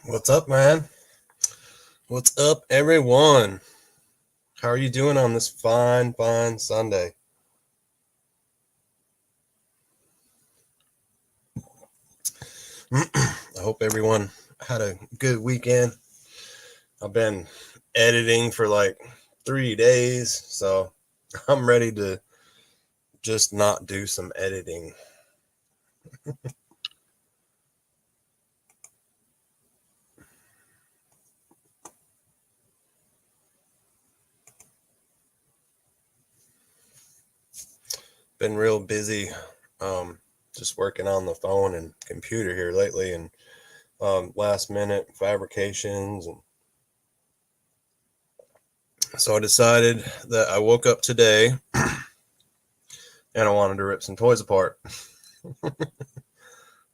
What's up, man? What's up, everyone? How are you doing on this fine Sunday? I hope everyone had a good weekend. I've been editing for like 3 days, so I'm ready to just not do some editing. Been real busy, just working on the phone and computer here lately, and last minute fabrications. And so I decided that I woke up today and I wanted to rip some toys apart. So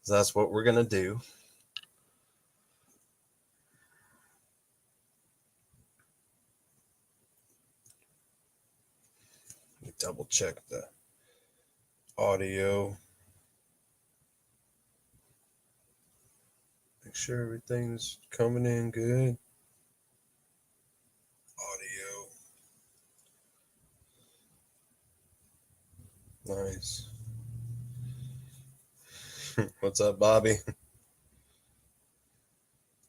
that's what we're gonna do. Let me double check the audio. Make sure everything's coming in good. Audio. Nice. What's up, Bobby?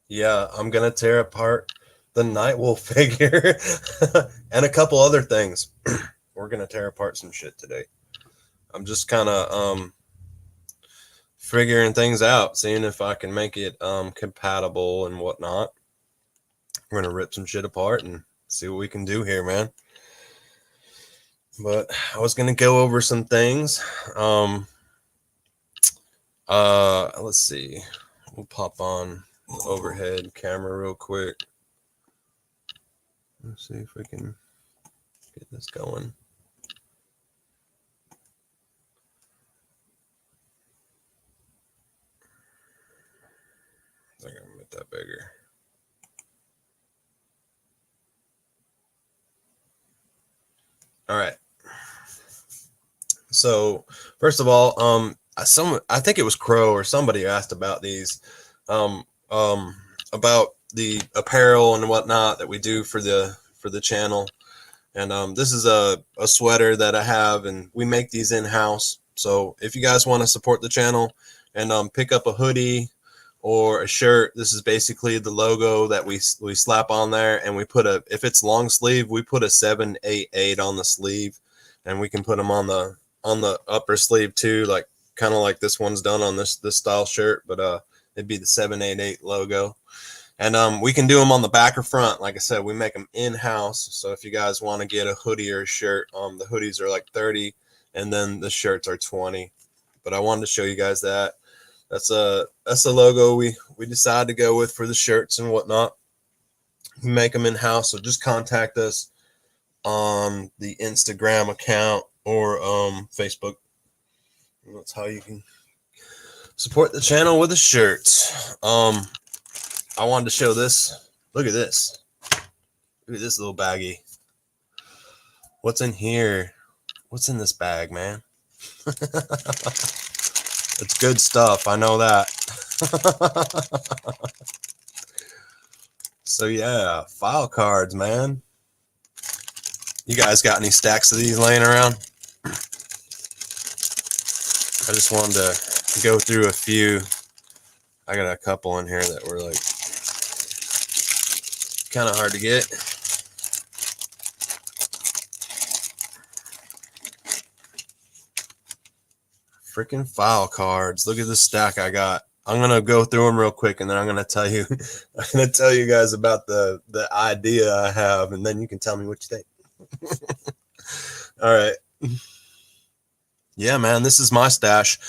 Yeah, I'm gonna tear apart the Nightwolf figure and a couple other things. We're gonna tear apart some shit today. I'm just kind of figuring things out, seeing if I can make it compatible and whatnot. We're gonna rip some shit apart and see what we can do here, man. But I was gonna go over some things. Let's see. We'll pop on the overhead camera real quick. Let's see if we can get this going. I think I'm gonna make that bigger. All right. So first of all, I think it was Crow or somebody asked about these, about the apparel and whatnot that we do for the channel. And this is a sweater that I have, and we make these in house. So if you guys want to support the channel and pick up a hoodie or a shirt, this is basically the logo that we slap on there, and we put if it's long sleeve, we put a 788 on the sleeve, and we can put them on the upper sleeve too, like kind of like this one's done on this style shirt, but it'd be the 788 logo. And we can do them on the back or front. Like I said, we make them in-house. So if you guys want to get a hoodie or a shirt, the hoodies are like 30 and then the shirts are 20. But I wanted to show you guys that. That's a logo we decided to go with for the shirts and whatnot. We make them in-house. So just contact us on the Instagram account or Facebook. That's how you can support the channel with a shirt. I wanted to show this. Look at this. Look at this little baggie. What's in here? What's in this bag, man? It's good stuff. I know that. So yeah, file cards, man. You guys got any stacks of these laying around? I just wanted to go through a few. I got a couple in here that were like kind of hard to get. Freaking file cards. Look at the stack I got. I'm gonna go through them real quick, and then I'm gonna tell you guys about the idea I have, and then you can tell me what you think. All right. Yeah, man, this is my stash.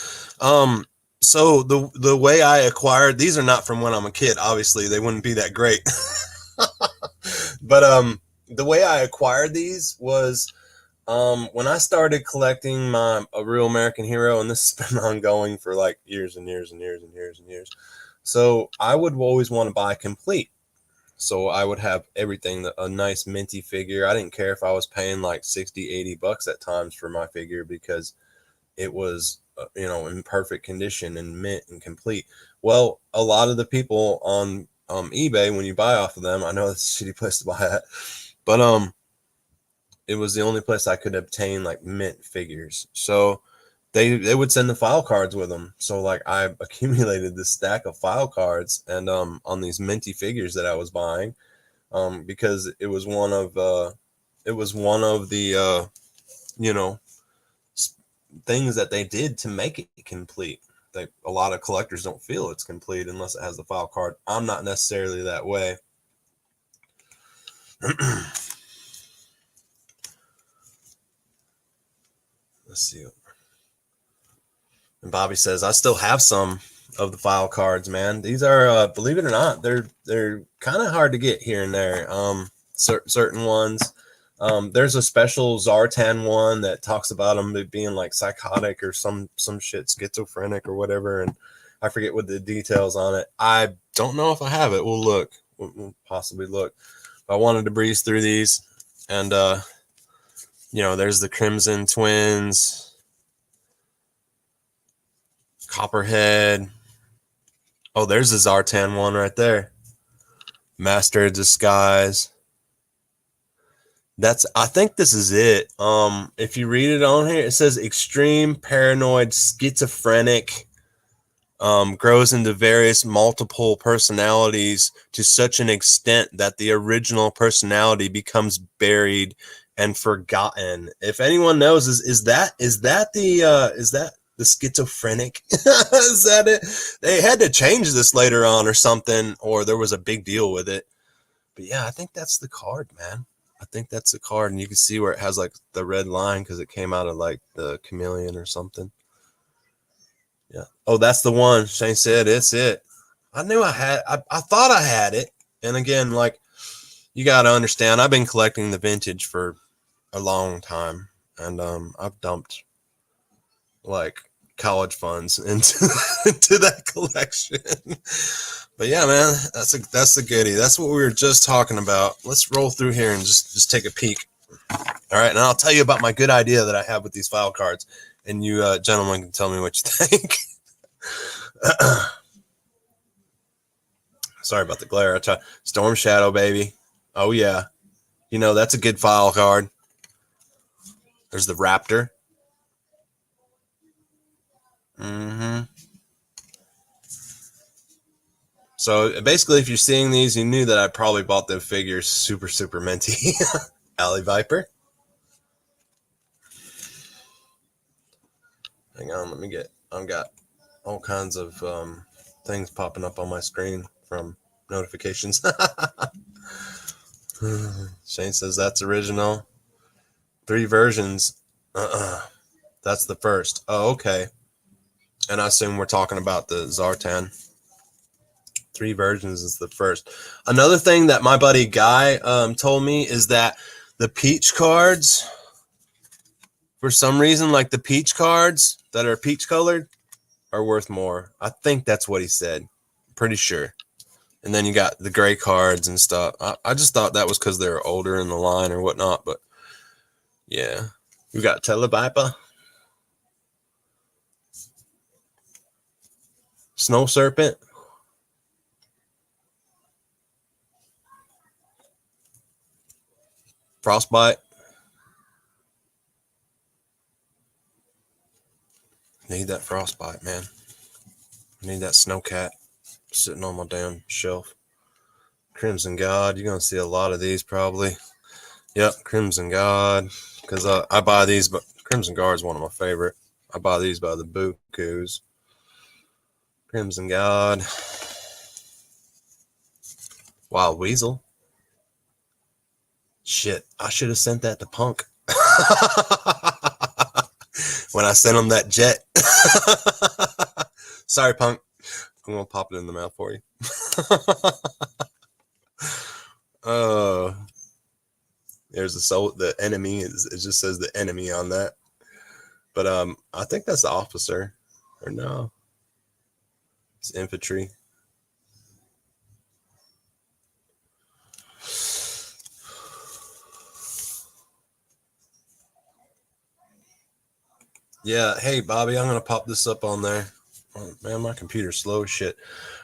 So the way I acquired these are not from when I'm a kid. Obviously, they wouldn't be that great. But the way I acquired these was when I started collecting a Real American Hero, and this has been ongoing for like years and years and years and years and years. So I would always want to buy complete. So I would have everything, a nice minty figure. I didn't care if I was paying like 60, 80 bucks at times for my figure because it was, in perfect condition and mint and complete. Well, a lot of the people on eBay when you buy off of them. I know it's a shitty place to buy at, but it was the only place I could obtain like mint figures. So they would send the file cards with them. So like I accumulated this stack of file cards and on these minty figures that I was buying, because it was one of the you know, things that they did to make it complete. A lot of collectors don't feel it's complete unless it has the file card. I'm not necessarily that way. Let's see. And Bobby says, I still have some of the file cards, man. These are, believe it or not, they're kind of hard to get here and there. Certain ones. There's a special Zartan one that talks about them being like psychotic or some shit, schizophrenic or whatever, and I forget what the details on it. I don't know if I have it. We'll look. We'll possibly look. I wanted to breeze through these, and there's the Crimson Twins, Copperhead. Oh, there's the Zartan one right there. Master of Disguise. I think this is it. If you read it on here, it says extreme paranoid schizophrenic, grows into various multiple personalities to such an extent that the original personality becomes buried and forgotten. If anyone knows, is that the schizophrenic? Is that it? They had to change this later on or something, or there was a big deal with it. But yeah, I think that's the card, man. I think that's the card, and you can see where it has like the red line because it came out of like the chameleon or something. Yeah. Oh, that's the one. Shane said it's it. I knew I had. I thought I had it. And again, like, you got to understand, I've been collecting the vintage for a long time, and I've dumped like college funds into that collection. But yeah, man, that's the goodie. That's what we were just talking about. Let's roll through here and just take a peek. All right, and I'll tell you about my good idea that I have with these file cards, and you gentlemen can tell me what you think. Sorry about the glare. Storm Shadow, baby. Oh yeah, that's a good file card. There's the Raptor. So basically, if you're seeing these, you knew that I probably bought the figures super, super minty. Alley Viper. Hang on, I've got all kinds of things popping up on my screen from notifications. Shane says that's original. 3 versions. That's the first. Oh, okay. And I assume we're talking about the Zartan. 3 versions is the first. Another thing that my buddy Guy told me is that the peach cards, for some reason, like the peach cards that are peach colored, are worth more. I think that's what he said. Pretty sure. And then you got the gray cards and stuff. I just thought that was because they're older in the line or whatnot. But yeah, we got Televiper, Snow Serpent, Frostbite. Need that Frostbite, man. Need that Snowcat sitting on my damn shelf. Crimson God. You're going to see a lot of these probably. Yep, Crimson God. Because I buy these, but Crimson Guard is one of my favorite. I buy these by the bukus. Crimson God. Wild Weasel. Shit, I should have sent that to Punk. When I sent him that jet. Sorry, Punk. I'm going to pop it in the mouth for you. There's the enemy. It just says the enemy on that. But I think that's the officer. Or no. It's infantry. Yeah. Hey, Bobby, I'm going to pop this up on there. Oh, man, my computer's slow as shit.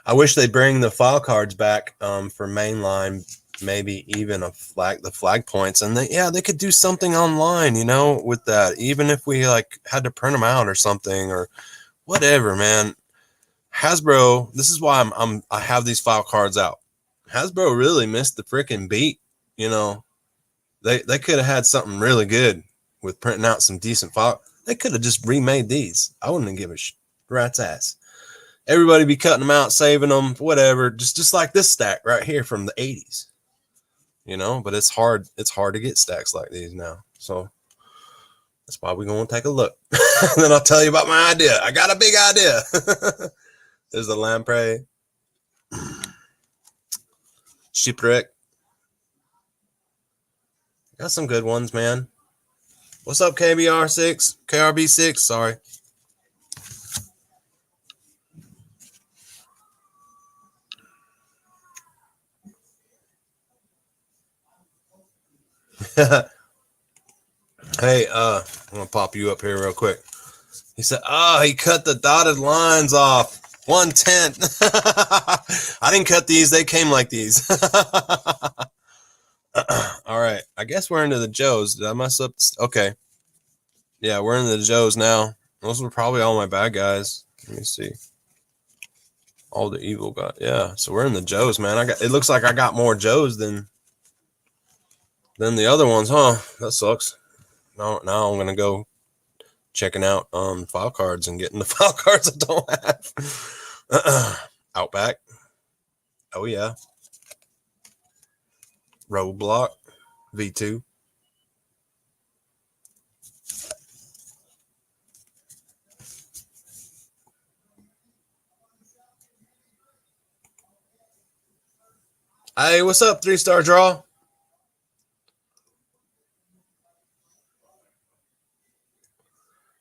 I wish they bring the file cards back for mainline, maybe even the flag points, and they could do something online, you know, with that. Even if we like had to print them out or something or whatever, man. Hasbro, this is why I have these file cards out. Hasbro really missed the freaking beat, you know. They could have had something really good with printing out some decent file. They could have just remade these. I wouldn't give a rat's ass. Everybody be cutting them out, saving them, whatever. Just like this stack right here from the 80s, you know. But it's hard to get stacks like these now. So that's why we're going to take a look. Then I'll tell you about my idea. I got a big idea. There's a lamprey. Shipwreck. Got some good ones, man. What's up, KBR6? KRB6, sorry. Hey, I'm gonna pop you up here real quick. He said, he cut the dotted lines off. 1/10. I didn't cut these, they came like these. All right, I guess we're into the Joes. Did I mess up? Okay. Yeah, we're into the Joes now. Those were probably all my bad guys. Let me see. All the evil guys. Yeah, so we're in the Joes, man. It looks like I got more Joes than the other ones, huh? That sucks. Now I'm gonna go checking out file cards and getting the file cards I don't have. Outback. Oh yeah. Roadblock. V2. Hey, what's up, 3-star draw?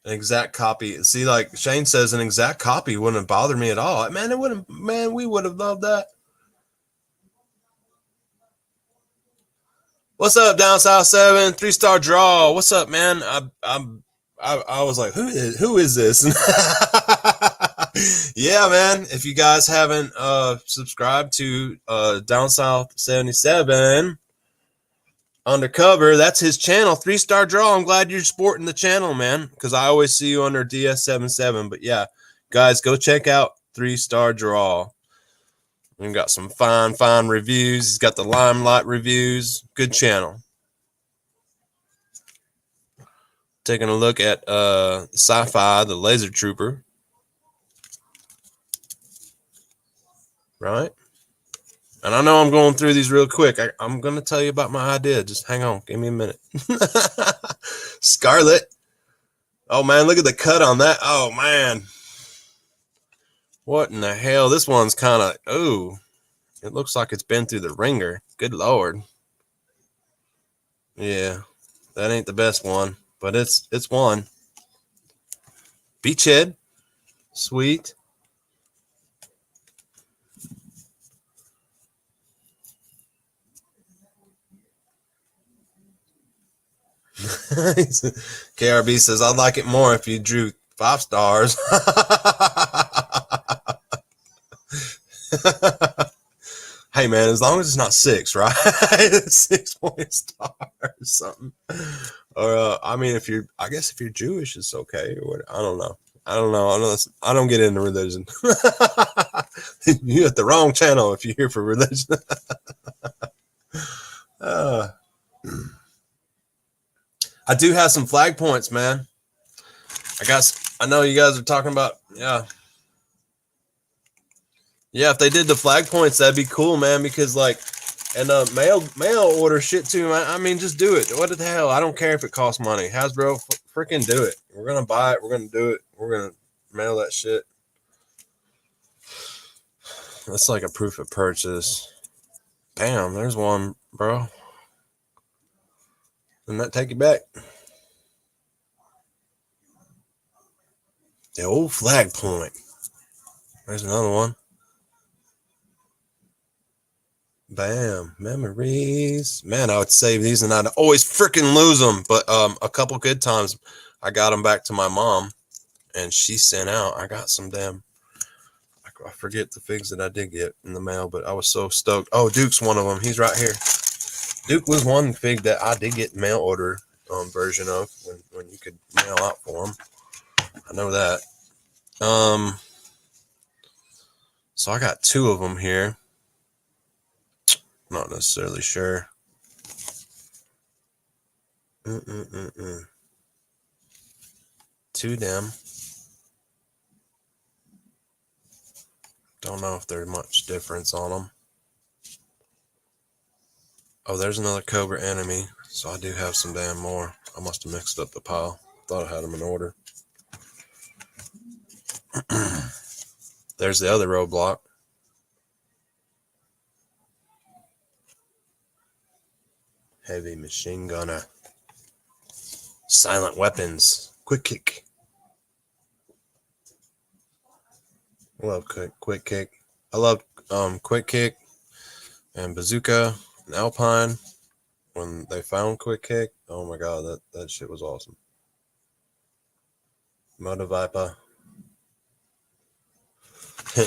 An exact copy. See, like Shane says, an exact copy wouldn't have bothered me at all. Man, we would have loved that. What's up, Down South 7? 3-star draw. What's up, man? I was like, who is this? Yeah, man. If you guys haven't subscribed to Down South 77 Undercover, that's his channel. 3-star draw. I'm glad you're supporting the channel, man, because I always see you under DS77. But yeah, guys, go check out 3-star draw. We've got some fine reviews. He's got the Limelight reviews. Good channel. Taking a look at Sci-Fi, the Laser Trooper. Right? And I know I'm going through these real quick. I'm going to tell you about my idea. Just hang on. Give me a minute. Scarlet. Oh, man, look at the cut on that. Oh, man. What in the hell? This one's kind of, ooh. It looks like it's been through the ringer. Good Lord. Yeah, that ain't the best one, but it's one. Beachhead. Sweet. KRB says, I'd like it more if you drew 5 stars. Hey, man, as long as it's not 6, right? 6-point star or something. Or, I mean, I guess if you're Jewish, it's okay. Or what, I don't know. I don't get into religion. You're at the wrong channel if you're here for religion. I do have some flag points, man. I know you guys are talking about, yeah. Yeah, if they did the flag points, that'd be cool, man, because like, and mail order shit too, man. I mean, just do it. What the hell? I don't care if it costs money. Hasbro, freaking do it. We're going to buy it. We're going to do it. We're going to mail that shit. That's like a proof of purchase. Bam, there's one, bro. Didn't that take you back? The old flag point. There's another one. Bam, memories. Man, I would save these and I'd always freaking lose them. But a couple good times I got them back to my mom and she sent out. I got some damn I forget the figs that I did get in the mail, but I was so stoked. Oh, Duke's one of them. He's right here. Duke was one fig that I did get mail order version of when you could mail out for them. I know that. So I got 2 of them here. Not necessarily sure. Two them. Don't know if there's much difference on them. Oh, there's another Cobra enemy. So I do have some damn more. I must have mixed up the pile. Thought I had them in order. There's the other roadblock. Heavy machine gunner. Silent weapons. Quick kick. I love quick kick. I love quick kick and bazooka and alpine. When they found quick kick, oh my god, that shit was awesome. Moto Viper.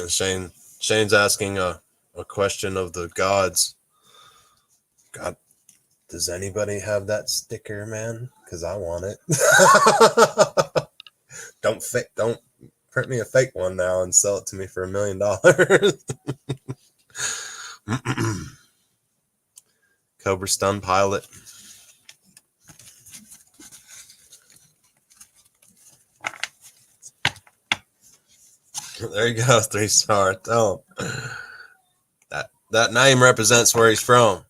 Shane's asking a question of the gods. God, does anybody have that sticker, man? Because I want it. Don't print me a fake one now and sell it to me for $1 million. Cobra Stun Pilot. There you go, 3-star. Tell him. That name represents where he's from.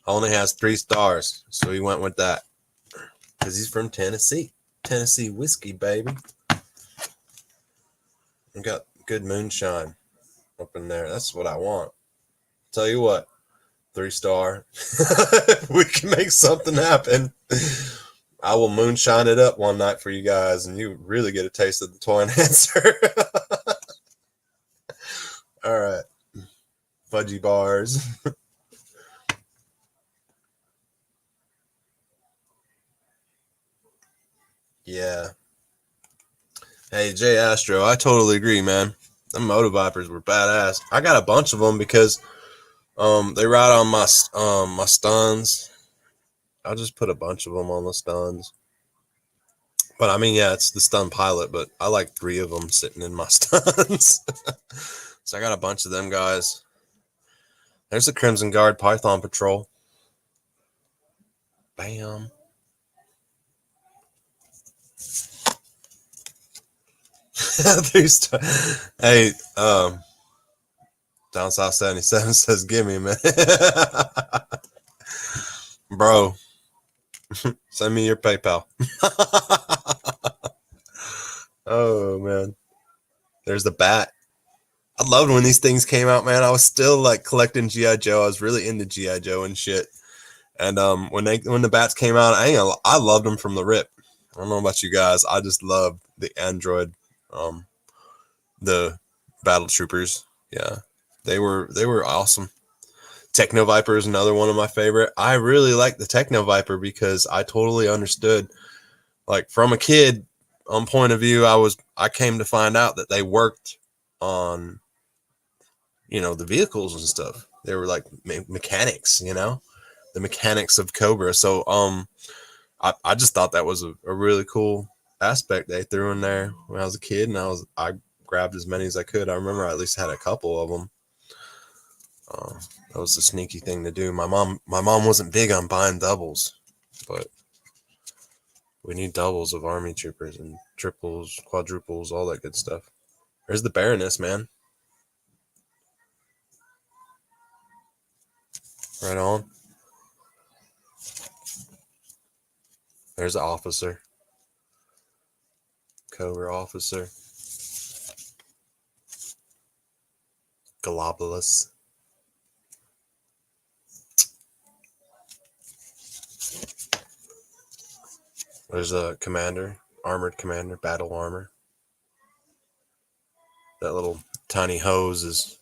Only has 3 stars, so he went with that. Because he's from Tennessee. Tennessee whiskey, baby. We got good moonshine up in there. That's what I want. Tell you what, 3-star. We can make something happen. I will moonshine it up one night for you guys, and you really get a taste of the toy enhancer. All right. Fudgy bars. Yeah. Hey, Jay Astro, I totally agree, man. Them Moto Vipers were badass. I got a bunch of them because they ride on my my stuns. I'll just put a bunch of them on the stuns. But I mean, yeah, it's the stun pilot, but I like 3 of them sitting in my stuns. So I got a bunch of them guys. There's the Crimson Guard Python Patrol. Bam. Hey, Down South 77 says, give me a minute. Bro, send me your PayPal. Oh, man. There's the bat. I loved when these things came out, man. I was still like collecting G.I. Joe. I was really into G.I. Joe and shit. And when the bats came out, I loved them from the rip. I don't know about you guys. I just loved the android, the battle troopers. Yeah, they were awesome. Techno Viper is another one of my favorite. I really like the Techno Viper because I totally understood, like from a kid point of view, I came to find out that they worked on, the vehicles and stuff. They were like mechanics, the mechanics of Cobra. So I just thought that was a really cool aspect they threw in there when I was a kid, and I grabbed as many as I could. I remember I at least had a couple of them. That was the sneaky thing to do. My mom wasn't big on buying doubles, but we need doubles of army troopers and triples, quadruples, all that good stuff. There's the Baroness, man. Right on. There's the officer. Cobra officer. Galapagos. There's a commander, armored commander, battle armor. That little tiny hose is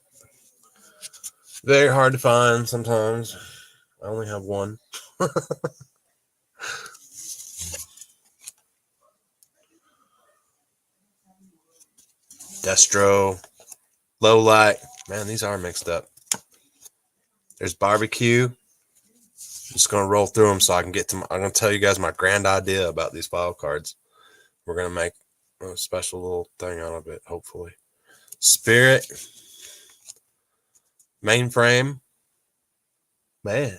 very hard to find sometimes. I only have one. Destro, Low Light. Man, these are mixed up. There's Barbecue. I'm just going to roll through them so I can get to I'm going to tell you guys my grand idea about these file cards. We're going to make a special little thing out of it, hopefully. Spirit. Mainframe. Man,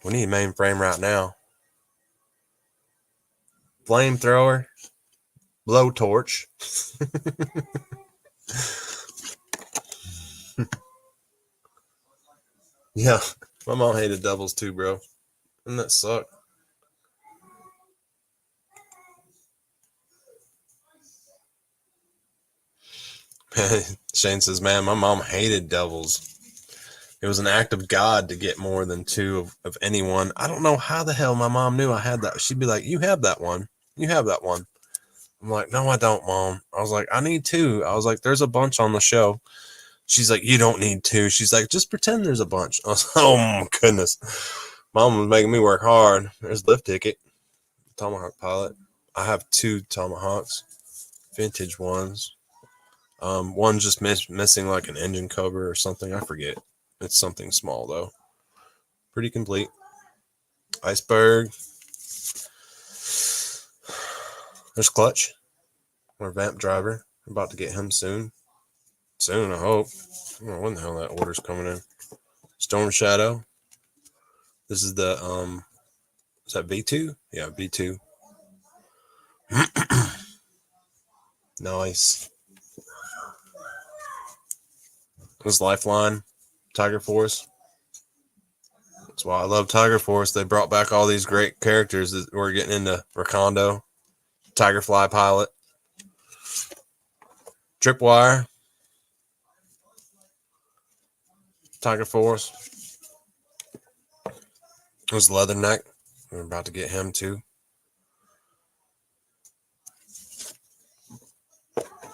we need Mainframe right now. Flamethrower. Blowtorch. Yeah, my mom hated doubles too, bro. Doesn't that suck? Shane says, man, my mom hated doubles. It was an act of God to get more than two of anyone. I don't know how the hell my mom knew I had that. She'd be like, you have that one. You have that one. I'm like, no, I don't, Mom. I was like, I need two. I was like, there's a bunch on the show. She's like, you don't need two. She's like, just pretend there's a bunch. I was like, oh my goodness. Mom was making me work hard. There's Lift Ticket. Tomahawk Pilot. I have two Tomahawks. Vintage ones. One's just missing like an engine cover or something. I forget. It's something small though. Pretty complete. Iceberg. There's Clutch. Our Vamp Driver. I'm about to get him soon. Soon, I hope. I don't know when the hell that order's coming in. Storm Shadow. This is the is that V2? Yeah, V2. Nice. This is Lifeline. Tiger Force. That's why I love Tiger Force. They brought back all these great characters that we're getting into. Rakondo. Tigerfly Pilot. Tripwire. Tiger Force. There's Leatherneck. We're about to get him too.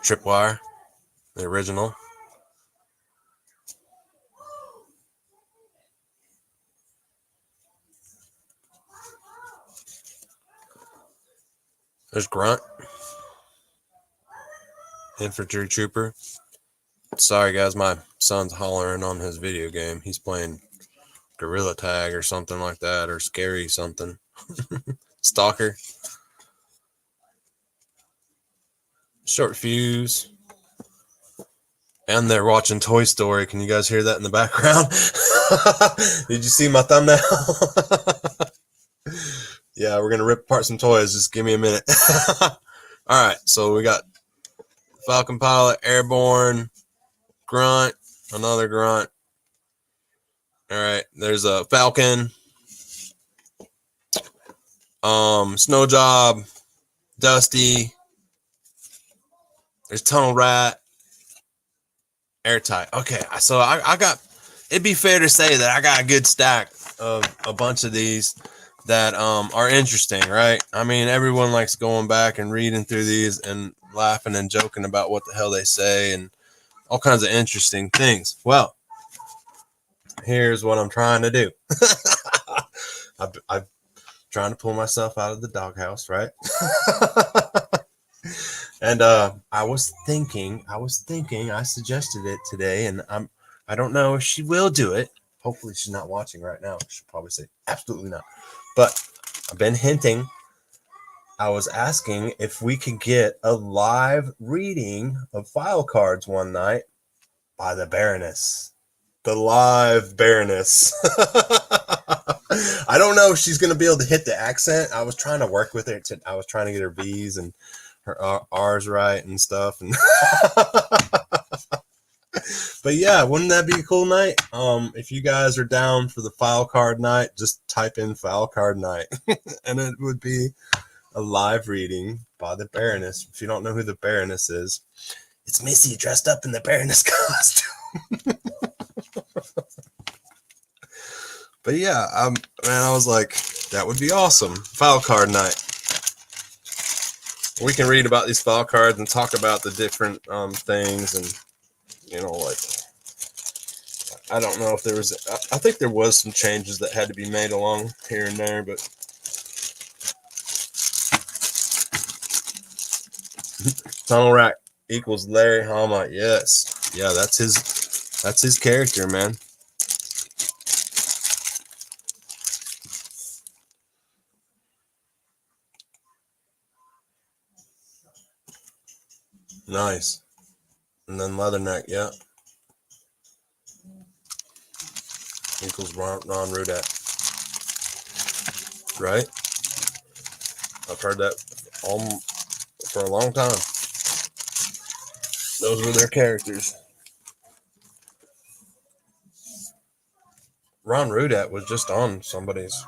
Tripwire. The original. There's Grunt. Infantry Trooper. Sorry, guys. My son's hollering on his video game. He's playing Gorilla Tag or something like that, or Scary something. Stalker. Short Fuse. And they're watching Toy Story. Can you guys hear that in the background? Did you see my thumbnail? Yeah, we're going to rip apart some toys. Just give me a minute. All right, so we got Falcon Pilot, Airborne, Grunt, another Grunt. All right, there's a Falcon, Snow Job, Dusty. There's Tunnel Rat, Airtight. Okay, so I got, it'd be fair to say that I got a good stack of a bunch of these that are interesting, right? I mean, everyone likes going back and reading through these and laughing and joking about what the hell they say and all kinds of interesting things. Well, here's what I'm trying to do. I'm trying to pull myself out of the doghouse, right? And I was thinking, I suggested it today, and I don't know if she will do it. Hopefully she's not watching right now. She'll probably say absolutely not. But I've been hinting. I was asking if we could get a live reading of file cards one night by the Baroness. The live Baroness. I don't know if she's going to be able to hit the accent. I was trying to work with her. I was trying to get her V's and her R's right and stuff. And but yeah, wouldn't that be a cool night? If you guys are down for the file card night, just type in file card night and it would be a live reading by the Baroness. If you don't know who the Baroness is, it's Missy dressed up in the Baroness costume. But yeah, man, I was like, that would be awesome. File card night. We can read about these file cards and talk about the different things, and you know, like, I don't know if there was. I think there was some changes that had to be made along here and there, but Tunnel Rat equals Larry Hama. Yes. Yeah, that's his character, man. Nice. And then Leatherneck, yeah. Equals Ron Rudat. Right? I've heard that for a long time. Those were their characters. Ron Rudat was just on somebody's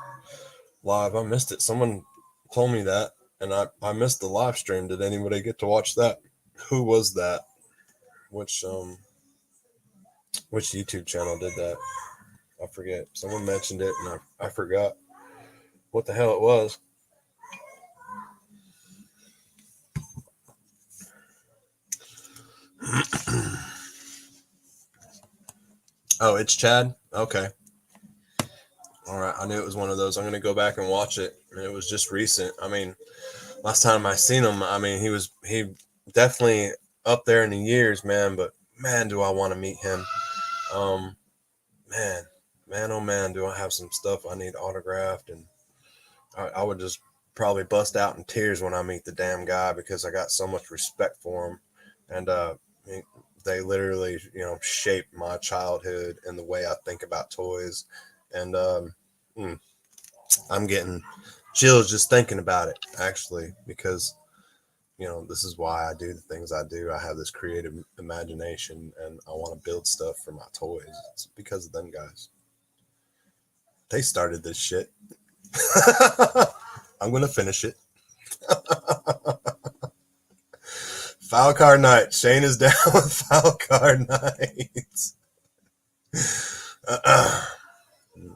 live. I missed it. Someone told me that, and I missed the live stream. Did anybody get to watch that? Who was that? Which YouTube channel did that? I forget. Someone mentioned it, and I forgot what the hell it was. Oh, it's Chad? Okay. All right. I knew it was one of those. I'm going to go back and watch it. It was just recent. I mean, last time I seen him, I mean, he definitely up there in the years, man, but man, do I want to meet him. Man, oh man, do I have some stuff I need autographed, and I would just probably bust out in tears when I meet the damn guy because I got so much respect for him. And they literally, shaped my childhood and the way I think about toys. And I'm getting chills just thinking about it, actually, because this is why I do the things I do. I have this creative imagination, and I want to build stuff for my toys. It's because of them guys. They started this shit. I'm gonna finish it. Foul Card Night. Shane is down with Foul Card Night.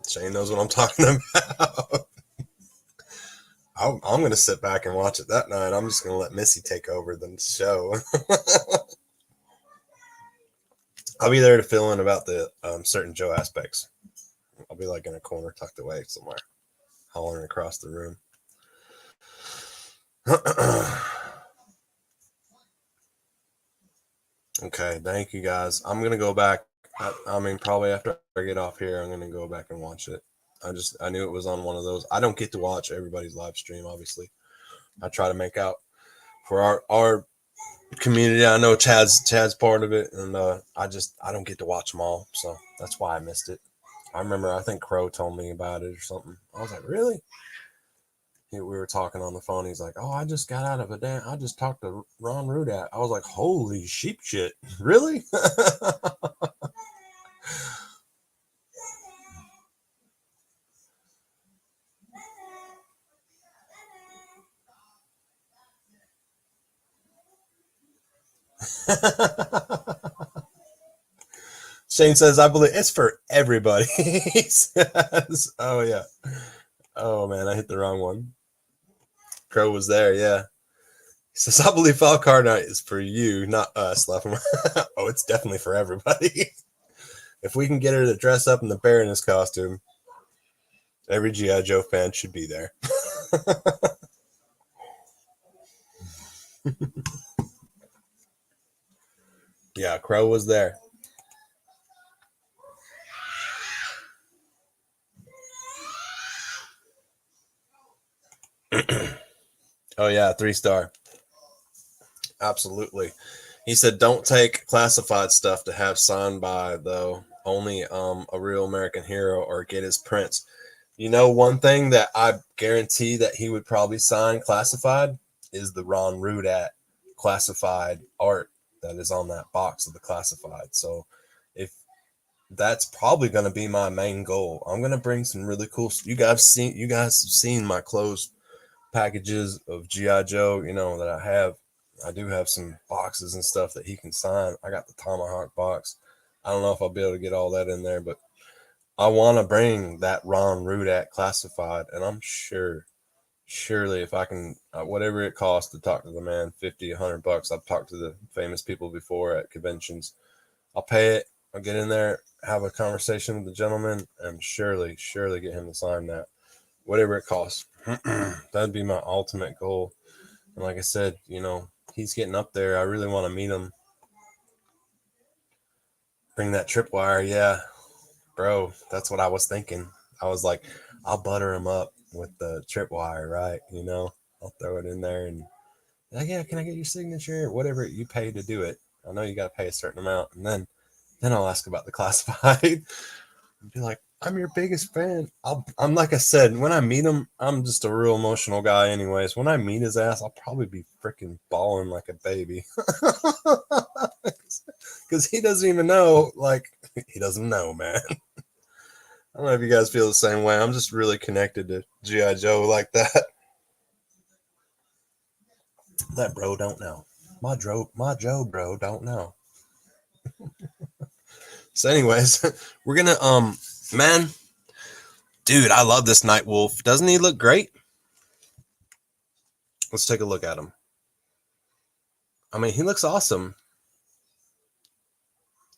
Shane knows what I'm talking about. I'm gonna sit back and watch it that night. I'm just gonna let Missy take over the show. I'll be there to fill in about the certain Joe aspects. I'll be like in a corner tucked away somewhere, hollering across the room. Okay, thank you guys. I'm gonna go back. I mean, probably after I get off here, I'm gonna go back and watch it. I knew it was on one of those. I don't get to watch everybody's live stream, obviously. I try to make out for our community. I know Chad's part of it, and I don't get to watch them all, so that's why I missed it. I remember, I think Crow told me about it or something. I was like, really? We were talking on the phone. He's like, oh, I just got out of I just talked to Ron Rudat. I was like, holy sheep shit. Really? Shane says, I believe it's for everybody. He says, oh, yeah. Oh, man, I hit the wrong one. Crow was there, yeah. He says, I believe Foul Card Night is for you, not us. Oh, it's definitely for everybody. If we can get her to dress up in the Baroness costume, every G.I. Joe fan should be there. Yeah, Crow was there. Oh, yeah, 3-star. Absolutely. He said, don't take classified stuff to have signed by, though. Only a real American hero or get his prints. One thing that I guarantee that he would probably sign classified is the Ron Rudat classified art that is on that box of the classified. So if that's probably going to be my main goal, I'm going to bring some really cool. You guys have seen my closed packages of G.I. Joe, that I have. I do have some boxes and stuff that he can sign. I got the Tomahawk box. I don't know if I'll be able to get all that in there, but I want to bring that Ron Rudat classified, and I'm surely if I can, whatever it costs to talk to the man, $50, $100. I've talked to the famous people before at conventions. I'll pay it. I'll get in there, have a conversation with the gentleman, and surely get him to sign that, whatever it costs. That'd be my ultimate goal. And like I said, he's getting up there. I really want to meet him. Bring that tripwire. Yeah, bro, that's what I was thinking. I was like, I'll butter him up with the tripwire, right? You know, I'll throw it in there and, yeah, can I get your signature? Whatever you pay to do it. I know you got to pay a certain amount. And then I'll ask about the classified and be like, I'm your biggest fan. I'm like I said, when I meet him, I'm just a real emotional guy anyways. When I meet his ass, I'll probably be freaking bawling like a baby. Because he doesn't even know, like, he doesn't know, man. I don't know if you guys feel the same way. I'm just really connected to G.I. Joe like that. That bro don't know. My Joe bro don't know. So anyways, we're gonna man, dude, I love this Night Wolf. Doesn't he look great? Let's take a look at him. I mean, he looks awesome.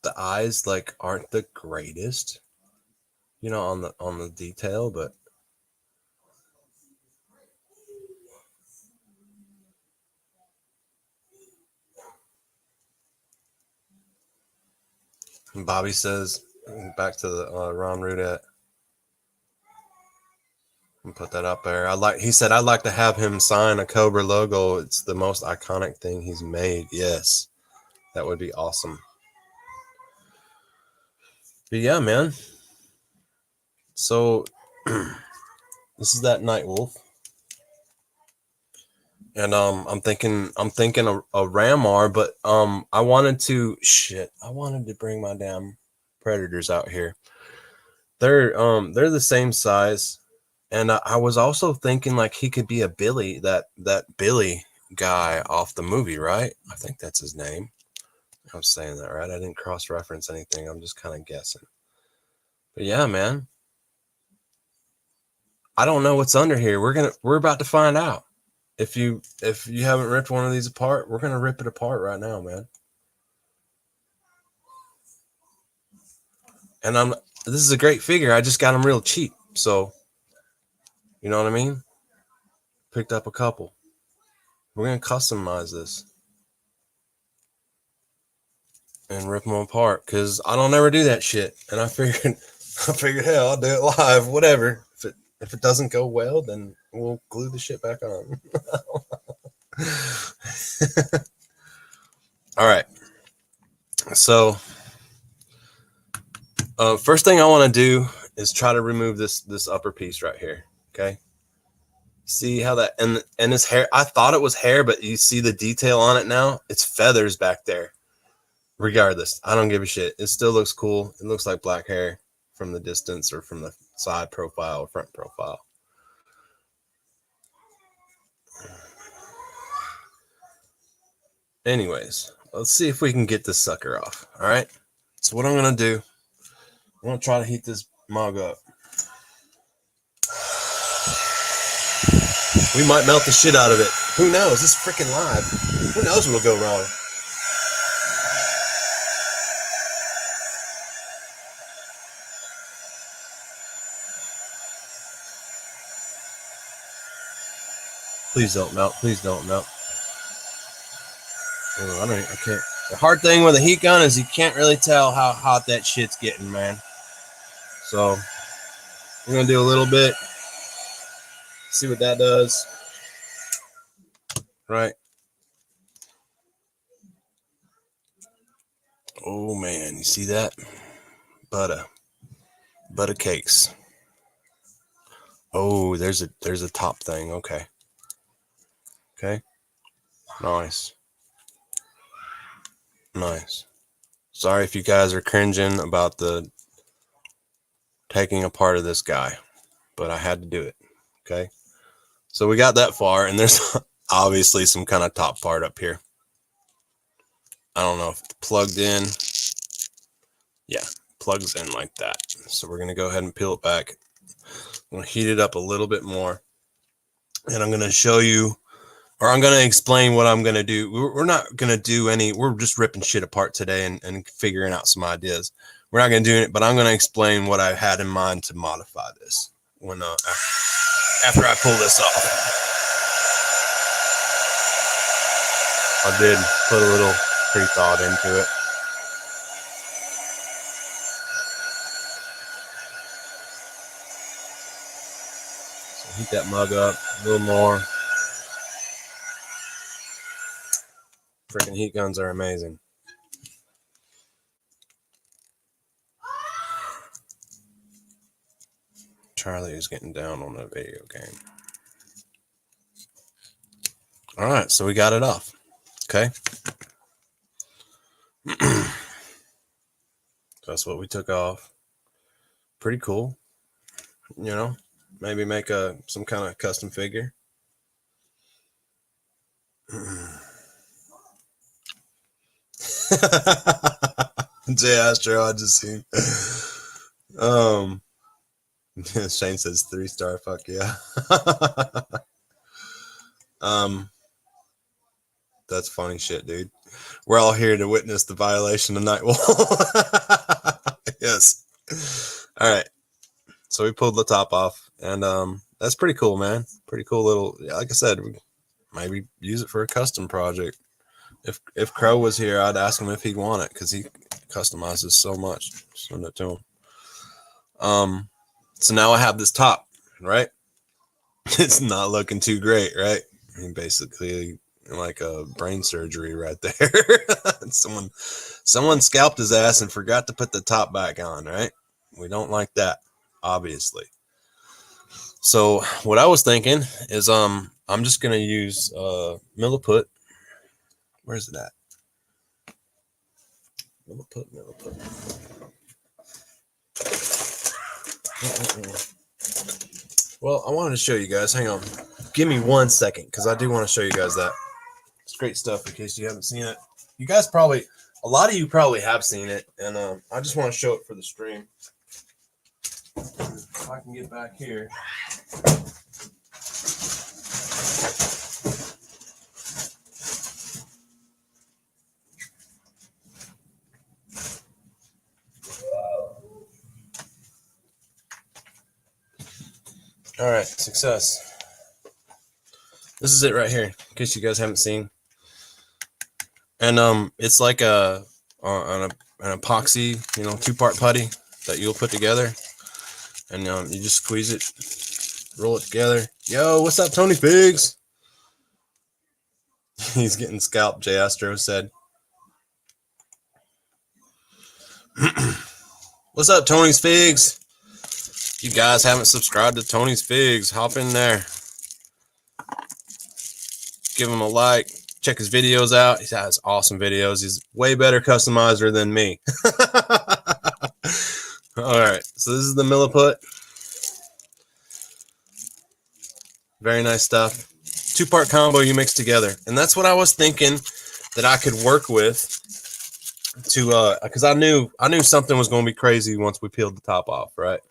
The eyes like aren't the greatest, you know, on the detail, but Bobby says back to the Ron Rudett. And put that up there. He said I'd like to have him sign a Cobra logo. It's the most iconic thing he's made. Yes. That would be awesome. But yeah, man. So this is that Night Wolf. And I'm thinking a Ramar, but I wanted to bring my damn Predators out here. They're the same size. And I was also thinking like he could be a Billy, that Billy guy off the movie, right? I think that's his name. I was saying that right. I didn't cross-reference anything. I'm just kind of guessing. But yeah, man. I don't know what's under here. We're about to find out. If you haven't ripped one of these apart, we're gonna rip it apart right now, man. And this is a great figure. I just got them real cheap, so you know what I mean? Picked up a couple. We're gonna customize this and rip them apart because I don't ever do that shit. And I figured, hell, I'll do it live, whatever. If it doesn't go well, then we'll glue the shit back on. All right. So, first thing I want to do is try to remove this upper piece right here. Okay. See how that and his hair? I thought it was hair, but you see the detail on it now. It's feathers back there. Regardless, I don't give a shit. It still looks cool. It looks like black hair from the distance or from the side profile or front profile. Anyways, let's see if we can get this sucker off. All right. So what I'm going to do, I'm going to try to heat this mug up. We might melt the shit out of it. Who knows? This is freaking live. Who knows what'll go wrong? Please don't melt. Please don't melt. Oh, I can't. The hard thing with a heat gun is you can't really tell how hot that shit's getting, man. So I'm going to do a little bit. See what that does. Right. Oh, man. You see that? Butter cakes. Oh, there's a top thing. Okay. Nice. Sorry if you guys are cringing about the taking apart of this guy, but I had to do it. Okay. So we got that far, and there's obviously some kind of top part up here. I don't know if it's plugged in. Yeah, plugs in like that. So we're going to go ahead and peel it back. I'm going to heat it up a little bit more, and I'm going to show you, or I'm going to explain what I'm going to do. We're not going to do any, we're just ripping shit apart today and figuring out some ideas. We're not going to do it, but I'm going to explain what I had in mind to modify this when after I pull this off. I did put a little pre-thought into it. So heat that mug up a little more. Freaking heat guns are amazing. Charlie is getting down on the video game. All right, so we got it off. Okay. That's what we took off. Pretty cool. You know, maybe make some kind of custom figure. J Astro, I just seen. Shane says 3-star. Fuck yeah. That's funny shit, dude. We're all here to witness the violation of Nightwolf. Yes. All right. So we pulled the top off, and that's pretty cool, man. Pretty cool little. Like I said, we maybe use it for a custom project. If Crow was here, I'd ask him if he'd want it because he customizes so much. Send it to him. So now I have this top, right? It's not looking too great, right? I mean, basically like a brain surgery right there. Someone scalped his ass and forgot to put the top back on, right? We don't like that, obviously. So what I was thinking is I'm just gonna use Milliput. Where's it at? Milliput. Well, I wanted to show you guys. Hang on. Give me 1 second, because I do want to show you guys that. It's great stuff in case you haven't seen it. You guys probably, a lot of you probably have seen it, and I just want to show it for the stream. If I can get back here. All right, success. This is it right here, in case you guys haven't seen. And it's like an epoxy, 2-part putty that you'll put together, and you just squeeze it, roll it together. Yo, what's up, Tony Figs? He's getting scalped, J Astro said. What's up, Tony's Figs? If you guys haven't subscribed to Tony's Figs, hop in there. Give him a like. Check his videos out. He has awesome videos. He's way better customizer than me. All right. So this is the Milliput. Very nice stuff. 2-part combo you mix together. And that's what I was thinking that I could work with to because I knew something was going to be crazy once we peeled the top off, right?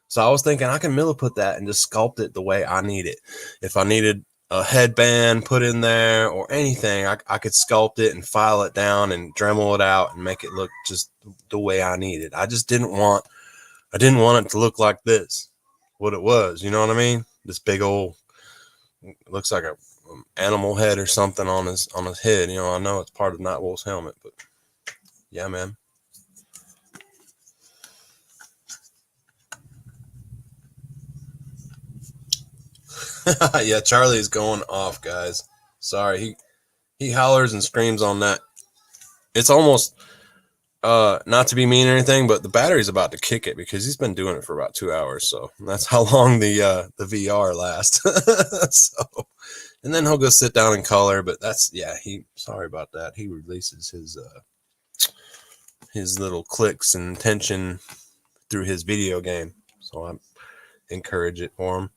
So I was thinking I can Milliput that and just sculpt it the way I need it. If I needed a headband put in there or anything, I could sculpt it and file it down and Dremel it out and make it look just the way I need it. I just didn't want it to look like this, what it was. You know what I mean? This big old, looks like a animal head or something on his head. I know it's part of Nightwolf's helmet, but yeah, man. Yeah, Charlie's going off, guys. Sorry, he hollers and screams on that. It's almost not to be mean or anything, but the battery's about to kick it because he's been doing it for about 2 hours. So that's how long the VR lasts. So, and then he'll go sit down and color. But sorry about that. He releases his little clicks and tension through his video game. So I encourage it for him.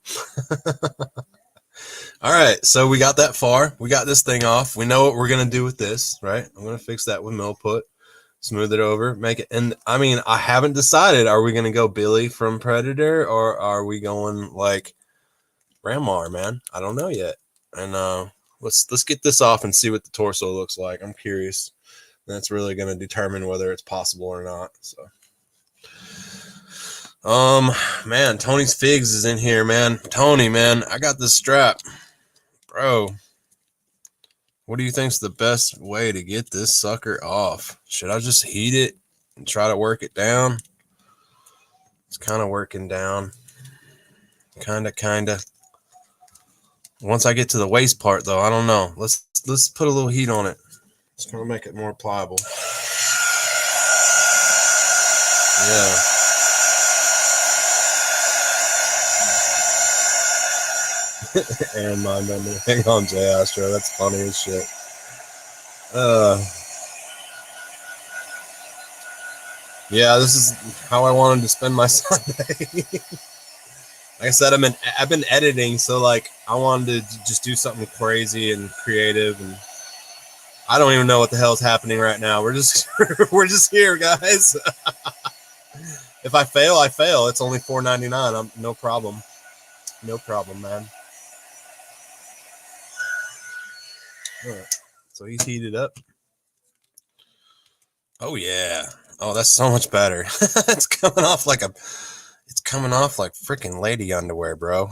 All right, so we got that far. We got this thing off. We know what we're going to do with this, right? I'm going to fix that with Milliput, smooth it over, make it. And I mean, I haven't decided. Are we going to go Billy from Predator or are we going like Ramar, man? I don't know yet. And let's get this off and see what the torso looks like. I'm curious. That's really going to determine whether it's possible or not. So. Man, Tony's Figs is in here, man. Tony, man, I got this strap. Bro. What do you think's the best way to get this sucker off? Should I just heat it and try to work it down? It's kind of working down. Kind of. Once I get to the waste part, though, I don't know. Let's put a little heat on it. It's going to make it more pliable. Yeah. And my memory. Hang on, Jay Astro. That's funny as shit. Yeah, this is how I wanted to spend my Sunday. Like I said, I've been editing, so like I wanted to just do something crazy and creative, and I don't even know what the hell's happening right now. We're just we're just here, guys. If I fail, I fail. It's only $4.99. No problem. No problem, man. All right. So he's heated up. Oh yeah. Oh, that's so much better. It's coming off like freaking lady underwear, bro.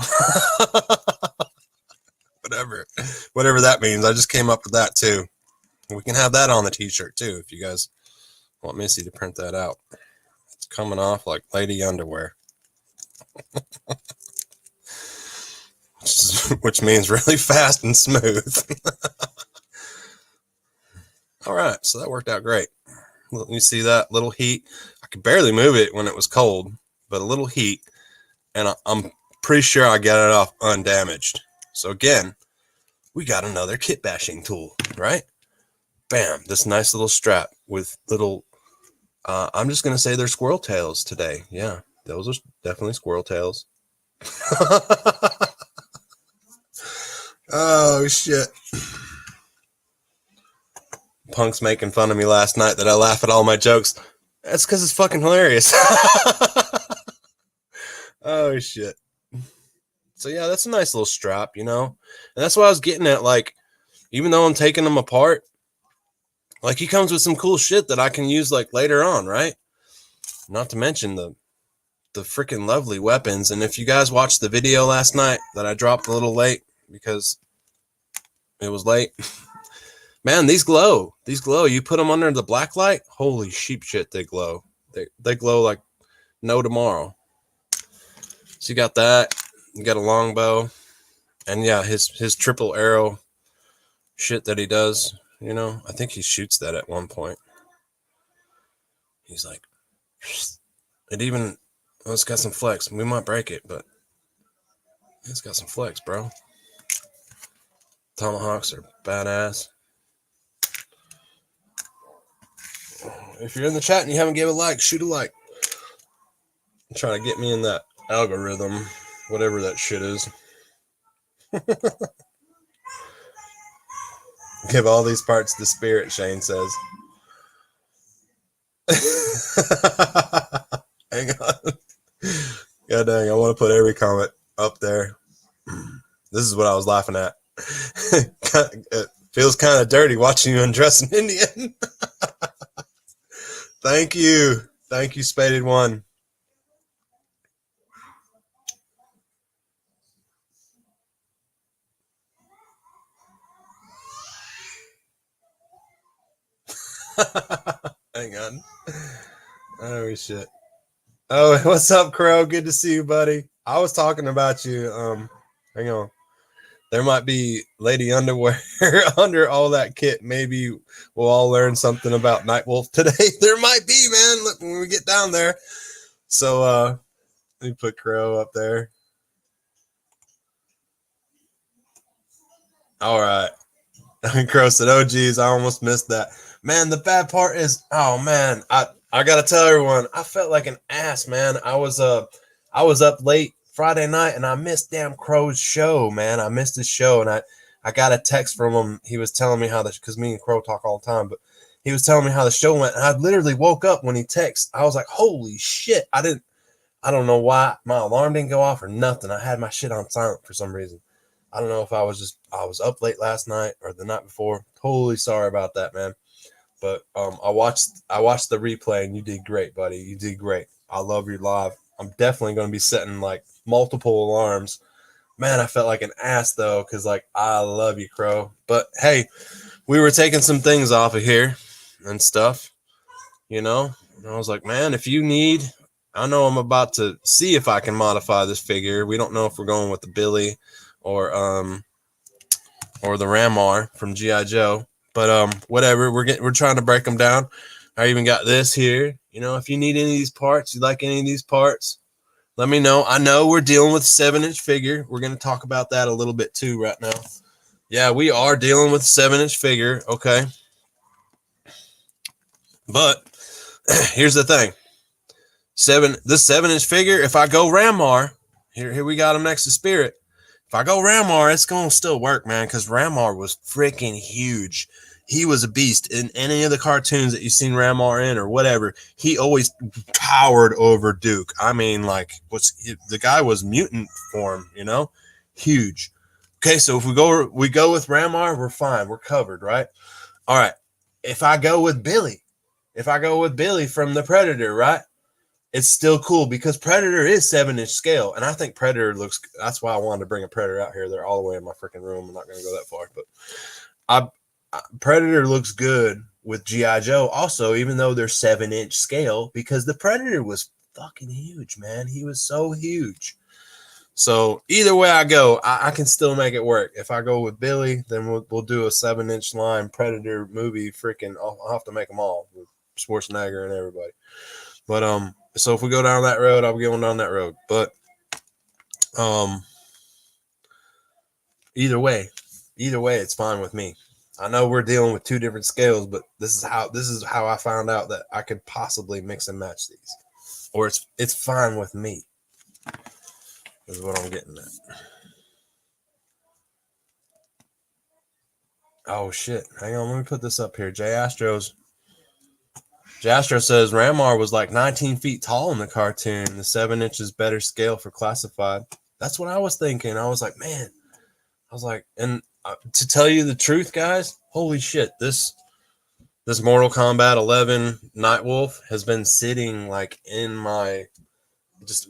Whatever that means. I just came up with that too. We can have that on the t-shirt too if you guys want Missy to print that out. It's coming off like lady underwear. Which means really fast and smooth. All right, so that worked out great. You see that little heat? I could barely move it when it was cold, but a little heat, and I'm pretty sure I got it off undamaged. So again, we got another kit bashing tool, right? Bam, this nice little strap with little, I'm just going to say they're squirrel tails today. Yeah, those are definitely squirrel tails. Oh, shit. Punk's making fun of me last night that I laugh at all my jokes. That's because it's fucking hilarious. Oh, shit. So, yeah, that's a nice little strap, you know? And that's what I was getting at. Like, even though I'm taking them apart, like, he comes with some cool shit that I can use, like, later on, right? Not to mention the freaking lovely weapons. And if you guys watched the video last night that I dropped a little late because it was late, man, these glow. These glow. You put them under the black light, holy sheep shit, they glow. They glow like no tomorrow. So you got that. You got a longbow. And yeah, his triple arrow shit that he does, you know, I think he shoots that at one point. He's like, it even, well, it's got some flex. We might break it, but it's got some flex, bro. Tomahawks are badass. If you're in the chat and you haven't given a like, shoot a like. I'm trying to get me in that algorithm, whatever that shit is. Give all these parts to Spirit, Shane says. Hang on. God dang, I want to put every comment up there. This is what I was laughing at. It feels kind of dirty watching you undress an Indian. Thank you. Thank you, Spaded One. Hang on. Oh, shit. Oh, what's up, Crow? Good to see you, buddy. I was talking about you. Hang on. There might be lady underwear under all that kit. Maybe we'll all learn something about Nightwolf today. There might be, man. Look, when we get down there. So, let me put Crow up there. All right. Crow said, oh, geez, I almost missed that. Man, the bad part is, oh, man, I got to tell everyone, I felt like an ass, man. I was up late Friday night, and I missed damn Crow's show, man. I missed his show, and I got a text from him. He was telling me how because me and Crow talk all the time, but he was telling me how the show went, and I literally woke up when he texted. I was like, holy shit. I don't know why my alarm didn't go off or nothing. I had my shit on silent for some reason. I don't know if I was up late last night or the night before. Totally sorry about that, man. But I watched the replay, and you did great, buddy. You did great. I love your live. I'm definitely going to be setting like multiple alarms, Man, I felt like an ass though, because like I love you, Crow. But hey, we were taking some things off of here and stuff, you know. And I was like, man, if you need, I know I'm about to see if I can modify this figure. We don't know if we're going with the Billy or the Ramar from GI Joe, but whatever. We're trying to break them down. I even got this here. You know, if you need any of these parts, you like any of these parts, let me know. I know we're dealing with 7-inch figure. We're going to talk about that a little bit too right now. Yeah, we are dealing with 7-inch figure. Okay. But here's the thing. This 7-inch figure, if I go Ramar, here we got him next to Spirit. If I go Ramar, it's going to still work, man, because Ramar was freaking huge. He was a beast. In any of the cartoons that you've seen Ramar in or whatever, he always towered over Duke. I mean, like, the guy was mutant form, you know? Huge. Okay, so if we go with Ramar, we're fine. We're covered, right? All right. If I go with Billy from the Predator, right? It's still cool because Predator is 7-inch scale, and I think Predator looks. That's why I wanted to bring a Predator out here. They're all the way in my freaking room. I'm not going to go that far, but Predator looks good with GI Joe. Also, even though they're 7-inch scale, because the Predator was fucking huge, man. He was so huge. So either way I go, I can still make it work. If I go with Billy, then we'll do a 7-inch line Predator movie. Freaking, I'll have to make them all with Schwarzenegger and everybody. But so if we go down that road, I'll be going down that road. But either way, it's fine with me. I know we're dealing with 2 different scales, but this is how I found out that I could possibly mix and match these, or it's fine with me. Is what I'm getting at. Oh shit! Hang on, let me put this up here. Jay Astro says Ramar was like 19 feet tall in the cartoon. The 7 inches better scale for classified. That's what I was thinking. I was like, man. I was like, and to tell you the truth, guys, holy shit! This Mortal Kombat 11 Nightwolf has been sitting like in my just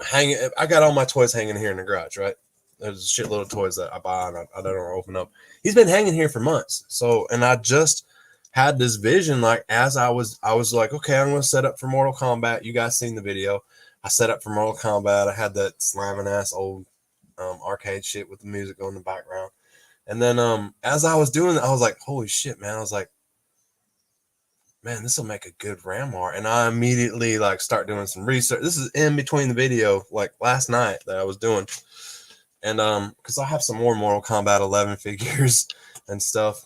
hanging. I got all my toys hanging here in the garage, right? There's a shitload of toys that I buy and I don't open up. He's been hanging here for months. So, and I just had this vision, like as I was like, okay, I'm going to set up for Mortal Kombat. You guys seen the video? I set up for Mortal Kombat. I had that slamming ass old arcade shit with the music on in the background. And then as I was doing it, I was like, holy shit, man. I was like, man, this will make a good Ramar. And I immediately like start doing some research. This is in between the video, like last night that I was doing. And because I have some more Mortal Kombat 11 figures and stuff.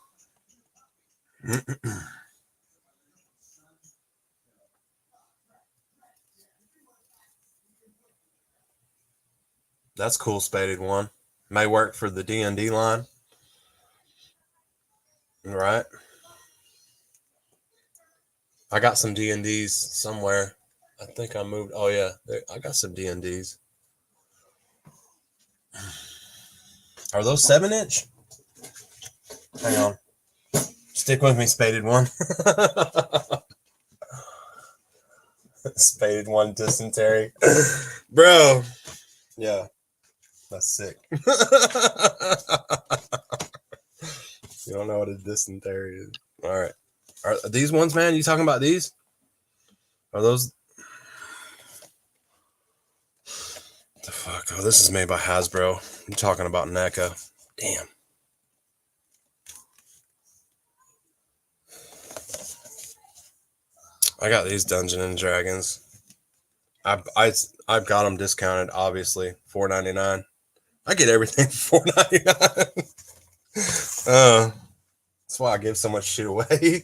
That's cool, Spaded One. May work for the D&D line. Right. I got some D&Ds somewhere. I think I moved. Oh, yeah. I got some D&Ds. Are those 7-inch? Hang on. Stick with me, Spaded One. Spaded One dysentery. Bro. Yeah. That's sick. You don't know what a dysentery is. All right. Are these ones, man? You talking about these? Are those? The fuck? Oh, this is made by Hasbro. I'm talking about NECA. Damn. I got these Dungeons and Dragons. I've got them discounted, obviously, $4.99. I get everything for $4.99. That's why I give so much shit away.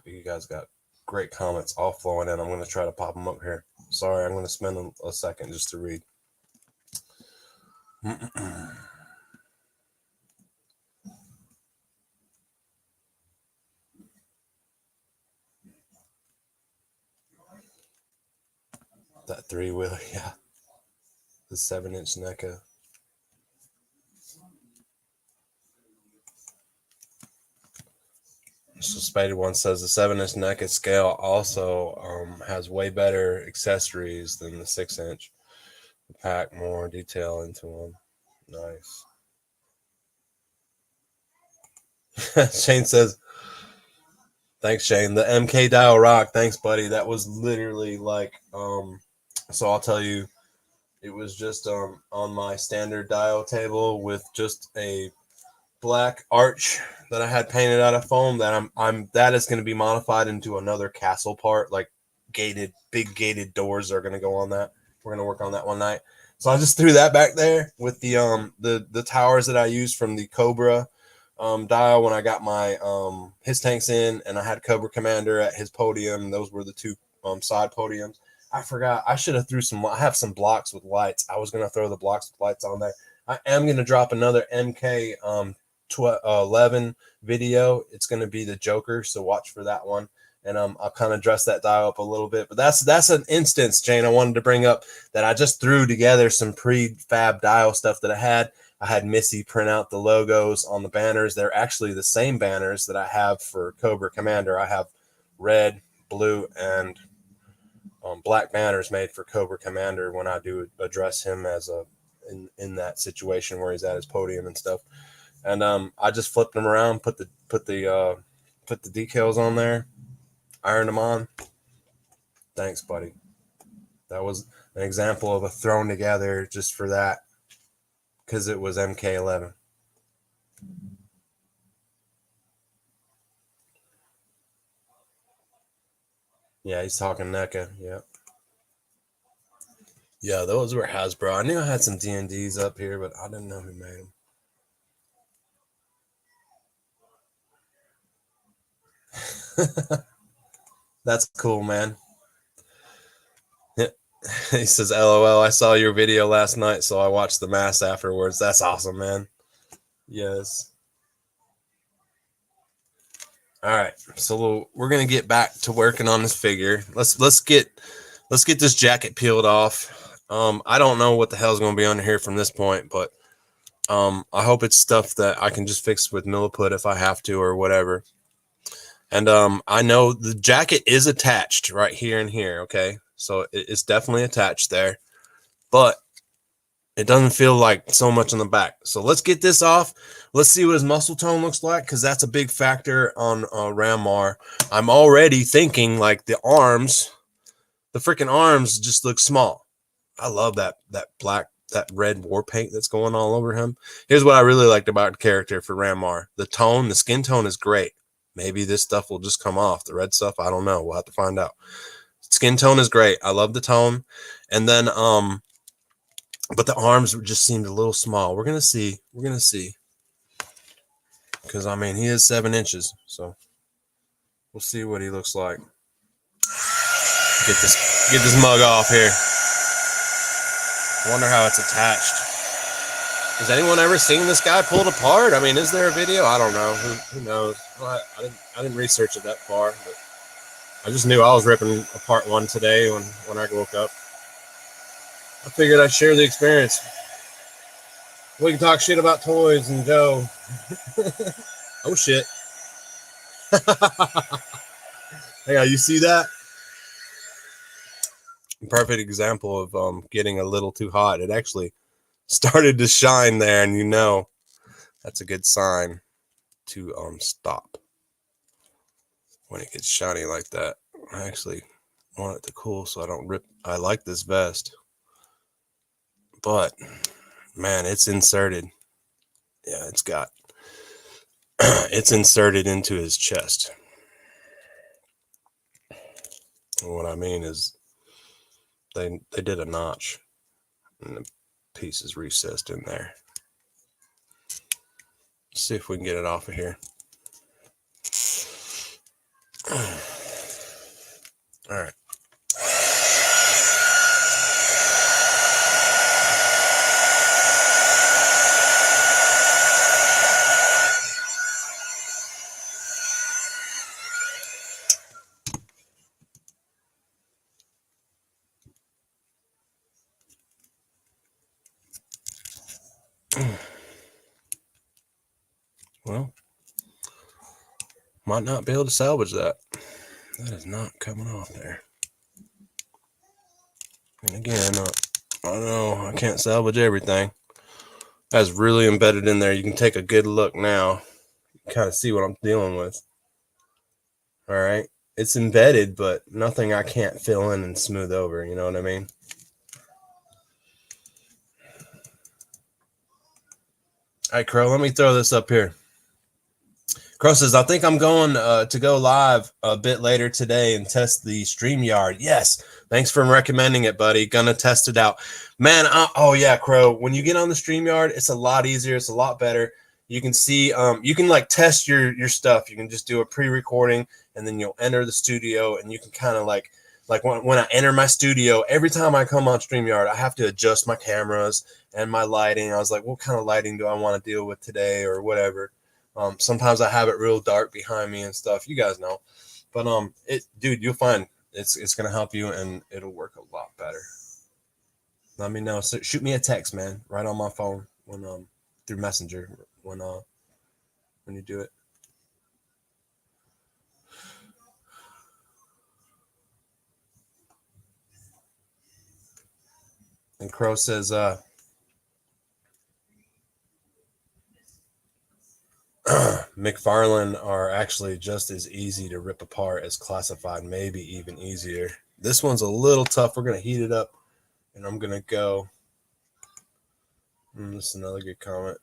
You guys got great comments all flowing in. I'm going to try to pop them up here. Sorry, I'm going to spend a second just to read. That 3-wheeler, yeah. The 7-inch NECA. So Spaded One says the 7-inch naked scale also has way better accessories than the 6-inch. Pack more detail into them. Nice. Shane says, thanks, Shane. The MK dial rock. Thanks, buddy. That was literally like, so I'll tell you, it was just on my standard dial table with just a black arch that I had painted out of foam that that is going to be modified into another castle part, like big gated doors are going to go on that. We're going to work on that one night. So I just threw that back there with the towers that I used from the Cobra dial when I got my his tanks in, and I had Cobra Commander at his podium. Those were the two side podiums. I forgot. I should have threw some. I have some blocks with lights. I was going to throw the blocks with lights on there. I am going to drop another MK 11 video. It's going to be the Joker, so watch for that one. And I'll kind of dress that dial up a little bit. But that's an instance, Jane, I wanted to bring up that I just threw together some prefab dial stuff that I had. I had Missy print out the logos on the banners. They're actually the same banners that I have for Cobra Commander. I have red, blue, and black banners made for Cobra Commander when I do address him as in that situation where he's at his podium and stuff. And I just flipped them around, put the decals on there, ironed them on. Thanks, buddy. That was an example of a thrown together just for that, because it was MK11. Yeah, he's talking NECA. Yeah. Yeah, those were Hasbro. I knew I had some D&Ds up here, but I didn't know who made them. That's cool, man. He says, LOL, I saw your video last night, so I watched the mass afterwards. That's awesome, man. Yes. All right. So we're going to get back to working on this figure. Let's get this jacket peeled off. I don't know what the hell's going to be under here from this point, but I hope it's stuff that I can just fix with Milliput if I have to or whatever. And I know the jacket is attached right here and here, okay? So it's definitely attached there. But it doesn't feel like so much on the back. So let's get this off. Let's see what his muscle tone looks like, because that's a big factor on Rammar. I'm already thinking like the freaking arms just look small. I love that red war paint that's going all over him. Here's what I really liked about the character for Rammar. The skin tone is great. Maybe this stuff will just come off. The red stuff, I don't know. We'll have to find out. Skin tone is great. I love the tone. And then but the arms just seemed a little small. We're gonna see. Because I mean, he is 7 inches, so we'll see what he looks like. Get this mug off here. I wonder how it's attached. Has anyone ever seen this guy pulled apart? I mean, is there a video? I don't know. Who knows? Well, I didn't research it that far, but I just knew I was ripping apart one today when I woke up. I figured I'd share the experience. We can talk shit about toys and Joe. Oh shit. Hey, you see that? Perfect example of getting a little too hot. It actually started to shine there, and that's a good sign to stop when it gets shiny like that. I actually want it to cool so I don't rip. I like this vest, but man, it's inserted. Yeah, it's inserted into his chest. And what I mean is they did a notch and the piece is recessed in there. Let's see if we can get it off of here. All right. Well, Might not be able to salvage that. That is not coming off there. And again, I know I can't salvage everything. That's really embedded in there. You can take a good look now. Kind of see what I'm dealing with. All right. It's embedded, but nothing I can't fill in and smooth over. You know what I mean? All right, Crow, let me throw this up here. Crow says, I think I'm going to go live a bit later today and test the StreamYard. Yes. Thanks for recommending it, buddy. Gonna test it out. Man, oh yeah, Crow. When you get on the StreamYard, it's a lot easier. It's a lot better. You can see, you can like test your stuff. You can just do a pre-recording and then you'll enter the studio and you can kind of like when I enter my studio, every time I come on StreamYard, I have to adjust my cameras and my lighting. I was like, what kind of lighting do I want to deal with today or whatever? Sometimes I have it real dark behind me and stuff. You guys know, but dude, you'll find it's gonna help you and it'll work a lot better. Let me know. So shoot me a text, man, right on my phone when through Messenger when you do it. And Crow says, McFarlane are actually just as easy to rip apart as Classified, maybe even easier. This one's a little tough. We're going to heat it up, and I'm going to go. This is another good comment.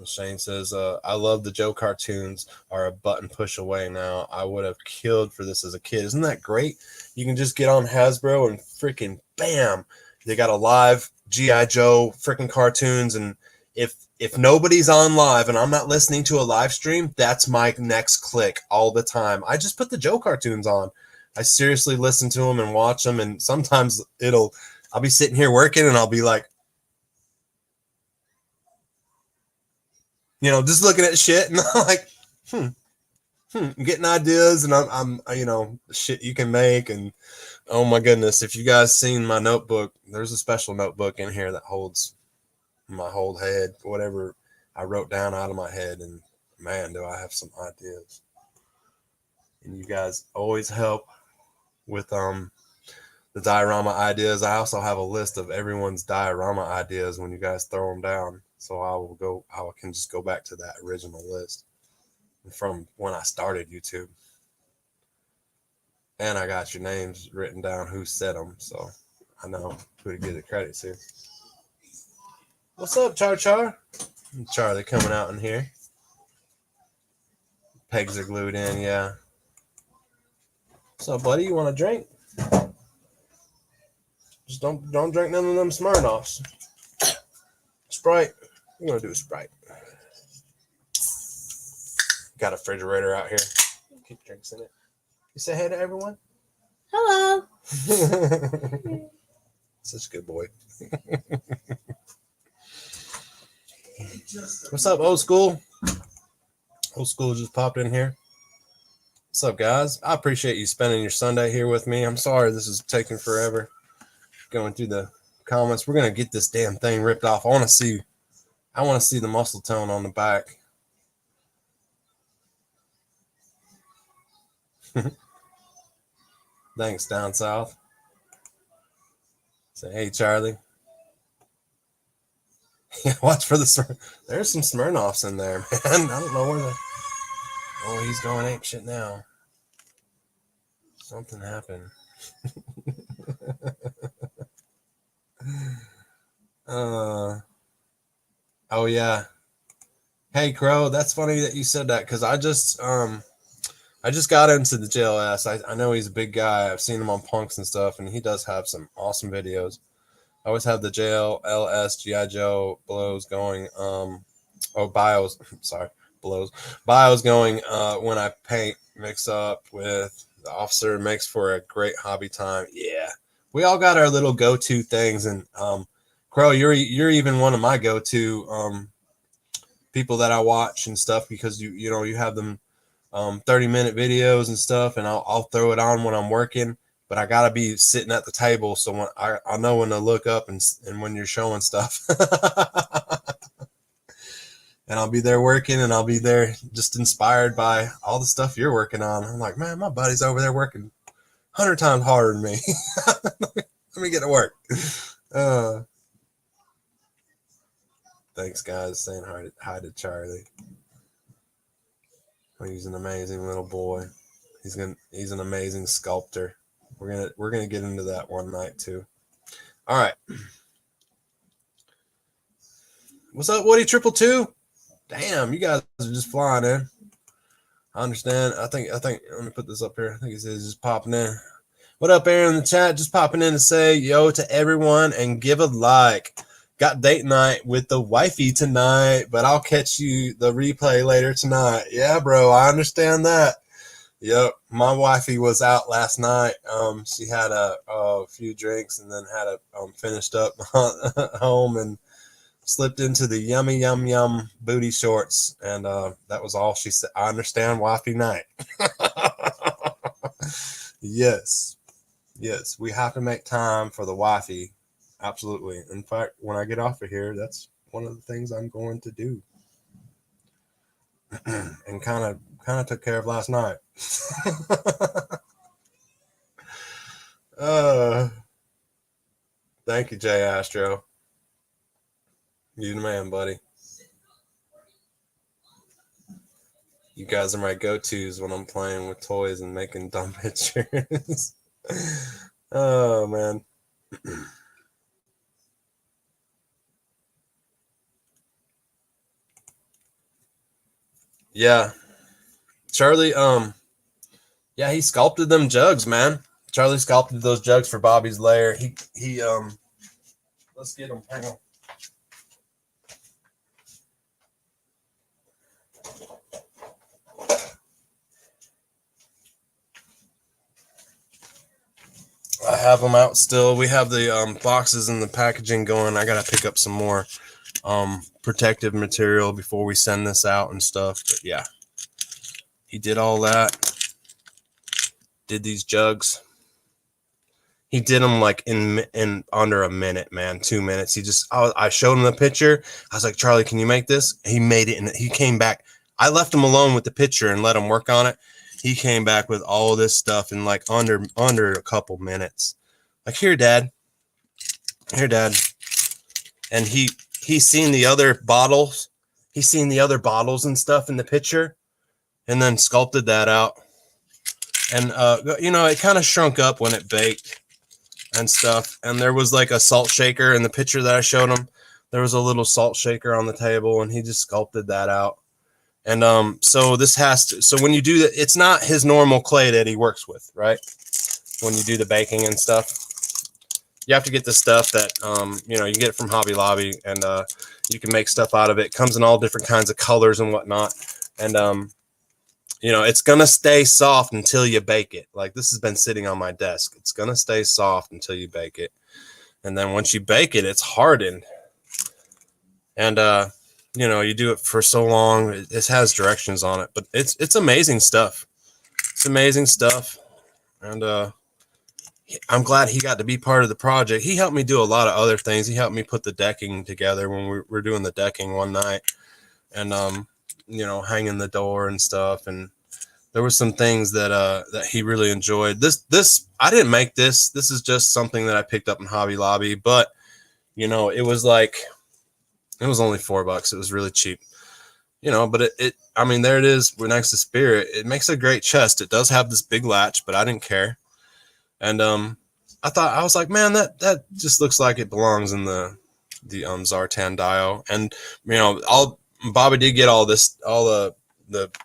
Shane says, I love the Joe cartoons are a button push away now. I would have killed for this as a kid. Isn't that great? You can just get on Hasbro and freaking bam. They got a live G.I. Joe freaking cartoons. And if nobody's on live and I'm not listening to a live stream, that's my next click all the time. I just put the Joe cartoons on. I seriously listen to them and watch them. And sometimes I'll be sitting here working and I'll be like, just looking at shit and I'm like, getting ideas and I'm shit you can make. And oh my goodness, if you guys seen my notebook, there's a special notebook in here that holds my whole head, whatever I wrote down out of my head. And man, do I have some ideas. And you guys always help with the diorama ideas. I also have a list of everyone's diorama ideas when you guys throw them down. So I can just go back to that original list from when I started YouTube. And I got your names written down, who said them, so I know who to give the credit to. What's up, Char? Charlie coming out in here. Pegs are glued in, yeah. What's up, buddy? You want a drink? Just don't drink none of them Smirnoffs. Sprite. We're gonna do a Sprite. Got a refrigerator out here. Keep drinks in it. You say hey to everyone? Hello. Such a good boy. What's up, old school? Old school just popped in here. What's up, guys? I appreciate you spending your Sunday here with me. I'm sorry this is taking forever. Going through the comments. We're gonna get this damn thing ripped off. I want to see the muscle tone on the back. Thanks, down south. Say, hey, Charlie. Watch for there's some Smirnoffs in there, man. I don't know where oh, he's going ape shit now. Something happened. Oh yeah. Hey, Crow, that's funny that you said that because I just got into the JLS. I know he's a big guy. I've seen him on Punks and stuff, and he does have some awesome videos. I always have the JLS G.I. Joe blows going. Bios. Sorry, blows. Bios going when I paint. Mix up with the officer. Makes for a great hobby time. Yeah, we all got our little go-to things, and Crow, you're even one of my go-to people that I watch and stuff because you have them 30-minute videos and stuff, and I'll throw it on when I'm working. But I gotta be sitting at the table, so when I know when to look up and when you're showing stuff. and I'll be there working, and I'll be there just inspired by all the stuff you're working on. I'm like, man, my buddy's over there working 100 times harder than me. Let me get to work. Thanks, guys. Saying hi to Charlie. He's an amazing little boy. He's an amazing sculptor. We're gonna get into that one night too. All right. What's up, Woody 222? Damn, you guys are just flying in. I understand. I think. Let me put this up here. I think it says just popping in. What up, Aaron in the chat? Just popping in to say yo to everyone and give a like. Got date night with the wifey tonight, but I'll catch you the replay later tonight. Yeah, bro, I understand that. Yep, my wifey was out last night. She had a few drinks and then had finished up home and slipped into the yummy yum booty shorts, and that was all she said. I understand, wifey night. Yes, we have to make time for the wifey. Absolutely. In fact, when I get off of here, that's one of the things I'm going to do. And kind of took care of last night. Thank you, Jay Astro. You the man, buddy. You guys are my go-tos when I'm playing with toys and making dumb pictures. Oh, man. Yeah. Charlie, yeah, he sculpted them jugs, man. Charlie sculpted those jugs for Bobby's lair. He let's get him. Hang on. I have them out still. We have the boxes and the packaging going. I gotta pick up some more protective material before we send this out and stuff. But yeah, he did all that. Did these jugs. He did them like in under a minute, man. 2 minutes. I showed him the picture. I was like, Charlie, can you make this? He made it, and he came back. I left him alone with the picture and let him work on it. He came back with all this stuff in like under a couple minutes. Like, here, Dad. And he's seen the other bottles. He's seen the other bottles and stuff in the picture, and then sculpted that out. And it kind of shrunk up when it baked and stuff. And there was like a salt shaker in the picture that I showed him. There was a little salt shaker on the table, and he just sculpted that out. And so when you do that, it's not his normal clay that he works with, right? When you do the baking and stuff, you have to get the stuff that you can get it from Hobby Lobby, and you can make stuff out of it. It comes in all different kinds of colors and whatnot. And it's gonna stay soft until you bake it. Like, this has been sitting on my desk. It's gonna stay soft until you bake it, and then once you bake it, it's hardened. And you do it for so long. It has directions on it, but it's amazing stuff. It's amazing stuff, and I'm glad he got to be part of the project. He helped me do a lot of other things. He helped me put the decking together when we were doing the decking one night, and hanging the door and stuff. And there were some things that he really enjoyed. This I didn't make this. This is just something that I picked up in Hobby Lobby, but it was only $4. It was really cheap, but there it is. We're next to Spirit. It makes a great chest. It does have this big latch, but I didn't care. And I was like, man, that just looks like it belongs in the Zartan Dio. And Bobby did get all the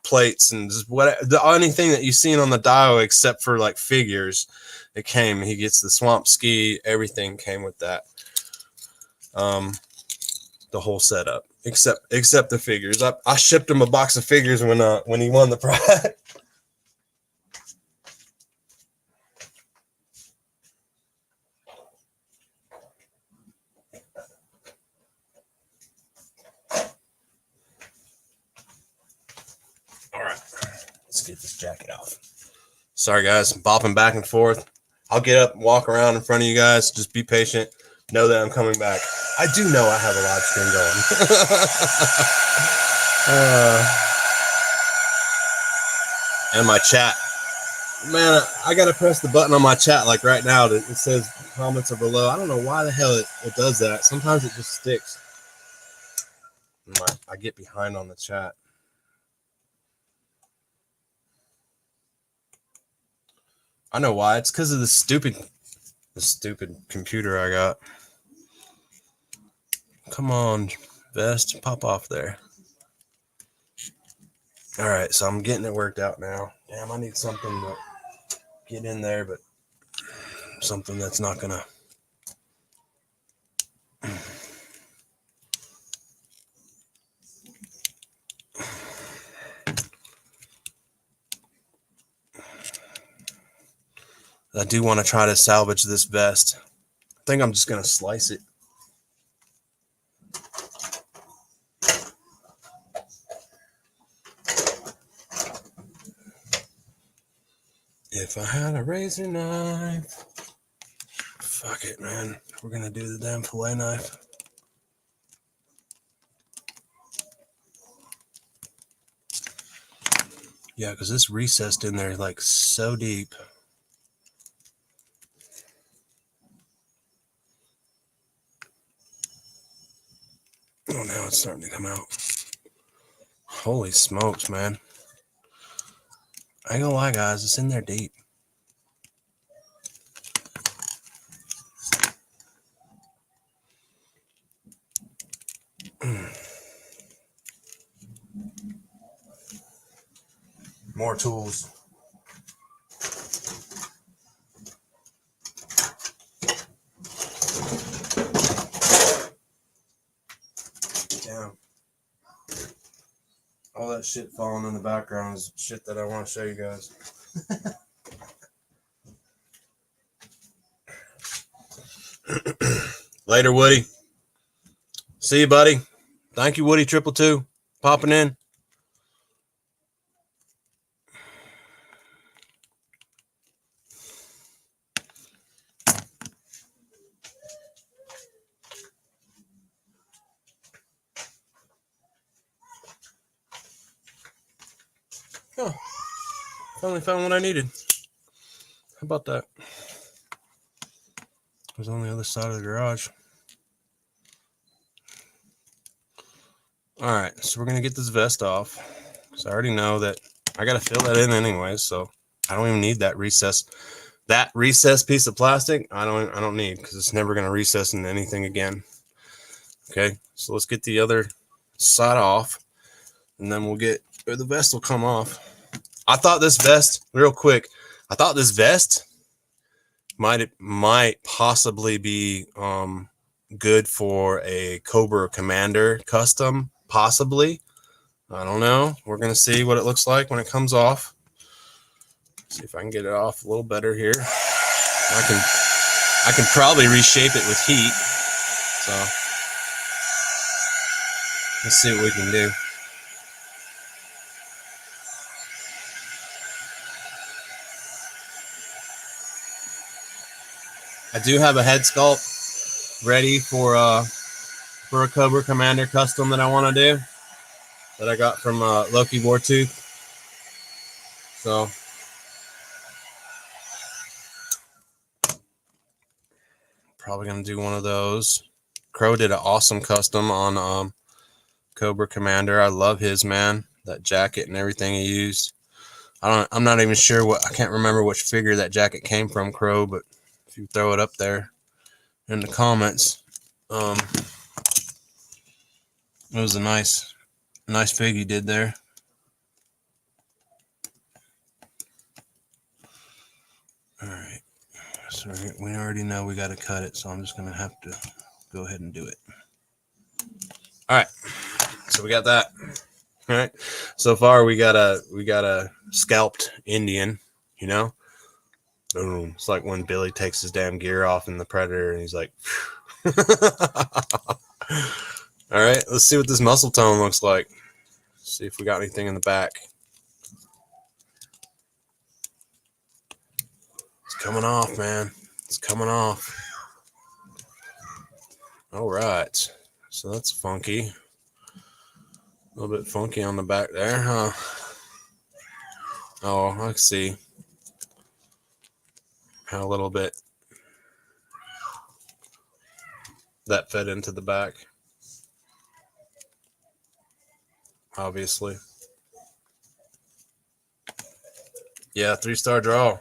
plates and just anything that you've seen on the Dio except for like figures. It came. He gets the Swamp Ski. Everything came with that. The whole setup except the figures. I shipped him a box of figures when he won the prize. All right, let's get this jacket off. Sorry guys, bopping back and forth. I'll get up and walk around in front of you guys. Just be patient. Know that I'm coming back. I do know I have a live stream going. And my chat. Man, I gotta press the button on my chat like right now. It says comments are below. I don't know why the hell it does that. Sometimes it just sticks. I get behind on the chat. I know why. It's because of the stupid computer I got. Come on, Vest, pop off there. All right, so I'm getting it worked out now. Damn, I need something to get in there, but something that's not gonna. I do want to try to salvage this vest. I think I'm just gonna slice it. If I had a razor knife. Fuck it, man. We're gonna do the damn fillet knife. Yeah, because this recessed in there like so deep. Oh, now it's starting to come out. Holy smokes, man. I ain't gonna lie, guys. It's in there deep. More tools. Damn. All that shit falling in the background is shit that I want to show you guys. Later, Woody. See you, buddy. Thank you, Woody222, popping in. Oh, finally found what I needed. How about that? It was on the other side of the garage. All right, so we're gonna get this vest off. So I already know that I gotta fill that in anyway, so I don't even need that recess. That recess piece of plastic, I don't need, because it's never gonna recess into anything again. Okay, so let's get the other side off, and then the vest will come off. I thought this vest, real quick, I thought this vest might possibly be good for a Cobra Commander custom, possibly. I don't know. We're gonna see what it looks like when it comes off. See if I can get it off a little better here. I can probably reshape it with heat. So let's see what we can do. I do have a head sculpt ready for a Cobra Commander custom that I want to do, that I got from Loki Wartooth. So probably gonna do one of those. Crow did an awesome custom on Cobra Commander. I love his, man. That jacket and everything he used. I'm not even sure I can't remember which figure that jacket came from, Crow, but if you throw it up there in the comments, it was a nice fig he did there. All right, so we already know we got to cut it, so I'm just gonna have to go ahead and do it. All right, so we got that. All right, so far we got a scalped Indian, you know. Boom. It's like when Billy takes his damn gear off in The Predator and he's like, all right, let's see what this muscle tone looks like. See if we got anything in the back. It's coming off, man. It's coming off. All right. So that's funky. A little bit funky on the back there, huh? Oh, I see. How a little bit that fed into the back, obviously. Yeah, 3-star draw.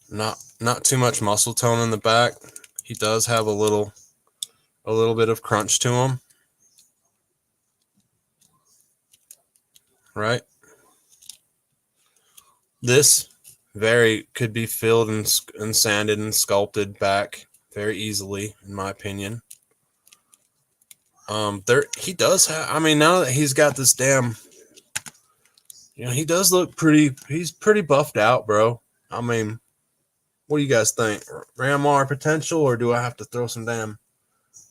Not too much muscle tone in the back. He does have a little bit of crunch to him, right? This could be filled and sanded and sculpted back very easily, in my opinion. He does have. I mean, now that he's got this damn, he does look pretty. He's pretty buffed out, bro. I mean, what do you guys think? Ramar potential, or do I have to throw some damn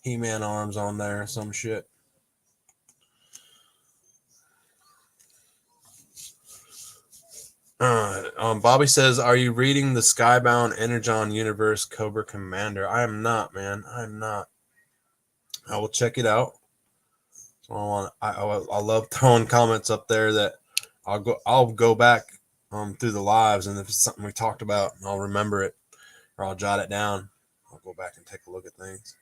He-Man arms on there or some shit? Bobby says, "Are you reading the Skybound Energon Universe Cobra Commander?" I am not, man. I am not. I will check it out. So I love throwing comments up there that I'll go back through the lives, and if it's something we talked about, I'll remember it or I'll jot it down. I'll go back and take a look at things.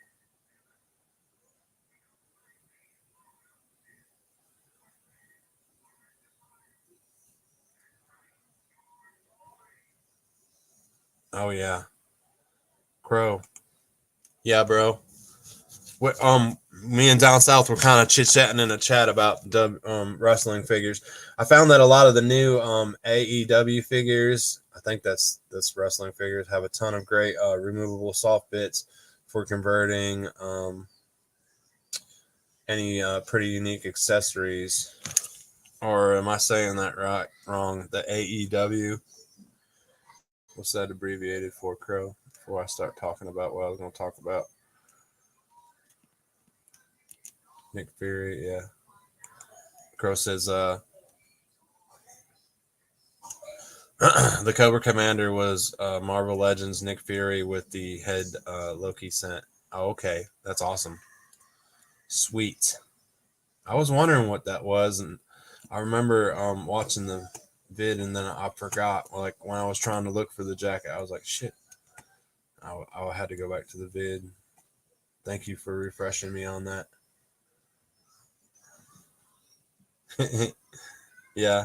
Oh yeah, Crow. Yeah, bro. Me and Down South were kind of chit chatting in a chat about wrestling figures. I found that a lot of the new AEW figures, I think that's wrestling figures, have a ton of great removable soft bits for converting any pretty unique accessories. Or am I saying that wrong? The AEW. What's that abbreviated for, Crow? Before I start talking about what I was going to talk about. Nick Fury, yeah. Crow says, the Cobra Commander was Marvel Legends Nick Fury with the head Loki sent. Oh, okay. That's awesome. Sweet. I was wondering what that was, and I remember watching the vid, and then I forgot. Like, when I was trying to look for the jacket, I was like, shit. I had to go back to the vid. Thank you for refreshing me on that. Yeah.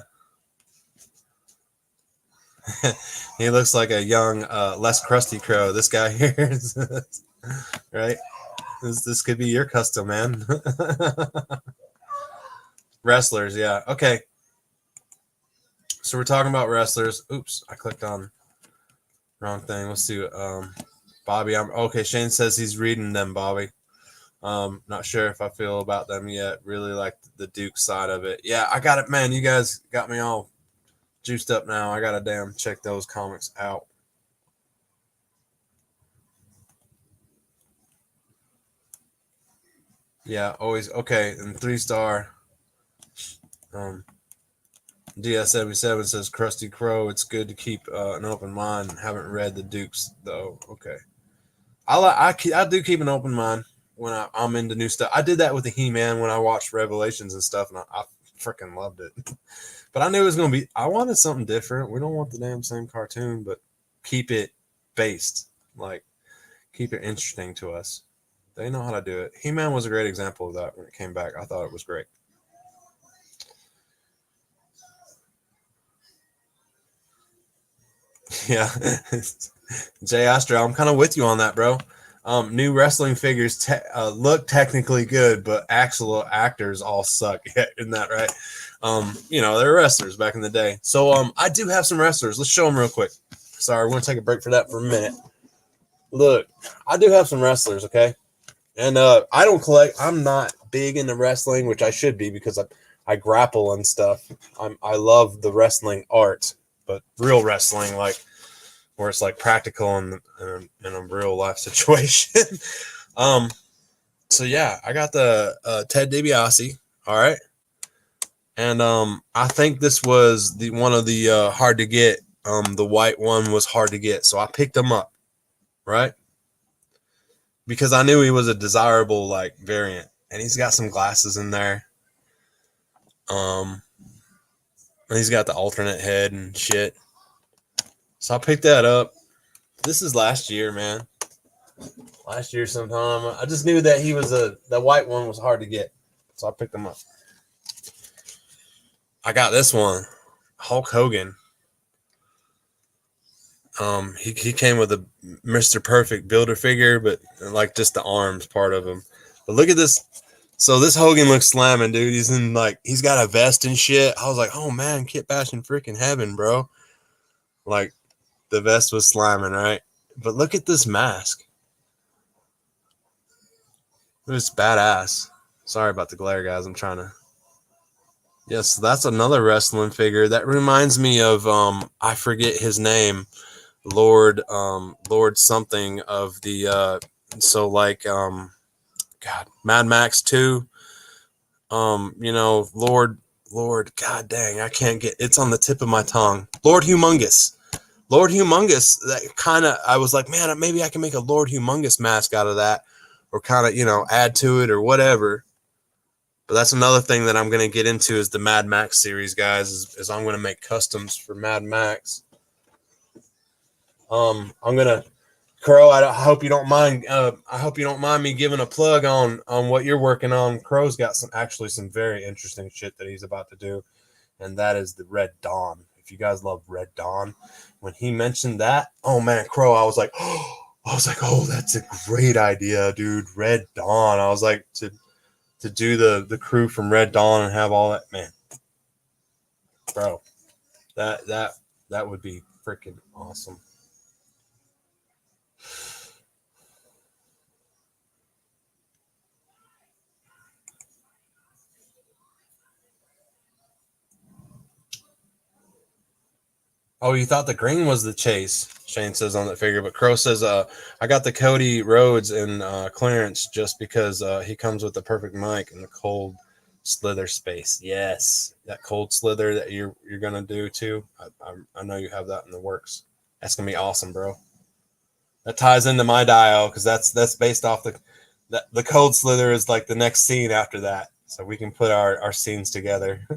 He looks like a young, less crusty Crow. This guy here, right? This could be your custom, man. Wrestlers, yeah. Okay. So we're talking about wrestlers. Oops, I clicked on wrong thing. Let's see. Bobby, okay. Shane says he's reading them, Bobby. Not sure if I feel about them yet. Really like the Duke side of it. Yeah, I got it, man. You guys got me all juiced up now. I gotta damn check those comics out. Yeah, always okay. And 3-star. DS77 says Krusty Crow. It's good to keep an open mind. Haven't read the Dukes though. Okay, I do keep an open mind when I'm into new stuff. I did that with the He-Man when I watched Revelations and stuff, and I freaking loved it. But I knew it was gonna be. I wanted something different. We don't want the damn same cartoon, but keep it based. Like, keep it interesting to us. They know how to do it. He-Man was a great example of that when it came back. I thought it was great. Yeah. Jay Astro, I'm kind of with you on that, bro. New wrestling figures look technically good, but actual actors all suck. Isn't that right? They're wrestlers back in the day. So I do have some wrestlers. Let's show them real quick. Sorry, we're going to take a break for that for a minute. Look, I do have some wrestlers, okay? And I don't collect. I'm not big into wrestling, which I should be because I grapple and stuff. I love the wrestling art, but real wrestling, like where it's like practical in a real life situation. So yeah, I got the Ted DiBiase. All right, and I think this was one of the hard to get the white one was hard to get, so I picked him up, right? Because I knew he was a desirable like variant, and he's got some glasses in there. And he's got the alternate head and shit. So I picked that up. This is last year, man. Last year sometime. I just knew that he was the white one was hard to get, so I picked him up. I got this one, Hulk Hogan. He came with a Mr. Perfect builder figure, but like just the arms part of him. But look at this. So this Hogan looks slamming, dude. He's in like he's got a vest and shit. I was like, oh man, Kit Bashing freaking heaven, bro. Like the vest was slamming, right? But look at this mask. It's badass. Sorry about the glare, guys. I'm trying to. Yes, that's another wrestling figure. That reminds me of I forget his name. Lord something of the so like God, Mad Max 2. Lord, God dang, I can't get it's on the tip of my tongue. Lord Humongous. That kind of I was like, man, maybe I can make a Lord Humongous mask out of that, or kind of, add to it or whatever. But that's another thing that I'm going to get into is the Mad Max series, guys, is I'm going to make customs for Mad Max. I'm gonna, Crow. I hope you don't mind. I hope you don't mind me giving a plug on what you're working on. Crow's got some very interesting shit that he's about to do, and that is the Red Dawn. If you guys love Red Dawn, when he mentioned that, oh man, Crow, I was like, oh, that's a great idea, dude. Red Dawn. I was like to do the crew from Red Dawn and have all that, man, bro. That would be freaking awesome. Oh, you thought the green was the chase, Shane says on that figure, but Crow says, I got the Cody Rhodes in clearance just because he comes with the perfect mic and the cold slither space. Yes, that cold slither that you're gonna do too. I know you have that in the works. That's gonna be awesome, bro. That ties into my dial because that's based off the cold slither is like the next scene after that, so we can put our scenes together.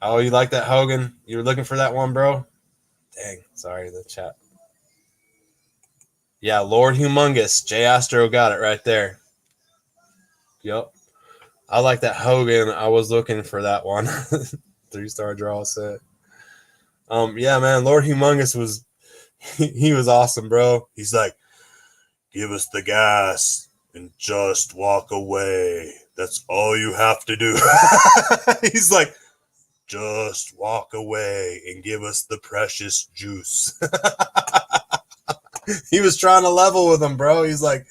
Oh, you like that, Hogan? You were looking for that one, bro? Dang, sorry, the chat. Yeah, Lord Humongous. Jay Astro got it right there. Yep. I like that Hogan. I was looking for that one. 3-star draw set. Yeah, man, Lord Humongous was he was awesome, bro. He's like, give us the gas and just walk away. That's all you have to do. He's like, just walk away and give us the precious juice. He was trying to level with him, bro. He's like,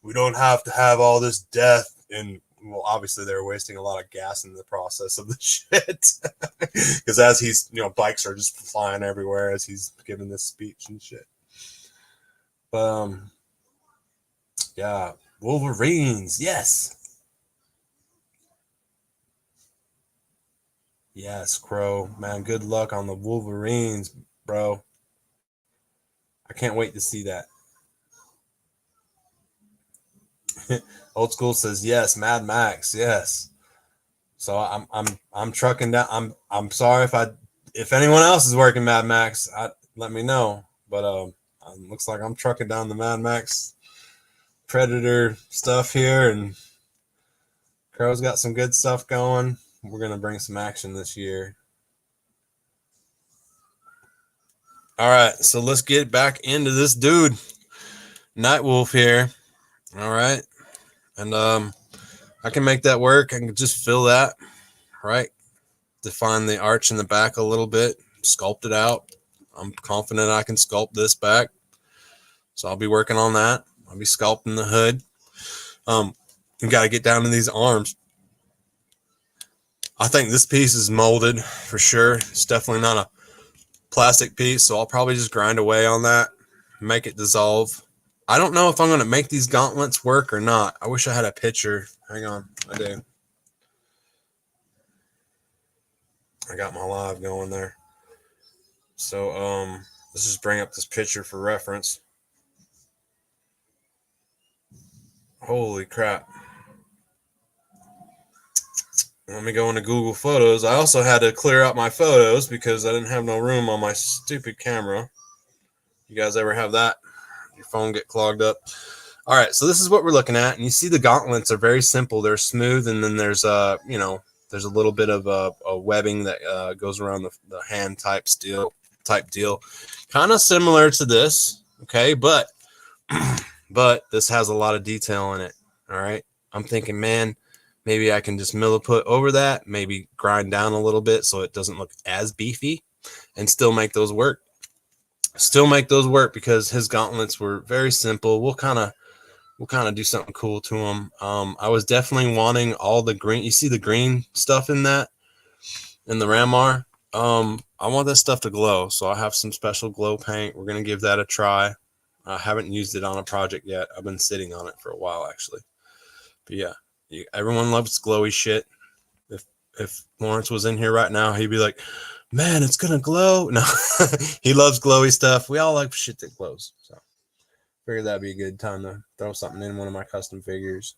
we don't have to have all this death. And, well, obviously they were wasting a lot of gas in the process of the shit. Because as he's, bikes are just flying everywhere as he's giving this speech and shit. But, yeah, Wolverines, yes. Yes, Crow. Man, good luck on the Wolverines, bro. I can't wait to see that. Old School says yes, Mad Max, yes. So I'm trucking down. I'm sorry if anyone else is working Mad Max, let me know. But looks like I'm trucking down the Mad Max Predator stuff here, and Crow's got some good stuff going. We're gonna bring some action this year. All right, so let's get back into this dude, Nightwolf here. All right, and I can make that work. I can just fill that, right? Define the arch in the back a little bit, sculpt it out. I'm confident I can sculpt this back, so I'll be working on that. I'll be sculpting the hood. You got to get down to these arms. I think this piece is molded for sure. It's definitely not a plastic piece, so I'll probably just grind away on that, make it dissolve. I don't know if I'm going to make these gauntlets work or not. I wish I had a picture. Hang on, I do. I got my live going there. So let's just bring up this picture for reference. Holy crap. Let me go into Google Photos. I also had to clear out my photos because I didn't have no room on my stupid camera. You guys ever have that? Your phone get clogged up? All right, so this is what we're looking at, and you see the gauntlets are very simple. They're smooth, and then there's there's a little bit of a webbing that goes around the hand type deal, kind of similar to this. Okay, but this has a lot of detail in it. All right, I'm thinking, man, maybe I can just milliput over that, maybe grind down a little bit so it doesn't look as beefy, and still make those work. Because his gauntlets were very simple. We'll kind of do something cool to them. I was definitely wanting all the green. You see the green stuff in that, in the Ramar. I want that stuff to glow, so I have some special glow paint. We're gonna give that a try. I haven't used it on a project yet. I've been sitting on it for a while, actually. But yeah, everyone loves glowy shit. If Lawrence was in here right now, he'd be like, man, it's gonna glow. No, he loves glowy stuff. We all like shit that glows. So figured that'd be a good time to throw something in one of my custom figures.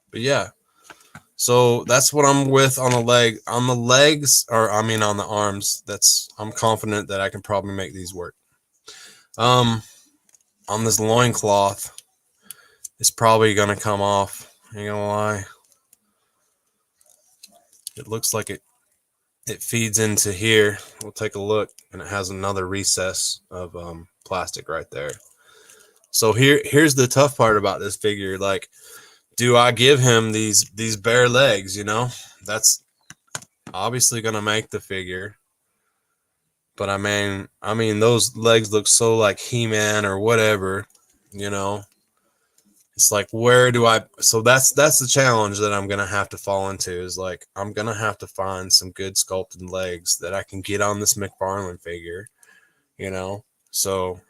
But yeah, so that's what I'm with on the leg. On the legs, or I mean on the arms, I'm confident that I can probably make these work. On this loincloth, it's probably gonna come off. Ain't gonna lie. It looks like it feeds into here. We'll take a look, and it has another recess of plastic right there. So here's the tough part about this figure. Like, do I give him these bare legs? You know, that's obviously gonna make the figure. But I mean, those legs look so like He-Man or whatever. You know, it's like, where do I? So that's the challenge that I'm gonna have to fall into. Is like, I'm gonna have to find some good sculpted legs that I can get on this McFarlane figure. You know, so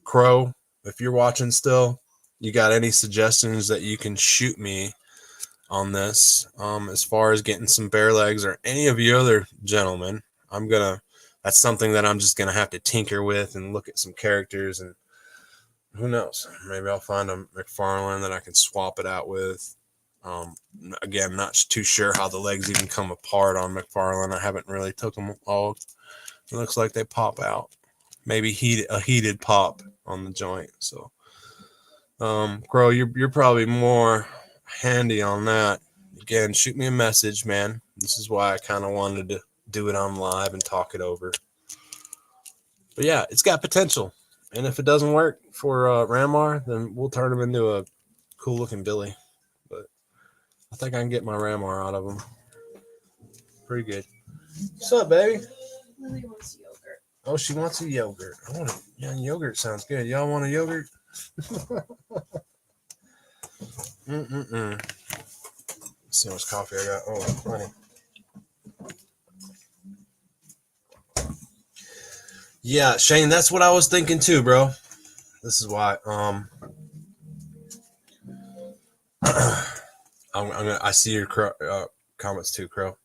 Crow, if you're watching still, you got any suggestions that you can shoot me on this, as far as getting some bare legs, or any of you other gentlemen? That's something that I'm just gonna have to tinker with and look at some characters, and who knows, maybe I'll find a McFarlane that I can swap it out with. Again, not too sure how the legs even come apart on McFarlane. I haven't really took them all. It looks like they pop out. Maybe a heated pop on the joint. So, Crow, you're probably more handy on that. Again, shoot me a message, man. This is why I kind of wanted to do it on live and talk it over. But yeah, it's got potential. And if it doesn't work for Ramar, then we'll turn him into a cool looking Billy. But I think I can get my Ramar out of him. Pretty good. What's up, baby? Lily wants yogurt. Oh, she wants a yogurt. Yogurt sounds good. Y'all want a yogurt? Let's see how much coffee I got. Oh, plenty. Yeah, Shane, that's what I was thinking too, bro. This is why. I see your comments too, Crow.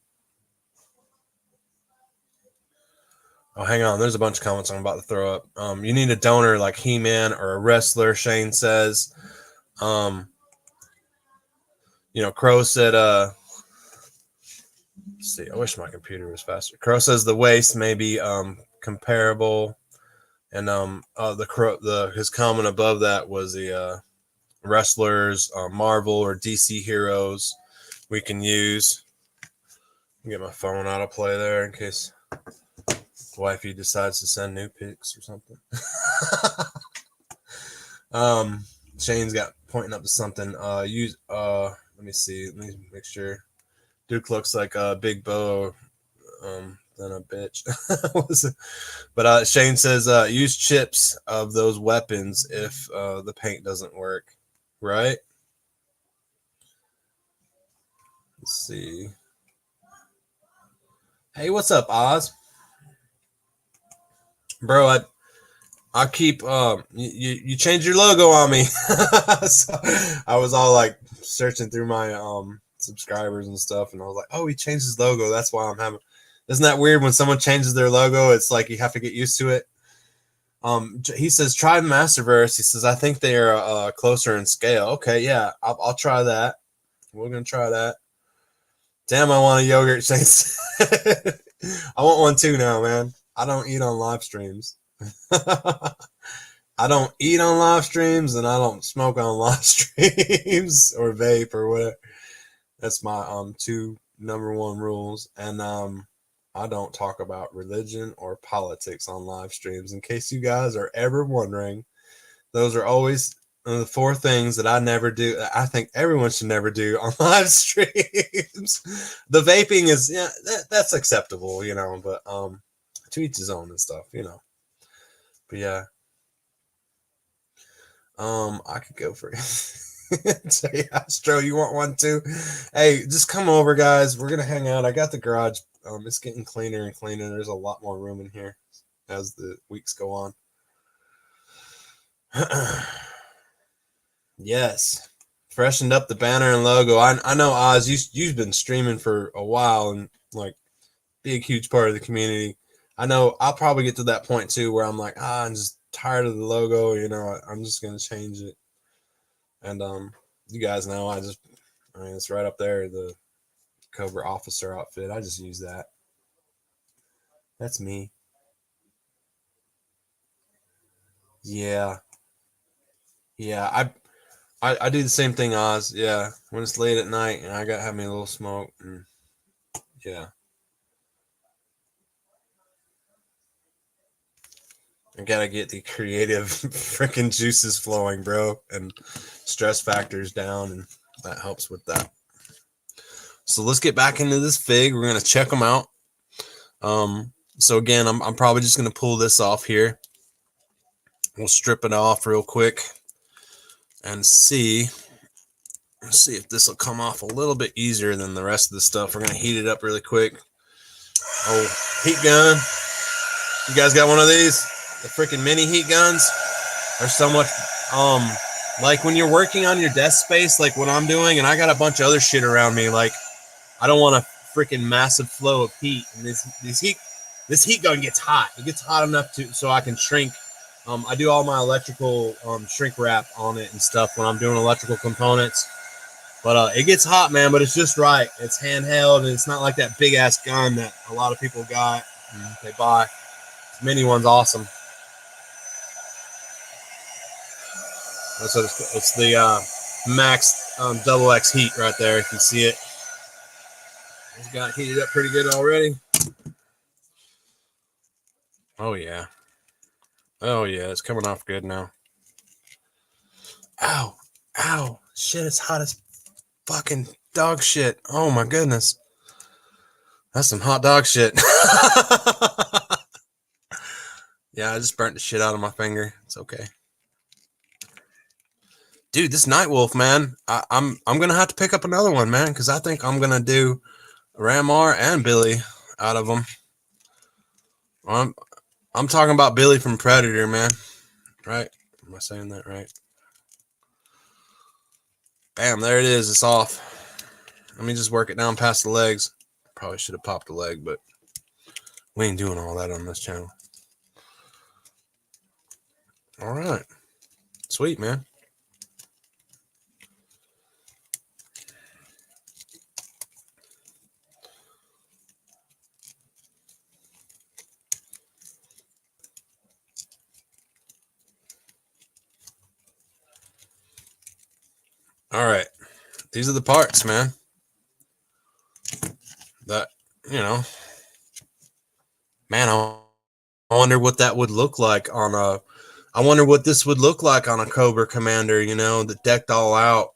Oh, hang on. There's a bunch of comments I'm about to throw up. You need a donor like He-Man or a wrestler, Shane says. Crow said, let's see, I wish my computer was faster. Crow says the waist may be comparable. And his comment above that was the wrestlers, Marvel or DC heroes we can use. Get my phone out of play there in case wifey decides to send new pics or something. Shane's got pointing up to something. Let me see. Let me make sure. Duke looks like a Big Bo than a bitch. But Shane says use chips of those weapons if the paint doesn't work. Right? Let's see. Hey, what's up, Oz? Bro, I keep you changed your logo on me. So I was all like searching through my subscribers and stuff, and I was like, oh, he changed his logo. That's why I'm having. Isn't that weird when someone changes their logo? It's like you have to get used to it. He says try Masterverse. He says I think they are closer in scale. Okay, yeah, I'll try that. We're gonna try that. Damn, I want a yogurt, Saints. I want one too now, man. I don't eat on live streams. I don't eat on live streams, and I don't smoke on live streams or vape or whatever. That's my two number one rules. And I don't talk about religion or politics on live streams. In case you guys are ever wondering, those are always the four things that I never do. I think everyone should never do on live streams. The vaping is, yeah, that's acceptable, you know, but to each his own and stuff, you know. But yeah, I could go for it. Say, Astro, you want one too? Hey, just come over, guys. We're gonna hang out. I got the garage. It's getting cleaner and cleaner. There's a lot more room in here as the weeks go on. Yes, freshened up the banner and logo. I know Oz. You've been streaming for a while and like be a huge part of the community. I know I'll probably get to that point too where I'm like, I'm just tired of the logo. You know, I'm just gonna change it. And you guys know I mean, it's right up there, the Cobra officer outfit. I just use that. That's me. Yeah. Yeah, I do the same thing, Oz. Yeah. When it's late at night and I gotta have me a little smoke and yeah. I gotta get the creative freaking juices flowing, bro, and stress factors down, and that helps with that. So let's get back into this fig. We're gonna check them out. So again, I'm probably just gonna pull this off here. We'll strip it off real quick and see. Let's see if this will come off a little bit easier than the rest of the stuff. We're gonna heat it up really quick. Oh, heat gun. You guys got one of these? The freaking mini heat guns are so much like when you're working on your desk space, like what I'm doing, and I got a bunch of other shit around me, like I don't want a freaking massive flow of heat. And this heat gun gets hot. It gets hot enough so I can shrink. I do all my electrical shrink wrap on it and stuff when I'm doing electrical components. But it gets hot, man, but it's just right. It's handheld, and it's not like that big ass gun that a lot of people got and they buy. This mini one's awesome. So it's the Max double X heat right there. If you see it, it's got heated up pretty good already. Oh yeah, oh yeah, it's coming off good now. Ow, ow, shit! It's hot as fucking dog shit. Oh my goodness, that's some hot dog shit. Yeah, I just burnt the shit out of my finger. It's okay. Dude, this Nightwolf, man, I'm gonna have to pick up another one, man, because I think I'm gonna do Ramar and Billy out of them. I'm talking about Billy from Predator, man. Right? Am I saying that right? Bam, there it is. It's off. Let me just work it down past the legs. Probably should have popped the leg, but we ain't doing all that on this channel. All right. Sweet, man. All right. These are the parts, man. That, you know, man, I wonder what that would look like on a, I wonder what this would look like on a Cobra Commander, you know, that decked all out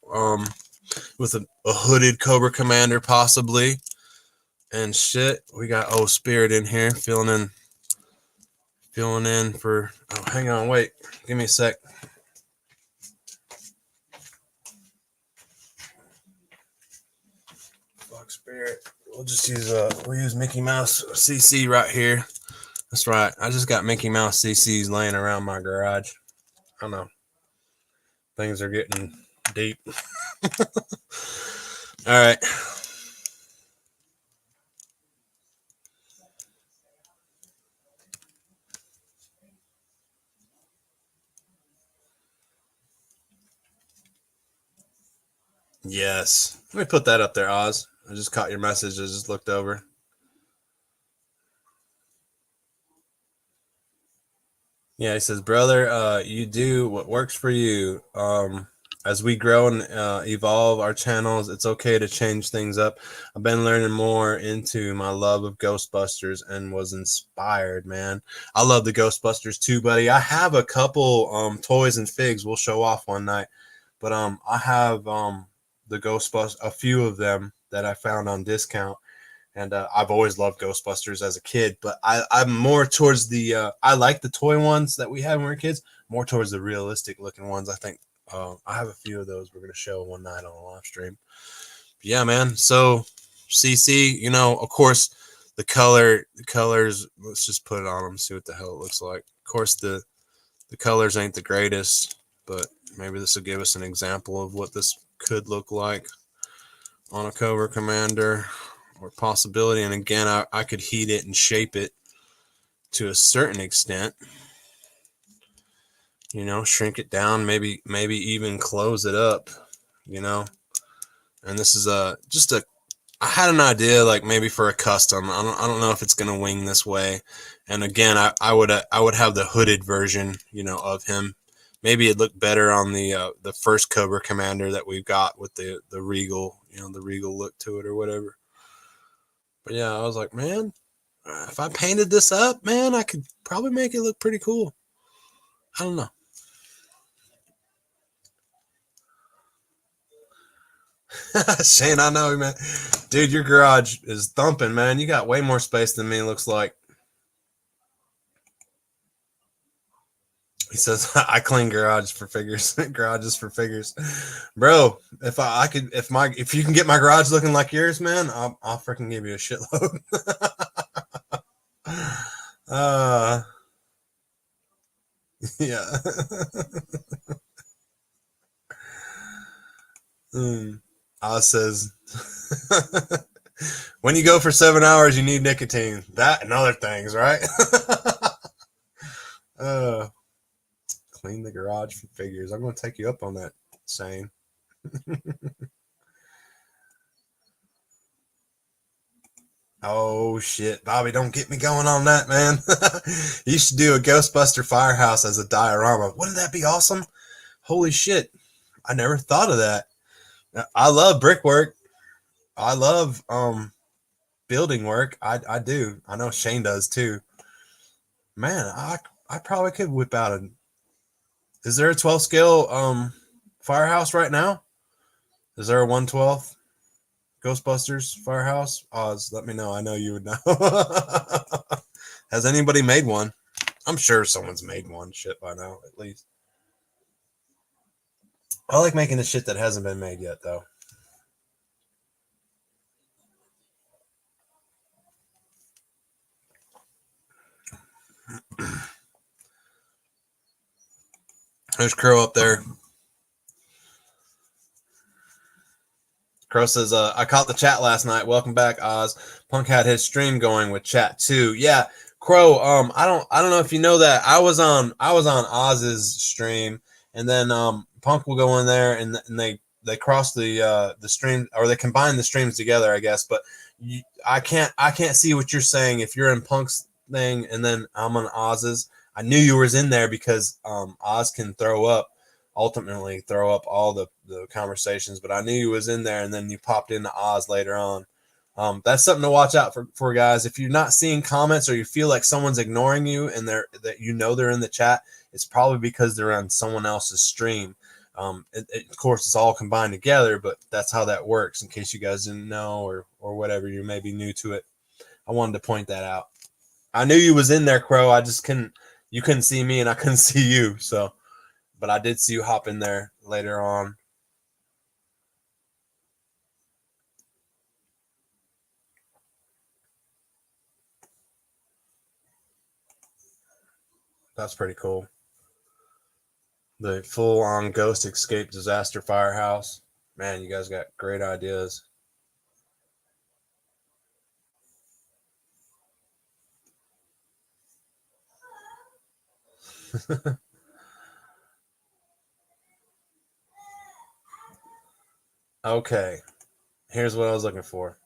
with a hooded Cobra Commander possibly and shit. We got Spirit in here filling in for, oh, hang on, wait, give me a sec. Fuck Spirit. We'll just use Mickey Mouse CC right here. That's right. I just got Mickey Mouse CCs laying around my garage. I don't know. Things are getting deep. All right. Yes. Let me put that up there, Oz. I just caught your message. I just looked over. Yeah, he says, brother, you do what works for you. As we grow and evolve our channels, it's okay to change things up. I've been learning more into my love of Ghostbusters and was inspired, man. I love the Ghostbusters too, buddy. I have a couple toys and figs we'll show off one night, but I have the Ghostbusters, a few of them that I found on discount. And I've always loved Ghostbusters as a kid, but I'm more towards the I like the toy ones that we had when we were kids, more towards the realistic looking ones. I think I have a few of those we're gonna show one night on a live stream. But yeah, man. So CC, you know, of course, the colors. Let's just put it on them, see what the hell it looks like. Of course, the colors ain't the greatest, but maybe this will give us an example of what this could look like on a Cobra Commander. Or possibility, and again, I could heat it and shape it to a certain extent, you know, shrink it down, maybe even close it up, you know. And this is just a I had an idea like maybe for a custom. I don't know if it's gonna wing this way. And again, I would have the hooded version, you know, of him. Maybe it looked better on the first Cobra Commander that we've got with the regal, you know, the regal look to it or whatever. But yeah, I was like, man, if I painted this up, man, I could probably make it look pretty cool. I don't know. Shane, I know, man. Dude, your garage is thumping, man. You got way more space than me, looks like. He says, I clean garages for figures. Garages for figures. Bro, if you can get my garage looking like yours, man, I'll freaking give you a shitload. uh yeah. Oz says when you go for 7 hours, you need nicotine. That and other things, right? uh, clean the garage for figures. I'm going to take you up on that, Shane. Oh shit, Bobby, don't get me going on that, man. You should do a Ghostbuster firehouse as a diorama. Wouldn't that be awesome? Holy shit, I never thought of that. I love brickwork. I love building work. I do. I know Shane does too. Man, I probably could whip out a. Is there a 12 scale firehouse right now? Is there a 1/12 Ghostbusters firehouse? Oz, let me know. I know you would know. Has anybody made one? I'm sure someone's made one shit by now, at least. I like making the shit that hasn't been made yet, though. There's Crow up there. Crow says, I caught the chat last night. Welcome back, Oz. Punk had his stream going with chat too. Yeah, Crow, I don't know if you know that. I was on Oz's stream, and then Punk will go in there and they cross the stream, or they combine the streams together, I guess. But I can't see what you're saying if you're in Punk's thing and then I'm on Oz's. I knew you was in there because Oz can ultimately throw up all the conversations, but I knew you was in there, and then you popped into Oz later on. That's something to watch out for guys. If you're not seeing comments or you feel like someone's ignoring you and they're in the chat, it's probably because they're on someone else's stream. Of course, it's all combined together, but that's how that works. In case you guys didn't know or whatever, you may be new to it. I wanted to point that out. I knew you was in there, Crow. I just couldn't. You couldn't see me, and I couldn't see you. So, but I did see you hop in there later on. That's pretty cool. The full-on ghost escape disaster firehouse. Man, you guys got great ideas. Okay, here's what I was looking for.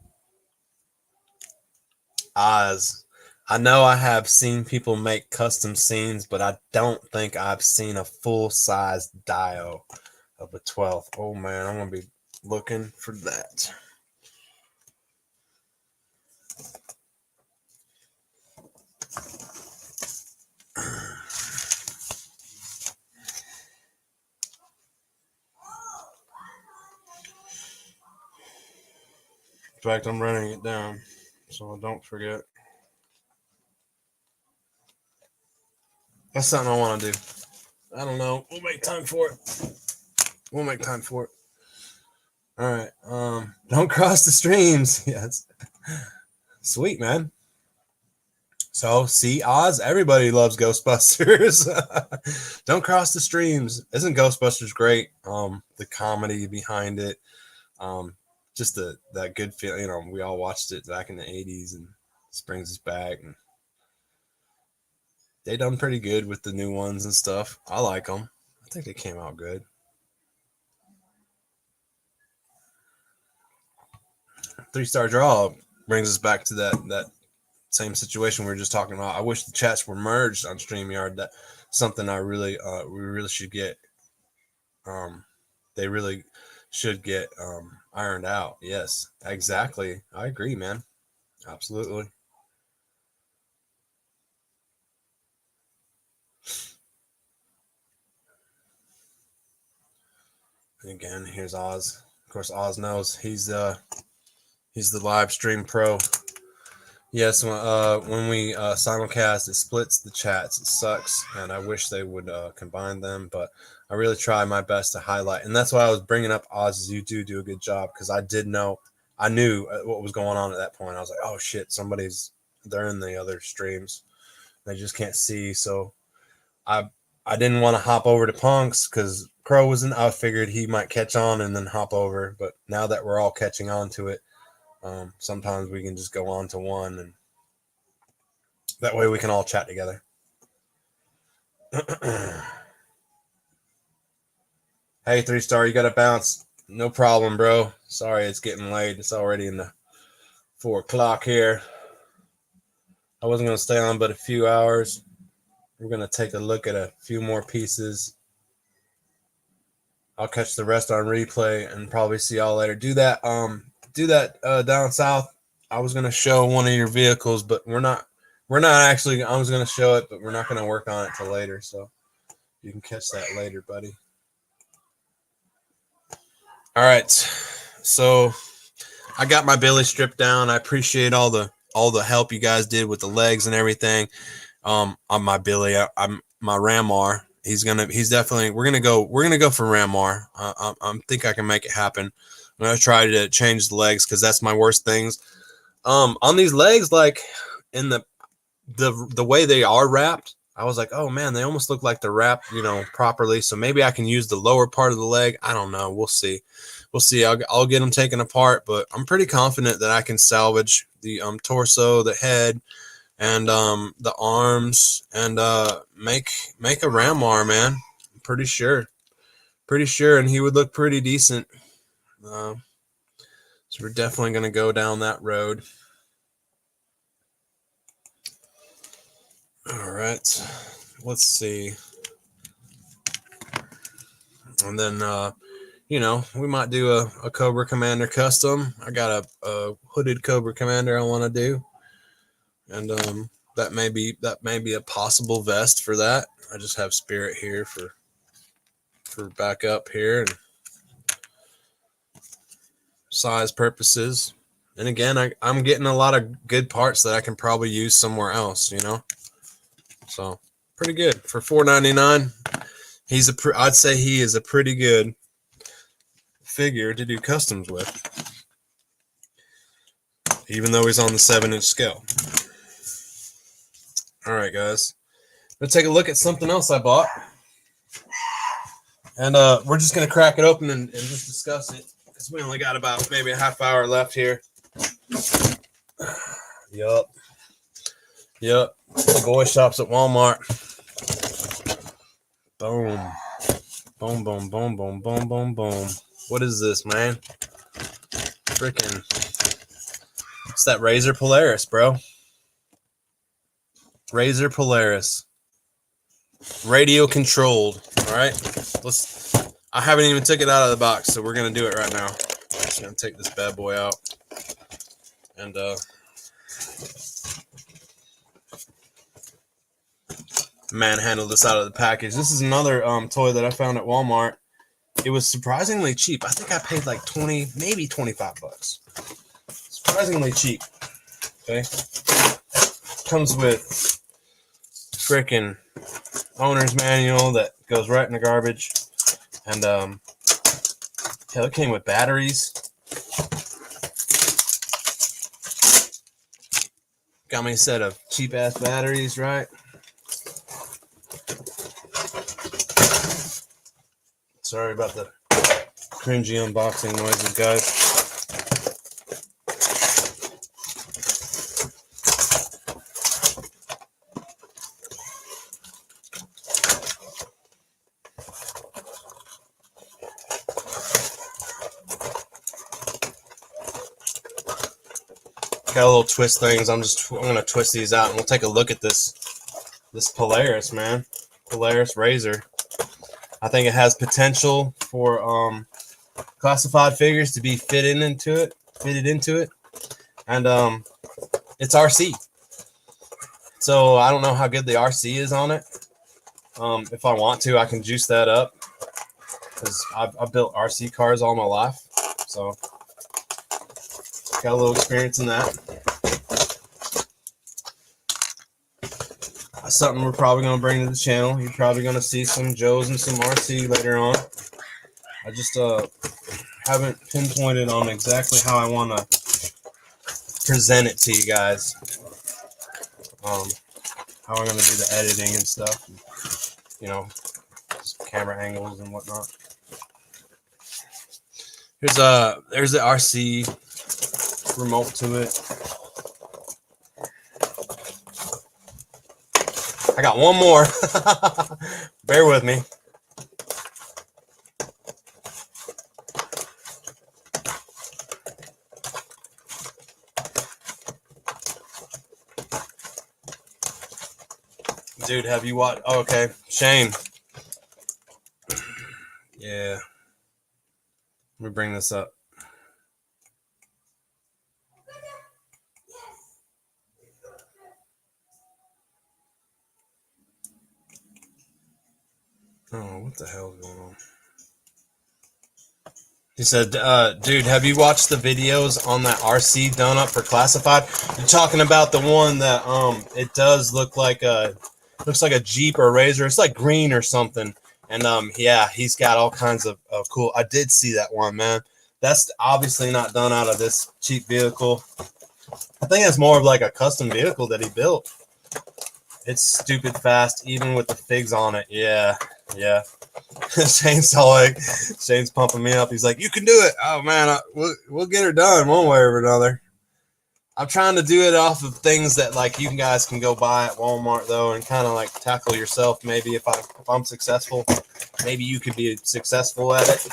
Oz. I know I have seen people make custom scenes, but I don't think I've seen a full-size Dio of a 12th. Oh man, I'm gonna be looking for that. In fact, I'm writing it down so I don't forget. That's something I want to do. I don't know. We'll make time for it. We'll make time for it. All right. Don't cross the streams. Yes. Sweet, man. So, see, Oz, everybody loves Ghostbusters. Don't cross the streams. Isn't Ghostbusters great? The comedy behind it. Just that good feeling. You know, we all watched it back in the 80s and this brings us back. And they done pretty good with the new ones and stuff. I like them. I think they came out good. 3-star draw brings us back to that same situation we were just talking about. I wish the chats were merged on StreamYard. That something I really we really should get. They really should get ironed out. Yes, exactly. I agree, man. Absolutely. And again, here's Oz. Of course, Oz knows he's the live stream pro. Yes, when we simulcast, it splits the chats. It sucks, and I wish they would combine them, but I really try my best to highlight. And that's why I was bringing up Oz, as you do a good job, because I knew what was going on at that point. I was like, oh shit, they're in the other streams. They just can't see. So I didn't want to hop over to Punks because Crow was in. I figured he might catch on and then hop over. But now that we're all catching on to it, sometimes we can just go on to one, and that way we can all chat together. Hey, 3-star, you got to bounce. No problem, bro. Sorry, it's getting late. It's already in the 4 o'clock here. I wasn't going to stay on but a few hours. We're going to take a look at a few more pieces. I'll catch the rest on replay and probably see y'all later. Do that down south. I was going to show one of your vehicles, but we're not actually. I was going to show it, but we're not going to work on it till later. So you can catch that later, buddy. All right. So I got my Billy stripped down. I appreciate all the help you guys did with the legs and everything. On my Billy, I'm my Ramar. We're gonna go for Ramar. I think I can make it happen. I'm gonna try to change the legs because that's my worst things. On these legs, like in the way they are wrapped, I was like, oh man, they almost look like they're wrapped, properly. So maybe I can use the lower part of the leg. I don't know. We'll see. I'll get them taken apart, but I'm pretty confident that I can salvage the torso, the head, and the arms, and make a Ramar, man. I'm pretty sure, and he would look pretty decent. So we're definitely gonna go down that road. All right, let's see, and then we might do a Cobra Commander custom. I got a hooded Cobra Commander I want to do, and that may be a possible vest for that. I just have Spirit here for backup here and size purposes. And again, I'm getting a lot of good parts that I can probably use somewhere else, So pretty good for $4.99. I'd say he is a pretty good figure to do customs with, even though he's on the 7-inch scale. All right, guys, let's take a look at something else I bought, and we're just gonna crack it open and just discuss it because we only got about maybe a half hour left here. Yup. The boy shops at Walmart. Boom. Boom, boom, boom, boom, boom, boom, boom. What is this, man? freaking, it's that Razer Polaris, bro. Razer Polaris. Radio controlled. All right. I haven't even took it out of the box, so we're going to do it right now. Just going to take this bad boy out. And, manhandle this out of the package. This is another toy that I found at Walmart. It was surprisingly cheap. I think I paid like 20, maybe 25 bucks. Surprisingly cheap. Okay. Comes with freaking owner's manual that goes right in the garbage. And yeah, it came with batteries. Got me a set of cheap ass batteries, right? Sorry about the cringy unboxing noises, guys. Got a little twist things. I'm gonna twist these out and we'll take a look at this Polaris, man. Polaris Razer. I think it has potential for classified figures to be fitted into it, and it's RC. So I don't know how good the RC is on it. If I want to, I can juice that up because I've built RC cars all my life, so got a little experience in that. That's something we're probably going to bring to the channel. You're probably going to see some Joes and some RC later on. I just haven't pinpointed on exactly how I want to present it to you guys. How I'm going to do the editing and stuff. You know, camera angles and whatnot. There's the RC remote to it. I got one more. Bear with me. Dude, have you watched? Oh, okay, Shane. Yeah. Let me bring this up. Oh, what the hell is going on? He said, dude, have you watched the videos on that RC done up for classified? You're talking about the one that it does look like looks like a Jeep or a Razor. It's like green or something. And yeah, he's got all kinds of cool. I did see that one, man. That's obviously not done out of this cheap vehicle. I think it's more of like a custom vehicle that he built. It's stupid fast, even with the figs on it. Yeah, yeah. Shane's pumping me up. He's like, "You can do it." Oh man, we'll get her done one way or another. I'm trying to do it off of things that like you guys can go buy at Walmart though, and kind of like tackle yourself. Maybe if I'm successful, maybe you could be successful at it.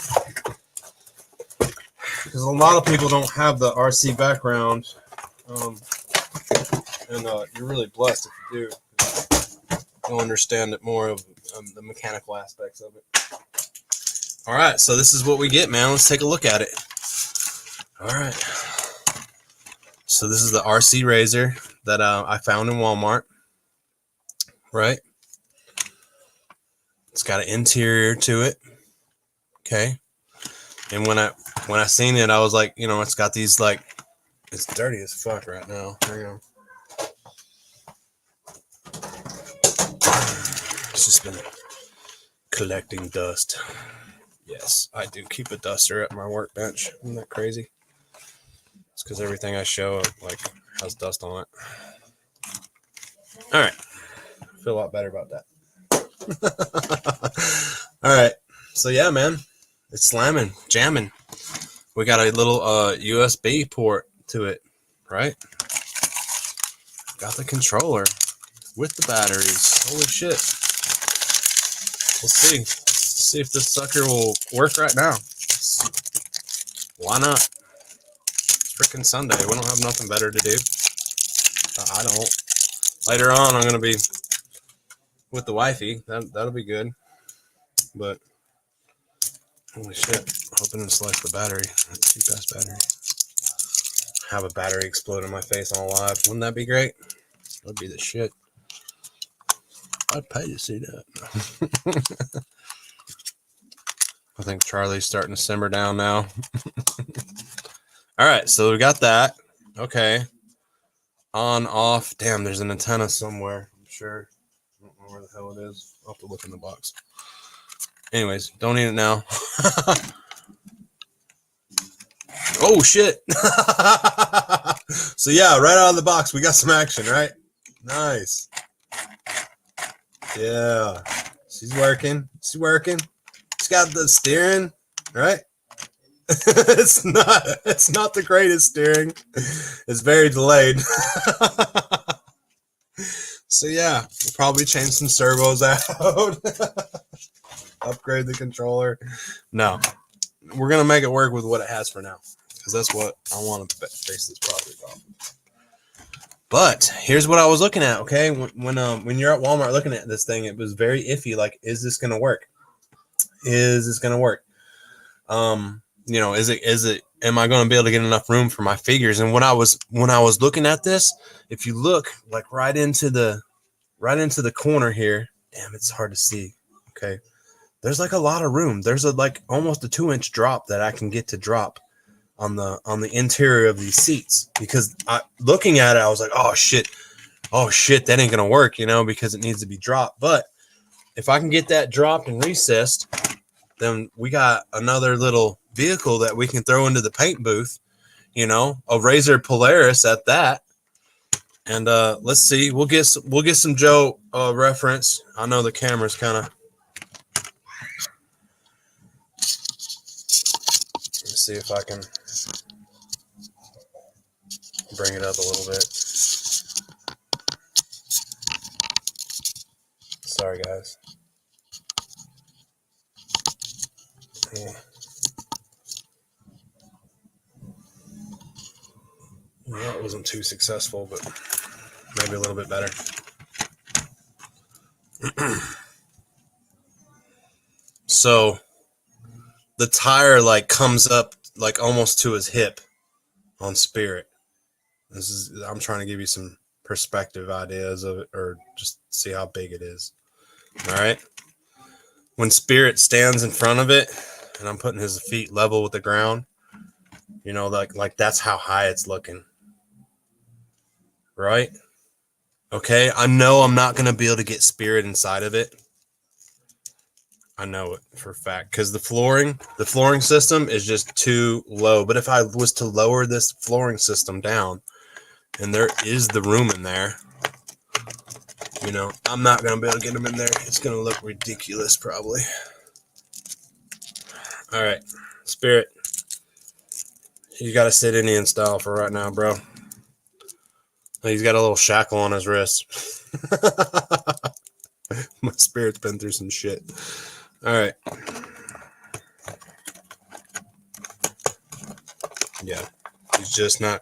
Because a lot of people don't have the RC background, and you're really blessed if you do. You'll understand it more of the mechanical aspects of it. All right, so this is what we get, man. Let's take a look at it. All right. So this is the RC Razer that I found in Walmart. Right. It's got an interior to it. Okay. And when I seen it, I was like, you know, it's got these like, it's dirty as fuck right now. There you go. It's just been collecting dust. Yes, I do keep a duster at my workbench. Isn't that crazy? It's because everything I show like has dust on it. All right, I feel a lot better about that. All right, so yeah, man, it's slamming, jamming. We got a little USB port to it, right? Got the controller with the batteries. Holy shit! We'll see. Let's see if this sucker will work right now. Why not? freaking Sunday. We don't have nothing better to do. I don't. Later on, I'm gonna be with the wifey. That'll be good. But holy shit! Hoping to slice the battery. Cheap ass battery. Have a battery explode in my face on live. Wouldn't that be great? That'd be the shit. I'd pay to see that. I think Charlie's starting to simmer down now. All right, so we got that. Okay. On, off. Damn, there's an antenna somewhere. I'm sure. I don't know where the hell it is. I'll have to look in the box. Anyways, don't eat it now. Oh, shit. So, yeah, right out of the box, we got some action, right? Nice. Yeah. She's working. She's working. She's got the steering, right? It's not the greatest steering. It's very delayed. So, yeah, we'll probably change some servos out. Upgrade the controller. No. We're going to make it work with what it has for now. Because that's what I want to base this project off. But here's what I was looking at, okay? When you're at Walmart looking at this thing, it was very iffy. Like, is this going to work? Is this going to work? You know, is it, am I going to be able to get enough room for my figures? And when I was looking at this, if you look like right into the corner here, damn, it's hard to see. Okay. There's like a lot of room. There's like almost a 2-inch drop that I can get to drop on the interior of these seats, because looking at it, I was like, oh shit, that ain't gonna work, you know, because it needs to be dropped. But if I can get that dropped and recessed, then we got another little vehicle that we can throw into the paint booth, you know, a Razor Polaris at that. And let's see, we'll get some Joe reference. I know the camera's kind of. Let me see if I can bring it up a little bit. Sorry, guys. Yeah. Well, it wasn't too successful, but maybe a little bit better. So the tire like comes up like almost to his hip on Spirit. I'm trying to give you some perspective ideas of it, or just see how big it is. All right. When Spirit stands in front of it, and I'm putting his feet level with the ground, you know, like that's how high it's looking. Right? Okay. I know I'm not going to be able to get Spirit inside of it. I know it for a fact, because the flooring system is just too low. But if I was to lower this flooring system down, and there is the room in there, you know, I'm not going to be able to get them in there. It's going to look ridiculous probably. All right, Spirit, you got to sit Indian style for right now, bro. He's got a little shackle on his wrist. My Spirit's been through some shit. All right. Yeah, he's just not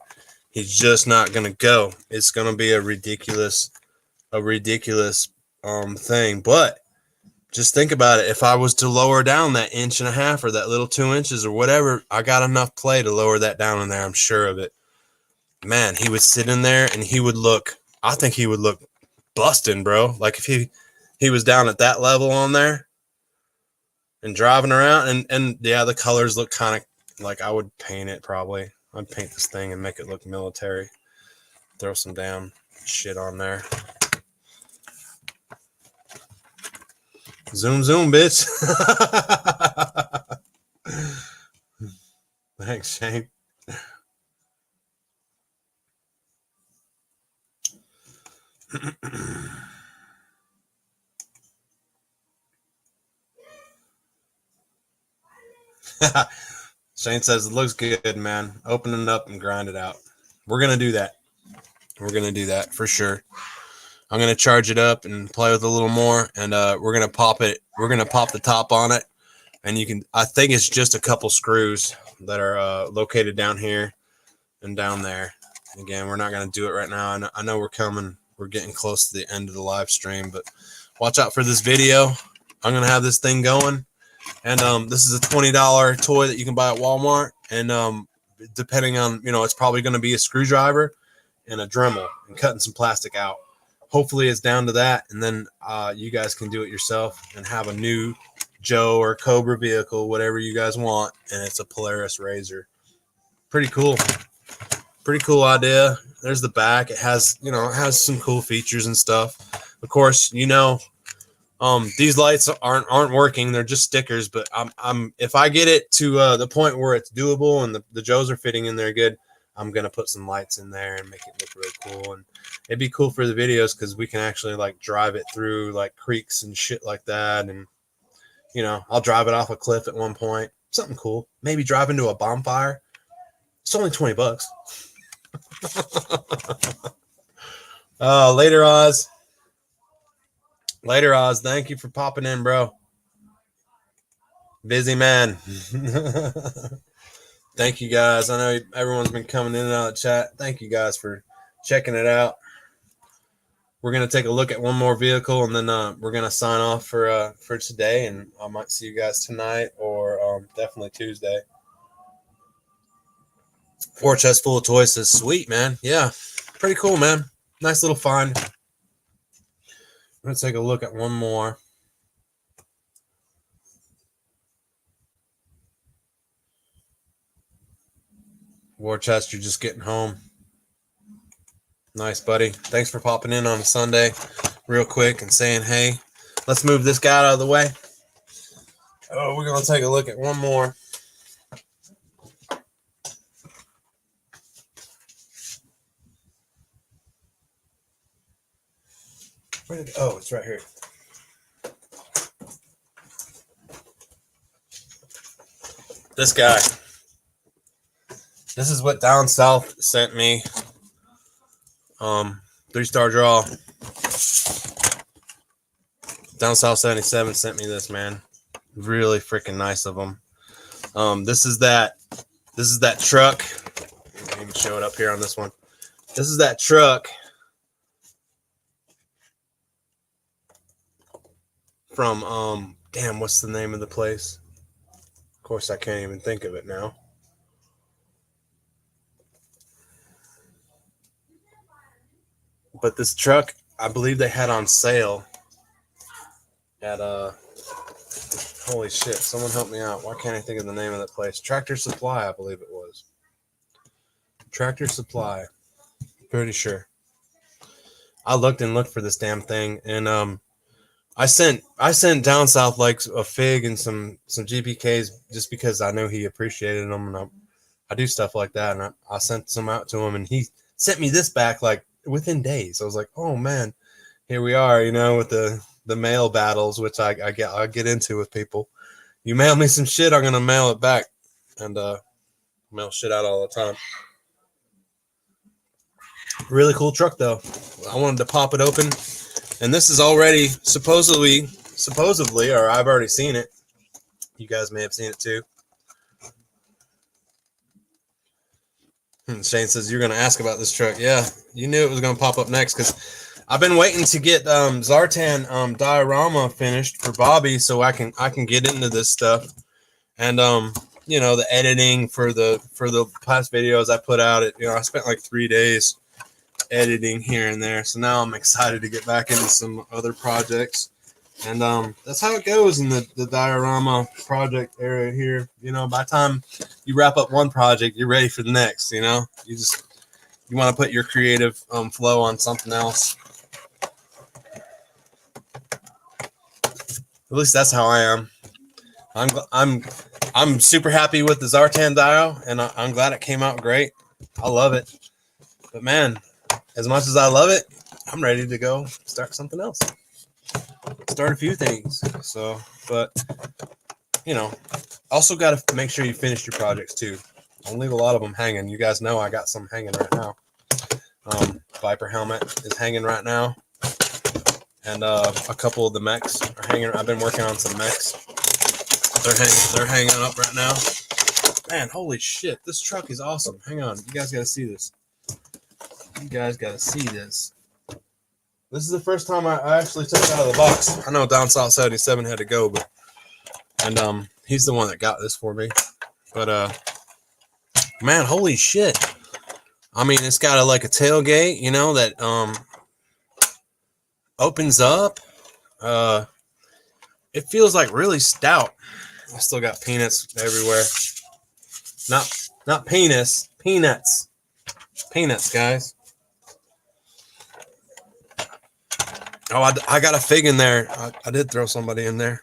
gonna go. It's gonna be a ridiculous thing. But just think about it. If I was to lower down that 1.5 inches or that little 2 inches or whatever, I got enough play to lower that down in there. I'm sure of it. Man, he would sit in there and he would look. I think he would look busting, bro. Like if he was down at that level on there and driving around, and yeah, the colors look kind of like I would paint it probably. I'd paint this thing and make it look military. Throw some damn shit on there. Zoom, zoom, bitch. Thanks, Shane. Shane says it looks good, man. Open it up and grind it out. We're gonna do that. We're gonna do that for sure. I'm gonna charge it up and play with it a little more, and we're gonna pop it. We're gonna pop the top on it, and you can. I think it's just a couple screws that are located down here and down there. Again, we're not going to do it right now. I know we're getting close to the end of the live stream, but watch out for this video. I'm going to have this thing going. And this is a $20 toy that you can buy at Walmart. And depending on, it's probably going to be a screwdriver and a Dremel and cutting some plastic out. Hopefully it's down to that. And then you guys can do it yourself and have a new Joe or Cobra vehicle, whatever you guys want. And it's a Polaris RZR. Pretty cool. Pretty cool idea. There's the back. It has, it has some cool features and stuff. Of course, these lights aren't working. They're just stickers, but I'm if I get it to the point where it's doable and the Joes are fitting in there good, I'm going to put some lights in there and make it look really cool. And it'd be cool for the videos because we can actually like drive it through like creeks and shit like that. And, I'll drive it off a cliff at one point. Something cool. Maybe drive into a bonfire. It's only $20. Later, Oz. Later, Oz. Thank you for popping in, bro. Busy man. Thank you guys. I know everyone's been coming in and out of the chat. Thank you guys for checking it out. We're going to take a look at one more vehicle, and then we're going to sign off for today, and I might see you guys tonight or definitely Tuesday. War chest full of toys says, sweet, man. Yeah, pretty cool, man. Nice little find. I'm going to take a look at one more. War chest, you're just getting home. Nice, buddy. Thanks for popping in on a Sunday real quick and saying, hey, let's move this guy out of the way. Oh, we're going to take a look at one more. Where did it, oh, it's right here. This guy. This is what Down South sent me. 3-star draw. Down South 77 sent me this, man. Really freaking nice of them. This is that truck. Let me show it up here on this one. This is that truck from damn, what's the name of the place? Of course, I can't even think of it now. But this truck, I believe they had on sale at holy shit, someone help me out. Why can't I think of the name of that place? Tractor Supply, I believe it was. Tractor Supply. Pretty sure. I looked for this damn thing, and I sent Down South like a fig and some GPKs just because I know he appreciated them, and I do stuff like that, and I sent some out to him, and he sent me this back like within days. I was like, oh man, here we are, with the mail battles, which I get into with people. You mail me some shit, I'm gonna mail it back, and mail shit out all the time. Really cool truck though. I wanted to pop it open, and this is already supposedly, or I've already seen it. You guys may have seen it too. Shane says, you're going to ask about this truck. Yeah, you knew it was going to pop up next because I've been waiting to get Zartan diorama finished for Bobby so I can get into this stuff. And, the editing for the past videos I put out, I spent like 3 days editing here and there. So now I'm excited to get back into some other projects. And that's how it goes in the diorama project area here. By the time you wrap up one project, you're ready for the next. You want to put your creative flow on something else. At least that's how I am. I'm super happy with the Zartan dial, and I'm glad it came out great. I love it. But man, as much as I love it, I'm ready to go start something else. Start a few things. So, but also got to make sure you finish your projects too. Don't leave a lot of them hanging. You guys know I got some hanging right now. Viper helmet is hanging right now, and a couple of the mechs are hanging. I've been working on some mechs. They're hanging up right now. Man, holy shit. This truck is awesome. Hang on. You guys got to see this. You guys got to see this. This is the first time I actually took it out of the box. I know Down South 77 had to go, but he's the one that got this for me. But man, holy shit. I mean, it's got like a tailgate, you know, that opens up. It feels like really stout. I still got peanuts everywhere. Not penis, peanuts. Peanuts, guys. Oh, I got a fig in there. I did throw somebody in there.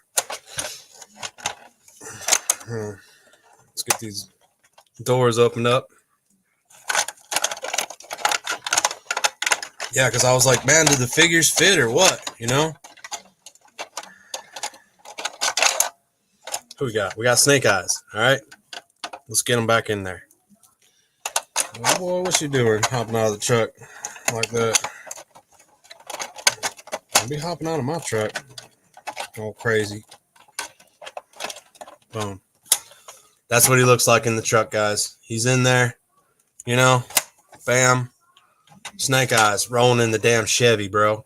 Let's get these doors opened up. Yeah, because I was like, man, did the figures fit or what? You know? Who we got? We got Snake Eyes. All right. Let's get them back in there. Oh, boy, what's she doing? Hopping out of the truck like that. I'll be hopping out of my truck. All crazy. Boom. That's what he looks like in the truck, guys. He's in there. You know? Bam. Snake Eyes rolling in the damn Chevy, bro.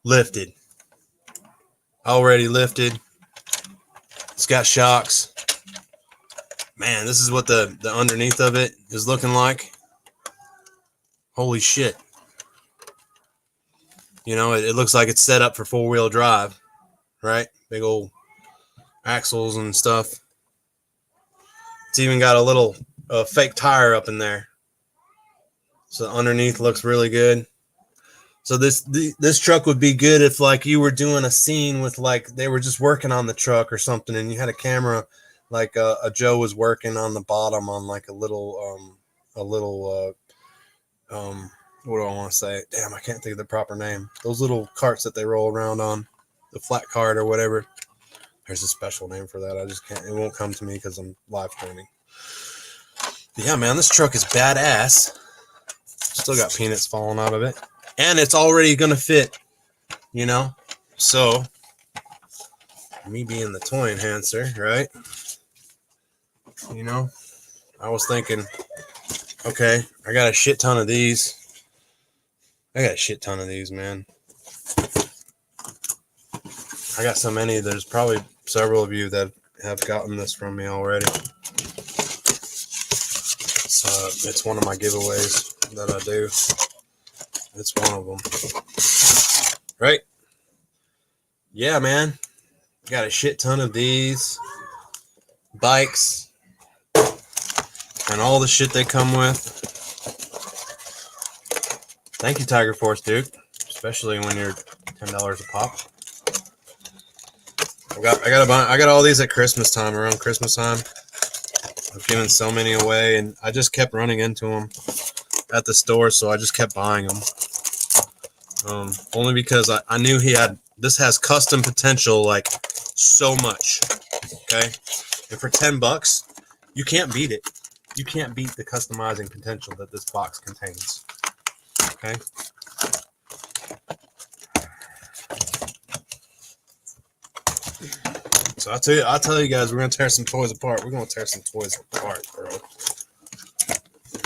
Lifted. Already lifted. It's got shocks. Man, this is what the underneath of it is looking like. Holy shit. You know, it looks like it's set up for four-wheel drive, right? Big old axles and stuff. It's even got a little fake tire up in there. So underneath looks really good. So this truck would be good if like you were doing a scene with like they were just working on the truck or something, and you had a camera like a Joe was working on the bottom on like a little what do I want to say? Damn, I can't think of the proper name. Those little carts that they roll around on, the flat cart or whatever. There's a special name for that. I just can't. It won't come to me because I'm live streaming. But yeah, man, this truck is badass. Still got peanuts falling out of it. And it's already going to fit, you know? So, me being the toy enhancer, right? You know? I was thinking, okay, I got a shit ton of these. I got a shit ton of these, man. I got so many, there's probably several of you that have gotten this from me already. So, it's one of my giveaways that I do. It's one of them. Right? Yeah, man. Got a shit ton of these bikes and all the shit they come with. Thank you, Tiger Force Duke. Especially when you're $10 a pop. I got all these at Christmas time, around Christmas time. I've given so many away, and I just kept running into them at the store, so I just kept buying them. Only because I knew this has custom potential like so much. Okay, and for $10, you can't beat it. You can't beat the customizing potential that this box contains. Okay. So I'll tell you guys, we're gonna tear some toys apart. We're gonna tear some toys apart, bro.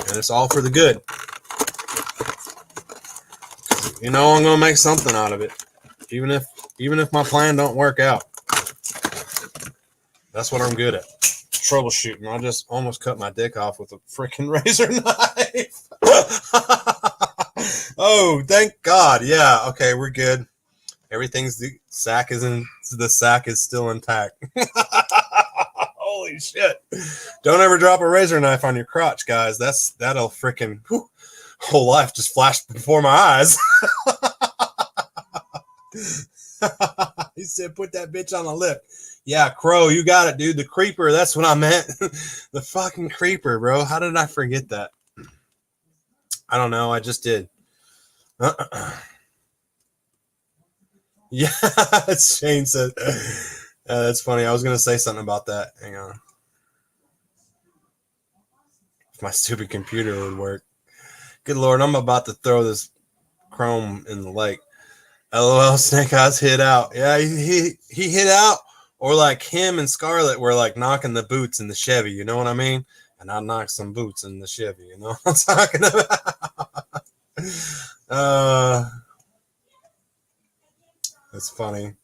And it's all for the good. You know, I'm gonna make something out of it, even if my plan don't work out. That's what I'm good at, troubleshooting. I just almost cut my dick off with a freaking razor knife. Oh, thank God! Yeah, okay, we're good. The sack is still intact. Holy shit! Don't ever drop a razor knife on your crotch, guys. That'll freaking whole life just flashed before my eyes. He said, "Put that bitch on the lip." Yeah, Crow, you got it, dude. The creeper. That's what I meant. The fucking creeper, bro. How did I forget that? I don't know. I just did. Yeah, Shane said. That's funny. I was gonna say something about that. Hang on. If my stupid computer would work. Good Lord, I'm about to throw this chrome in the lake. LOL, Snake Eyes hit out. Yeah, he hit out Or like him and Scarlett were like knocking the boots in the Chevy, you know what I mean? And I knocked some boots in the Chevy, you know what I'm talking about? uh, it's funny.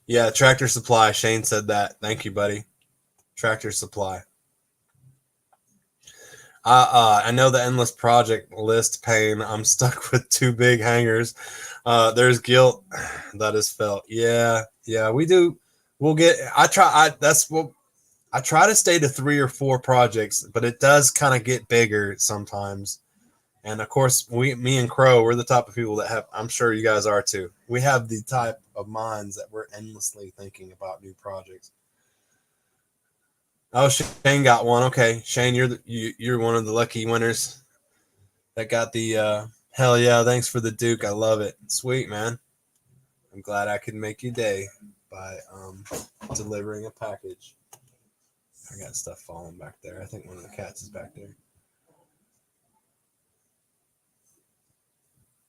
Yeah, Tractor Supply. Shane said that. Thank you, buddy. Tractor Supply. I know the endless project list pain. I'm stuck with two big hangers. There's guilt that is felt. Yeah, yeah, we do. We'll get. I try. That's what I try to stay to 3 or 4 projects, but it does kind of get bigger sometimes. And of course, me and Crow, we're the type of people that have. I'm sure you guys are too. We have the type of minds that we're endlessly thinking about new projects. Oh, Shane got one. Okay, Shane, you're one of the lucky winners that got the. Hell yeah! Thanks for the Duke. I love it. Sweet man. I'm glad I could make your day by delivering a package. I got stuff falling back there. I think one of the cats is back there.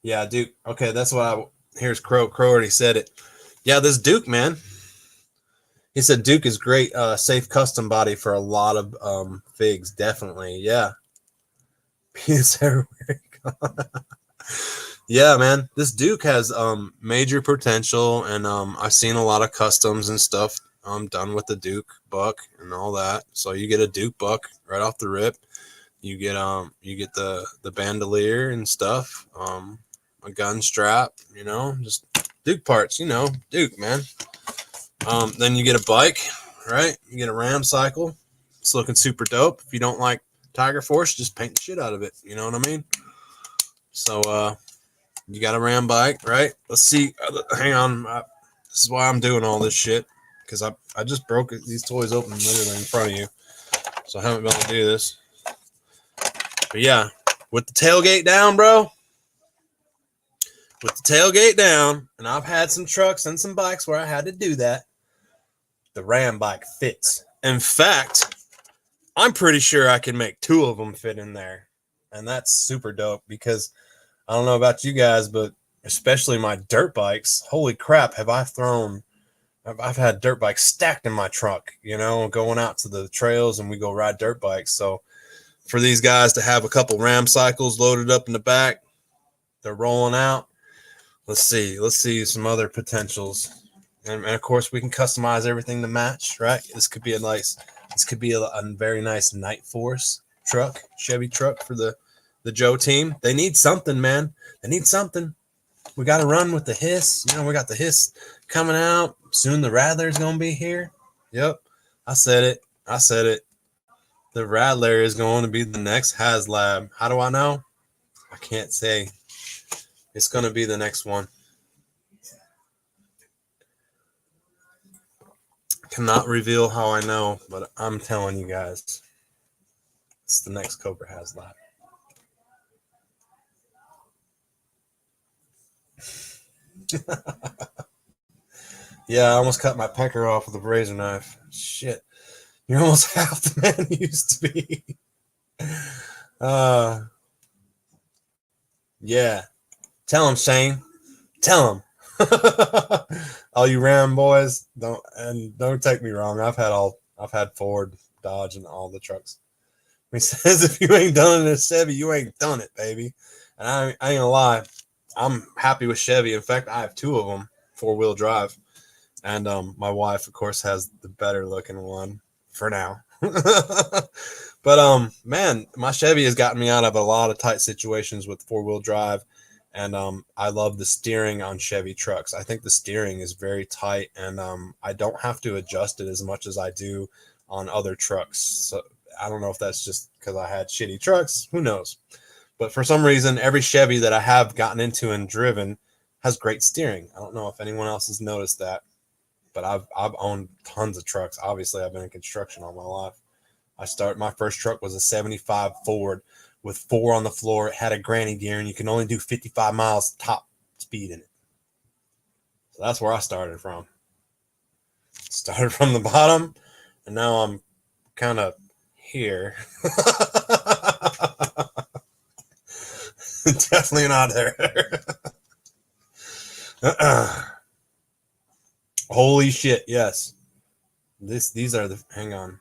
Yeah, Duke. Okay, that's what I. Here's Crow. Crow already said it. Yeah, this Duke man. He said Duke is great, safe custom body for a lot of figs. Definitely, yeah. Penis everywhere. Yeah, man. This Duke has major potential, and I've seen a lot of customs and stuff done with the Duke buck and all that. So you get a Duke buck right off the rip. You get the bandolier and stuff, a gun strap, just Duke parts, Duke, man. Then you get a bike, right? You get a Ram cycle. It's looking super dope. If you don't like Tiger Force, just paint the shit out of it. You know what I mean? So you got a Ram bike, right? Let's see. Hang on. This is why I'm doing all this shit, because I just broke these toys open literally in front of you, so I haven't been able to do this. But yeah, with the tailgate down, bro. With the tailgate down, and I've had some trucks and some bikes where I had to do that. The Ram bike fits. In fact, I'm pretty sure I can make 2 of them fit in there. And that's super dope, because I don't know about you guys, but especially my dirt bikes, holy crap, I've had dirt bikes stacked in my truck, going out to the trails, and we go ride dirt bikes. So for these guys to have a couple Ram cycles loaded up in the back, they're rolling out. Let's see some other potentials. And of course, we can customize everything to match, right? This could be a very nice Night Force truck, Chevy truck for the Joe team. They need something, man. They need something. We got to run with the Hiss. We got the Hiss coming out soon. The Rattler's gonna be here. Yep, I said it. The Rattler is going to be the next HasLab. How do I know? I can't say. It's going to be the next one. Cannot reveal how I know, but I'm telling you guys, it's the next Cobra HasLab. Yeah, I almost cut my pecker off with a razor knife. Shit, you're almost half the man you used to be. Yeah. Tell him, Shane. Tell him. All you Ram boys, don't take me wrong. I've had Ford, Dodge, and all the trucks. He says if you ain't done it in a Chevy, you ain't done it, baby. And I ain't gonna lie, I'm happy with Chevy. In fact, I have 2 of them, 4-wheel drive, and my wife, of course, has the better looking one for now. But man, my Chevy has gotten me out of a lot of tight situations with 4-wheel drive. And I love the steering on Chevy trucks. I think the steering is very tight, and I don't have to adjust it as much as I do on other trucks. So I don't know if that's just because I had shitty trucks. Who knows? But for some reason, every Chevy that I have gotten into and driven has great steering. I don't know if anyone else has noticed that, but I've owned tons of trucks. Obviously, I've been in construction all my life. My first truck was a 75 Ford with 4 on the floor. It had a granny gear, and you can only do 55 miles top speed in it. So that's where I started from. Started from the bottom, and now I'm kind of here. Definitely not there. Holy shit! Yes, these are the. Hang on.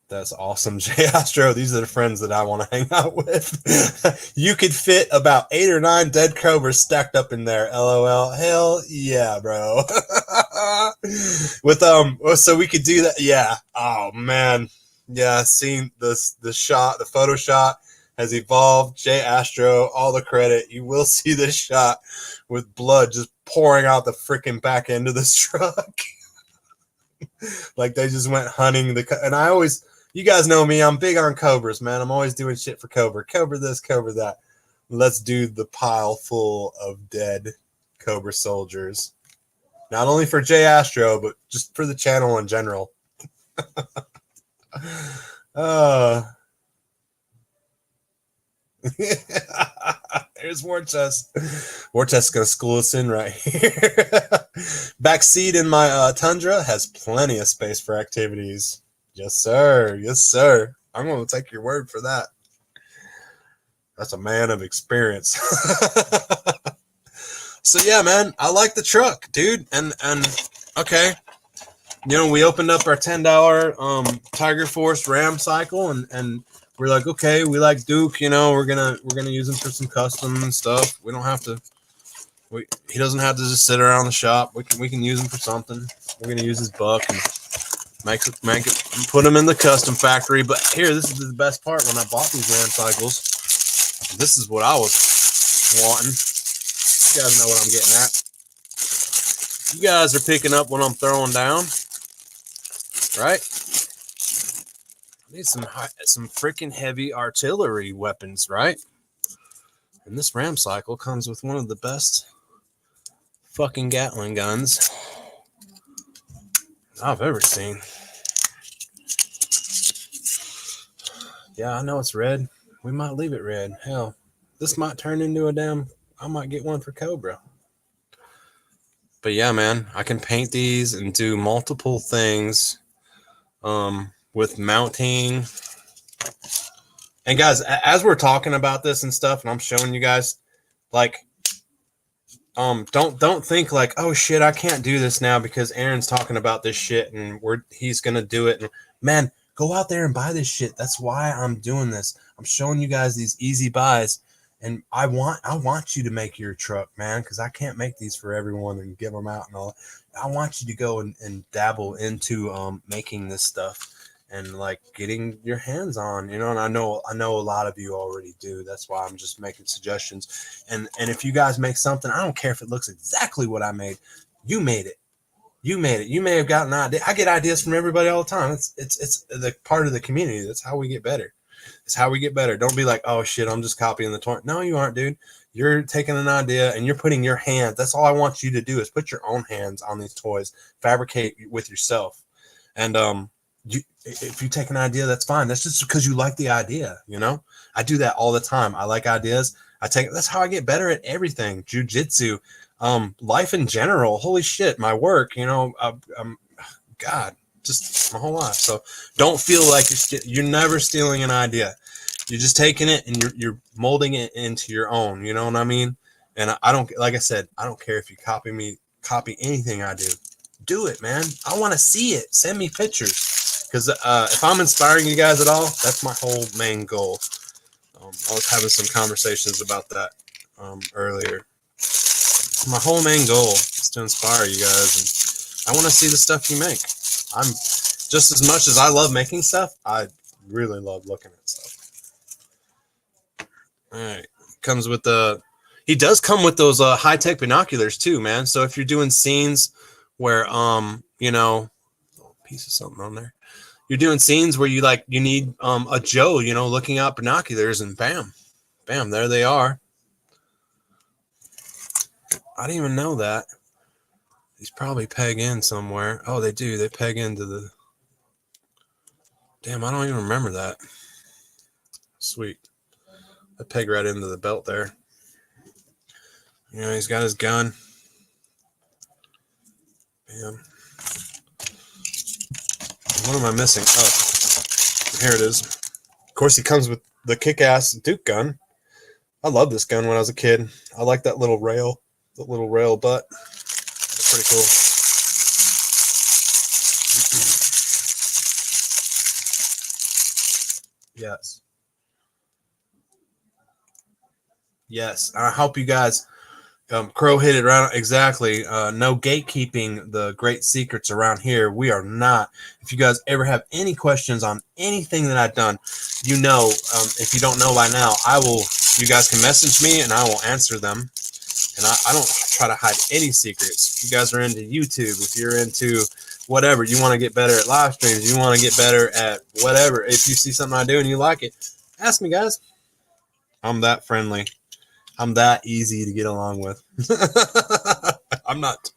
That's awesome, Jay Astro. These are the friends that I want to hang out with. You could fit about 8 or 9 dead cobras stacked up in there. LOL. Hell yeah, bro. With so we could do that. Yeah. Oh man. Yeah. Seeing this, the shot, the photo shot has evolved. Jay Astro, all the credit. You will see this shot with blood just pouring out the freaking back end of this truck. Like they just went hunting and I always. You guys know me. I'm big on cobras, man. I'm always doing shit for cobra. Cobra this, cobra that. Let's do the pile full of dead cobra soldiers. Not only for Jay Astro, but just for the channel in general. There's Warchest. Warchest's gonna school us in right here. Backseat in my Tundra has plenty of space for activities. Yes, sir. Yes, sir. I'm going to take your word for that. That's a man of experience. So, yeah, man, I like the truck, dude. And okay, you know, we opened up our $10 Tiger Force Ram cycle, and we're like, okay, we like Duke, you know, we're gonna use him for some custom and stuff. We don't have to. He doesn't have to just sit around the shop. We can use him for something. We're gonna use his buck and make it, put them in the custom factory. But here, this is the best part. When I bought these Ram cycles, this is what I was wanting. You guys know what I'm getting at. You guys are picking up what I'm throwing down, right? I need some freaking heavy artillery weapons, right? And this Ram cycle comes with one of the best fucking Gatling guns I've ever seen. Yeah, I know it's red. We might leave it red. Hell, this might turn into I might get one for Cobra. But yeah, man, I can paint these and do multiple things with mounting. And guys, as we're talking about this and stuff, and I'm showing you guys, like, don't think like, oh shit, I can't do this now because Aaron's talking about this shit and he's gonna do it. And man, go out there and buy this shit. That's why I'm doing this. I'm showing you guys these easy buys, and I want you to make your truck, man, because I can't make these for everyone and give them out and all. I want you to go and dabble into making this stuff and like getting your hands on, you know. And I know a lot of you already do. That's why I'm just making suggestions. And if you guys make something, I don't care if it looks exactly what I made. You made it. You made it. You may have gotten an idea. I get ideas from everybody all the time. It's the part of the community. That's how we get better. It's how we get better. Don't be like, oh shit, I'm just copying the toy. No, you aren't, dude. You're taking an idea and you're putting your hands. That's all I want you to do is put your own hands on these toys. Fabricate with yourself. And if you take an idea, that's fine. That's just because you like the idea, you know? I do that all the time. I like ideas. That's how I get better at everything. Jiu-jitsu, life in general. Holy shit, my work, you know, God, just my whole life. So don't feel like you're never stealing an idea. You're just taking it and you're molding it into your own, you know what I mean? And I don't, like I said, I don't care if you copy anything I do. Do it, man. I want to see it. Send me pictures. Because if I'm inspiring you guys at all, that's my whole main goal. I was having some conversations about that earlier. My whole main goal is to inspire you guys. And I want to see the stuff you make. I'm just as much as I love making stuff, I really love looking at stuff. All right. Comes with he does come with those high-tech binoculars too, man. So if you're doing scenes where, you know, a piece of something on there. You're doing scenes where you need a Joe, you know, looking out binoculars, and bam, there they are. I didn't even know that. These probably peg in somewhere. Oh, they do. They peg into the. Damn, I don't even remember that. Sweet. They peg right into the belt there. You know, he's got his gun. Bam. What am I missing? Oh, here it is. Of course, he comes with the kick-ass Duke gun. I loved this gun when I was a kid. I like that little rail. The little rail butt. That's pretty cool. Yes. Yes. I hope you guys, Crow hit it right exactly. No gatekeeping the great secrets around here. We are not. If you guys ever have any questions on anything that I've done, you know, if you don't know by now, you guys can message me and I will answer them. And I don't try to hide any secrets. If you guys are into YouTube, if you're into whatever, you want to get better at live streams, you want to get better at whatever. If you see something I do and you like it, ask me, guys. I'm that friendly. I'm that easy to get along with. I'm not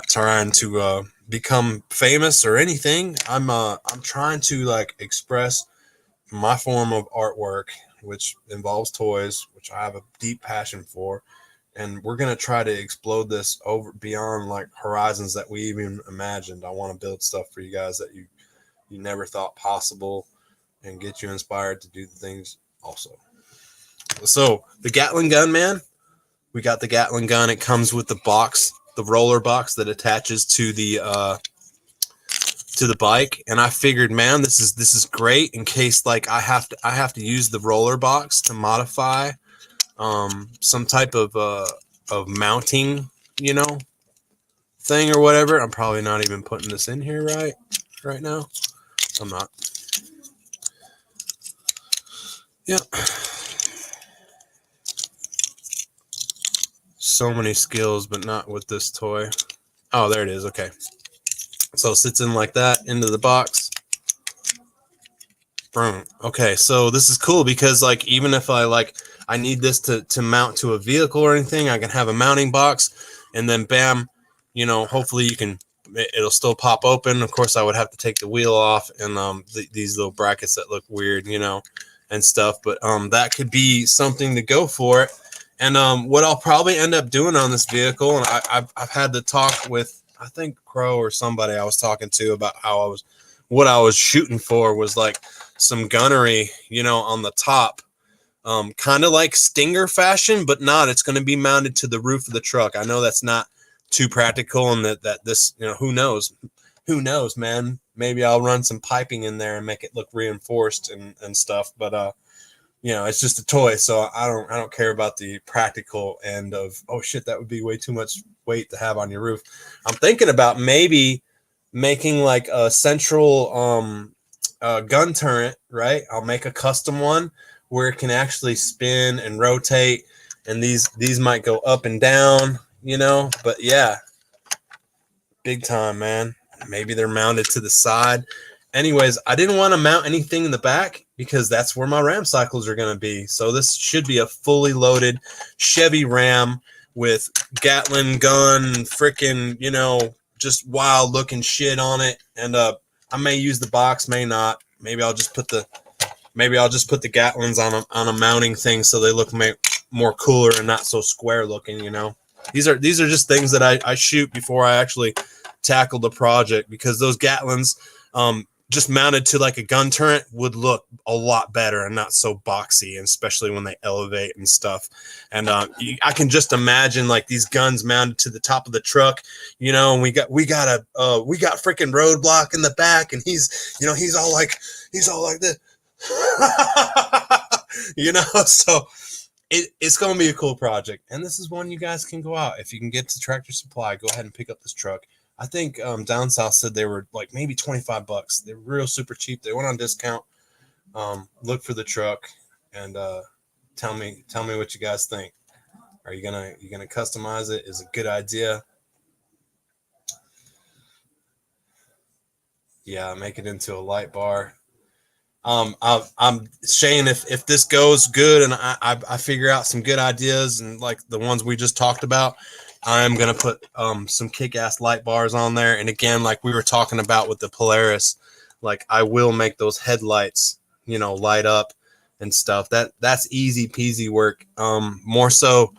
trying to become famous or anything. I'm trying to like express my form of artwork, which involves toys, which I have a deep passion for, and we're gonna try to explode this over beyond like horizons that we even imagined. I want to build stuff for you guys that you never thought possible, and get you inspired to do the things also. So the Gatling gun, man, we got the Gatling gun. It comes with the box, the roller box that attaches to the bike, and I figured, man, this is great in case like I have to use the roller box to modify some type of mounting, you know, thing or whatever. I'm probably not even putting this in here right now. I'm not. Yeah. So many skills, but not with this toy. Oh, there it is. Okay. So it sits in like that into the box. Boom. Okay, so this is cool because like even if I need this to mount to a vehicle or anything, I can have a mounting box, and then bam, you know, hopefully it'll still pop open. Of course, I would have to take the wheel off and these little brackets that look weird, you know, and stuff. But that could be something to go for it. And what I'll probably end up doing on this vehicle, and I've had to talk with, I think Crow or somebody I was talking to about what I was shooting for was like some gunnery, you know, on the top, kind of like Stinger fashion, but not. It's going to be mounted to the roof of the truck. I know that's not too practical, and that this, you know, who knows, man. Maybe I'll run some piping in there and make it look reinforced and stuff, but you know, it's just a toy, so I don't care about the practical end of, oh shit, that would be way too much weight to have on your roof. I'm thinking about maybe making like a central gun turret, right? I'll make a custom one where it can actually spin and rotate, and these might go up and down, you know. But yeah, big time, man. Maybe they're mounted to the side. Anyways, I didn't want to mount anything in the back because that's where my Ram cycles are going to be. So this should be a fully loaded Chevy Ram with Gatling gun, freaking, you know, just wild looking shit on it. And I may use the box, may not. Maybe I'll just put the Gatlings on a mounting thing so they look more cooler and not so square looking, you know. These are just things that I shoot before I actually tackle the project, because those Gatlings just mounted to like a gun turret would look a lot better and not so boxy, and especially when they elevate and stuff. And I can just imagine like these guns mounted to the top of the truck, you know, and we got freaking Roadblock in the back, and he's all like this, you know. So it's going to be a cool project, and this is one you guys can go out if you can get to Tractor Supply. Go ahead and pick up this truck. I think Down South said they were like maybe $25. They're real super cheap. They went on discount. Look for the truck and tell me what you guys think. Are you gonna customize it? Is it a good idea? Yeah, make it into a light bar. I'm Shane, if this goes good and I figure out some good ideas and like the ones we just talked about, I'm going to put some kick-ass light bars on there. And again, like we were talking about with the Polaris, like I will make those headlights, you know, light up and stuff. That's easy peasy work. More so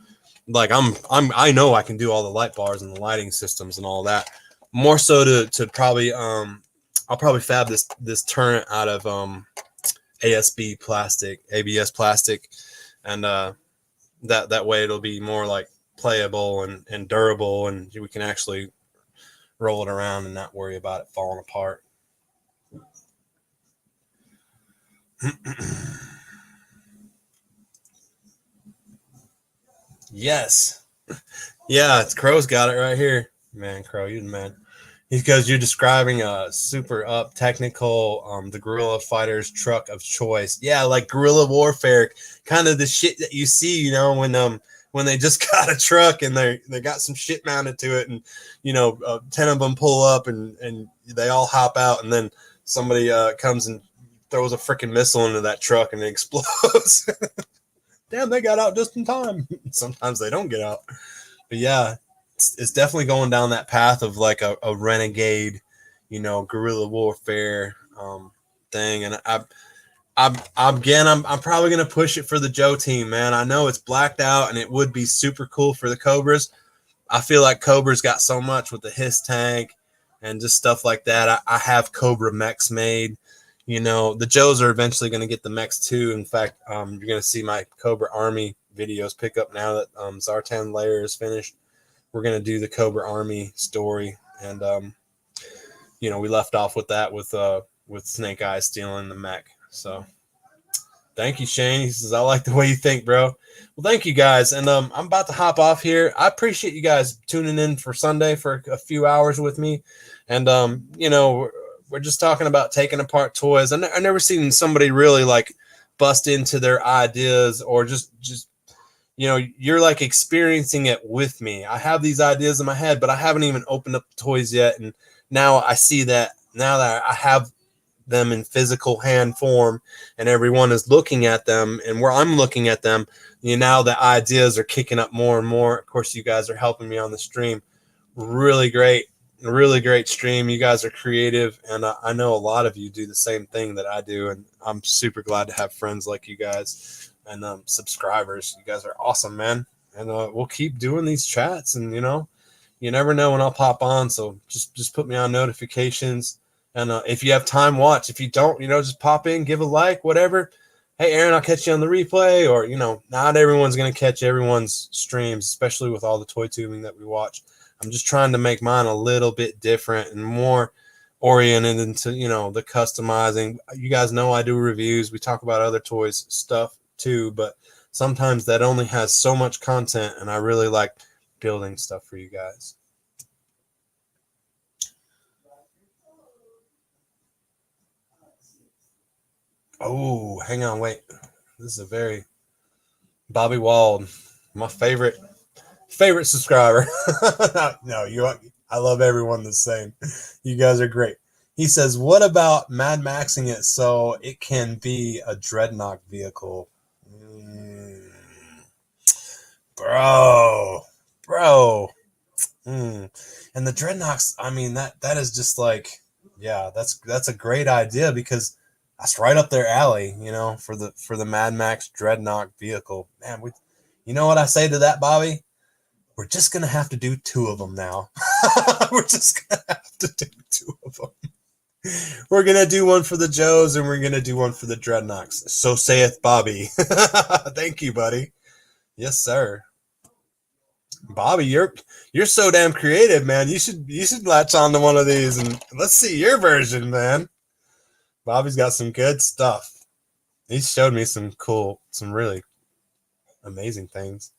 like I know I can do all the light bars and the lighting systems and all that. More so to probably I'll probably fab this turret out of ABS plastic, and that way it'll be more like playable and durable, and we can actually roll it around and not worry about it falling apart. Yes. Yeah, it's Crow's got it right here. Man, Crow, you the man. Because you're describing a super up technical, the guerrilla fighter's truck of choice. Yeah, like guerrilla warfare, kind of the shit that you see, you know, when they just got a truck and they got some shit mounted to it, and 10 of them pull up and they all hop out, and then somebody comes and throws a freaking missile into that truck and it explodes. Damn, they got out just in time. Sometimes they don't get out, but yeah. It's definitely going down that path of like a renegade, guerrilla warfare thing. And I'm probably gonna push it for the Joe team, man. I know it's blacked out, and it would be super cool for the Cobras. I feel like Cobra's got so much with the HISS tank and just stuff like that. I have Cobra mechs made. The Joes are eventually going to get the mechs too. In fact, you're going to see my Cobra Army videos pick up now that Zartan Lair is finished. We're going to do the Cobra Army story, and we left off with that with Snake Eyes stealing the mech. So thank you, Shane. He says, I like the way you think, bro. Well, thank you guys, and I'm about to hop off here. I appreciate you guys tuning in for Sunday for a few hours with me, and we're just talking about taking apart toys. I never seen somebody really like bust into their ideas, or just you're like experiencing it with me. I have these ideas in my head, but I haven't even opened up the toys yet. And now I see that now that I have them in physical hand form and everyone is looking at them, and where I'm looking at them, now the ideas are kicking up more and more. Of course, you guys are helping me on the stream. Really great stream. You guys are creative, and I know a lot of you do the same thing that I do, and I'm super glad to have friends like you guys. And subscribers, you guys are awesome, man. And we'll keep doing these chats, and you never know when I'll pop on, so just put me on notifications. And if you have time, watch. If you don't, just pop in, give a like, whatever. Hey, Aaron, I'll catch you on the replay. Or not everyone's gonna catch everyone's streams, especially with all the toy tubing that we watch. I'm just trying to make mine a little bit different and more oriented into the customizing. You guys know I do reviews. We talk about other toys stuff too, but sometimes that only has so much content, and I really like building stuff for you guys. Oh, hang on, wait. This is a very Bobby Wald, my favorite subscriber. No, I love everyone the same. You guys are great. He says, what about Mad Maxing it so it can be a Dreadnought vehicle? Bro. And the Dreadnoughts, I mean, that is just like, yeah, that's a great idea, because that's right up their alley, for the Mad Max Dreadnought vehicle. Man, you know what I say to that, Bobby? We're just gonna have to do 2 of them now. We're just gonna have to do 2 of them. We're gonna do one for the Joes, and we're gonna do one for the Dreadnoughts. So saith Bobby. Thank you, buddy. Yes, sir. Bobby, you're so damn creative, man. You should latch on to one of these and let's see your version, man. Bobby's got some good stuff. He showed me some really amazing things.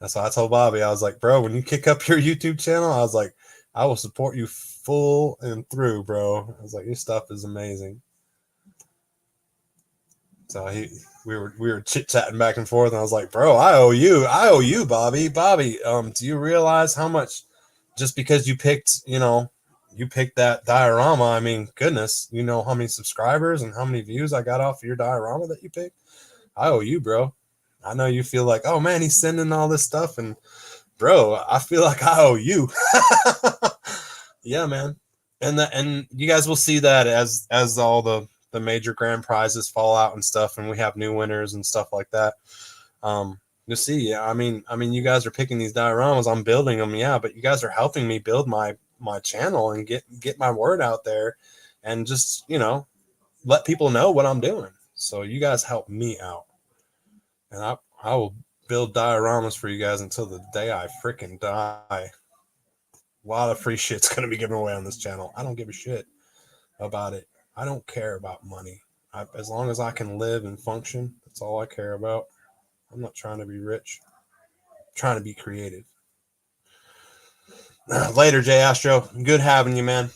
That's why I told Bobby, I was like, bro, when you kick up your YouTube channel, I was like, I will support you full and through, bro. I was like, your stuff is amazing. So we were chit-chatting back and forth, and I was like, bro, I owe you, Bobby. Bobby, do you realize how much, just because you picked that diorama, I mean, goodness, you know how many subscribers and how many views I got off your diorama that you picked? I owe you, bro. I know you feel like, oh man, he's sending all this stuff, and bro, I feel like I owe you. Yeah, man. And you guys will see that as all the major grand prizes fall out and stuff, and we have new winners and stuff like that. You'll see. Yeah, I mean, you guys are picking these dioramas. I'm building them, yeah, but you guys are helping me build my channel and get my word out there, and just let people know what I'm doing. So you guys help me out, and I will build dioramas for you guys until the day I freaking die. A lot of free shit's going to be given away on this channel. I don't give a shit about it. I don't care about money. As long as I can live and function, that's all I care about. I'm not trying to be rich. I'm trying to be creative. Later, Jay Astro. Good having you, man.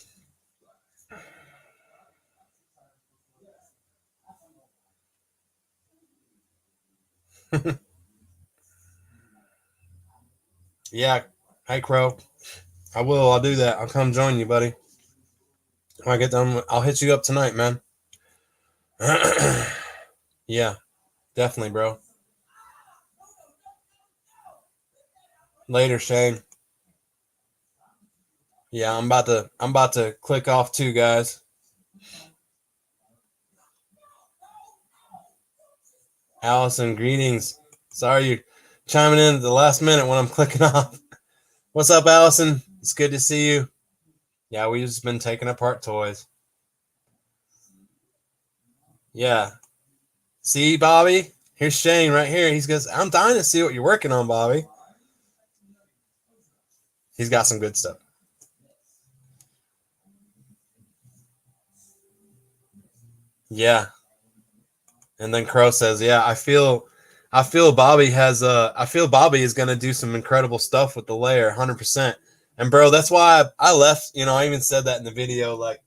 Yeah. Hey, Crow. I will. I'll do that. I'll come join you, buddy. When I get done, I'll hit you up tonight, man. Yeah, definitely, bro. Later, Shane. Yeah, I'm about to click off too, guys. Allison, greetings. Sorry you're chiming in at the last minute when I'm clicking off. What's up, Allison? It's good to see you. Yeah, we've just been taking apart toys. Yeah. See, Bobby? Here's Shane right here. He goes, I'm dying to see what you're working on, Bobby. He's got some good stuff. Yeah. And then Crow says, yeah, I feel Bobby is going to do some incredible stuff with the layer 100%. And bro, that's why I left, I even said that in the video, like,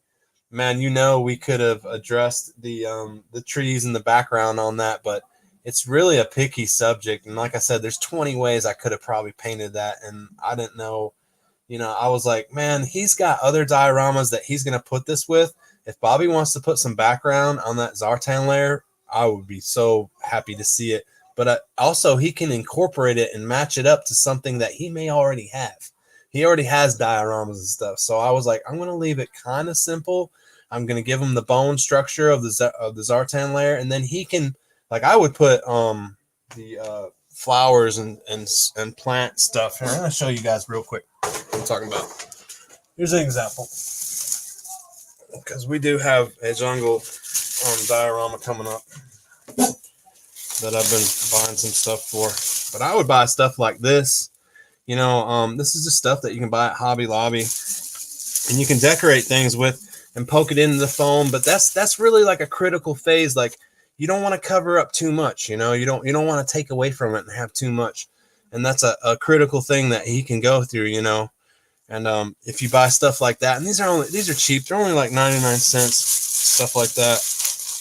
man, we could have addressed the trees in the background on that, but it's really a picky subject. And like I said, there's 20 ways I could have probably painted that. And I didn't know, I was like, man, he's got other dioramas that he's going to put this with. If Bobby wants to put some background on that Zartan layer, I would be so happy to see it. But also he can incorporate it and match it up to something that he may already have. He already has dioramas and stuff. So I was like, I'm going to leave it kind of simple. I'm going to give him the bone structure of the Zartan layer. And then he can, like, I would put the flowers and plant stuff. Here, I'm going to show you guys real quick what I'm talking about. Here's an example. Because we do have a jungle diorama coming up that I've been buying some stuff for. But I would buy stuff like this. This is the stuff that you can buy at Hobby Lobby. And you can decorate things with and poke it into the foam. But that's really like a critical phase. Like, you don't want to cover up too much. You don't want to take away from it and have too much. And that's a critical thing that he can go through, And if you buy stuff like that, and these are cheap, they're only like 99 cents, stuff like that.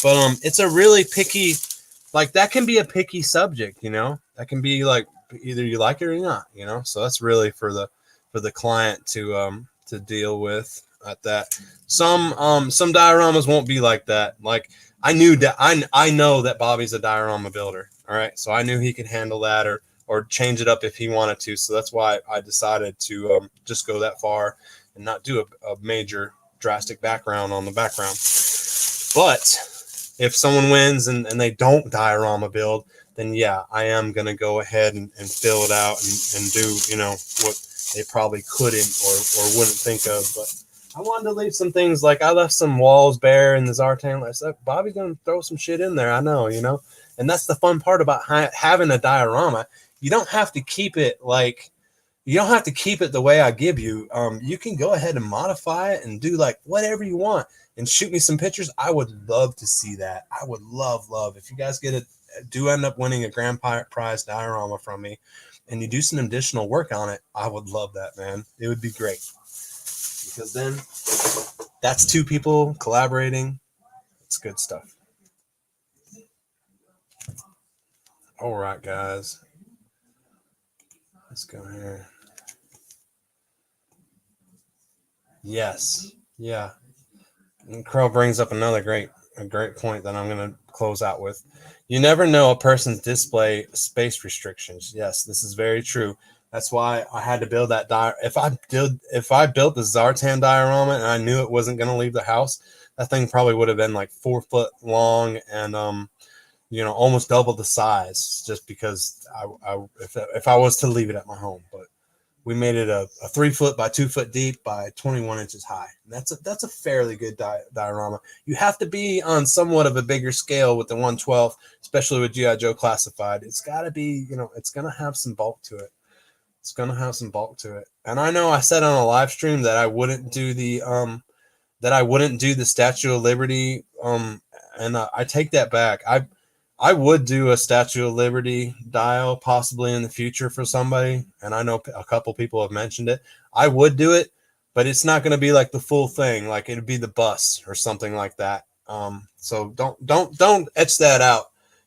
But it's a really picky, like, that can be a picky subject, that can be like either you like it or not, So that's really for the client to deal with at that. Some dioramas won't be like that. Like, I know that Bobby's a diorama builder. All right, so I knew he could handle that or change it up if he wanted to. So that's why I decided to just go that far and not do a major drastic background on the background. But if someone wins and they don't diorama build, then yeah, I am going to go ahead and fill it out and do, what they probably couldn't or wouldn't think of. But I wanted to leave some things, like I left some walls bare in the Zartan. I said, Bobby's going to throw some shit in there. I know, and that's the fun part about having a diorama. You don't have to keep it the way I give you. You can go ahead and modify it and do like whatever you want and shoot me some pictures. I would love to see that. I would love if you guys do end up winning a grand prize diorama from me and you do some additional work on it. I would love that, man. It would be great, because then that's two people collaborating. It's good stuff. All right, guys. Let's go here. Yes. Yeah. And Crow brings up a great point that I'm going to close out with. You never know a person's display space restrictions. Yes, this is very true. That's why I had to build that If I built the Zartan diorama and I knew it wasn't going to leave the house, that thing probably would have been like 4 foot long and almost double the size, just because if I was to leave it at my home. But we made it a 3 foot by 2 foot deep by 21 inches high. And that's a fairly good diorama. You have to be on somewhat of a bigger scale with the 1/12, especially with G.I. Joe Classified. It's got to be, it's going to have some bulk to it. It's going to have some bulk to it. And I know I said on a live stream that I wouldn't do the Statue of Liberty. And I take that back. I would do a Statue of Liberty dial possibly in the future for somebody. And I know a couple people have mentioned it. I would do it, but it's not going to be like the full thing. Like it'd be the bust or something like that. So don't etch that out.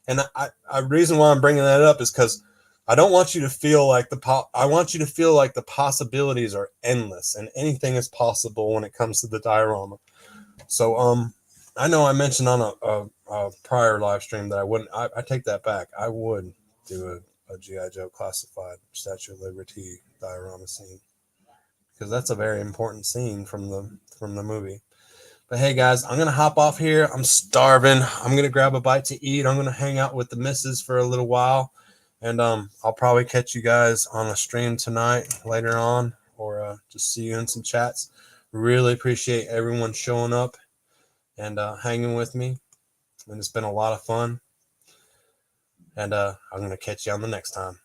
And I reason why I'm bringing that up is because I don't want you to feel like I want you to feel like the possibilities are endless and anything is possible when it comes to the diorama. So I know I mentioned on a prior live stream that I wouldn't. I take that back. I would do a G.I. Joe Classified Statue of Liberty diorama scene because that's a very important scene from the movie. But hey guys, I'm gonna hop off here. I'm starving. I'm gonna grab a bite to eat. I'm gonna hang out with the missus for a little while, and I'll probably catch you guys on a stream tonight later on, or just see you in some chats. Really appreciate everyone showing up and hanging with me, and it's been a lot of fun. And I'm gonna catch you on the next time.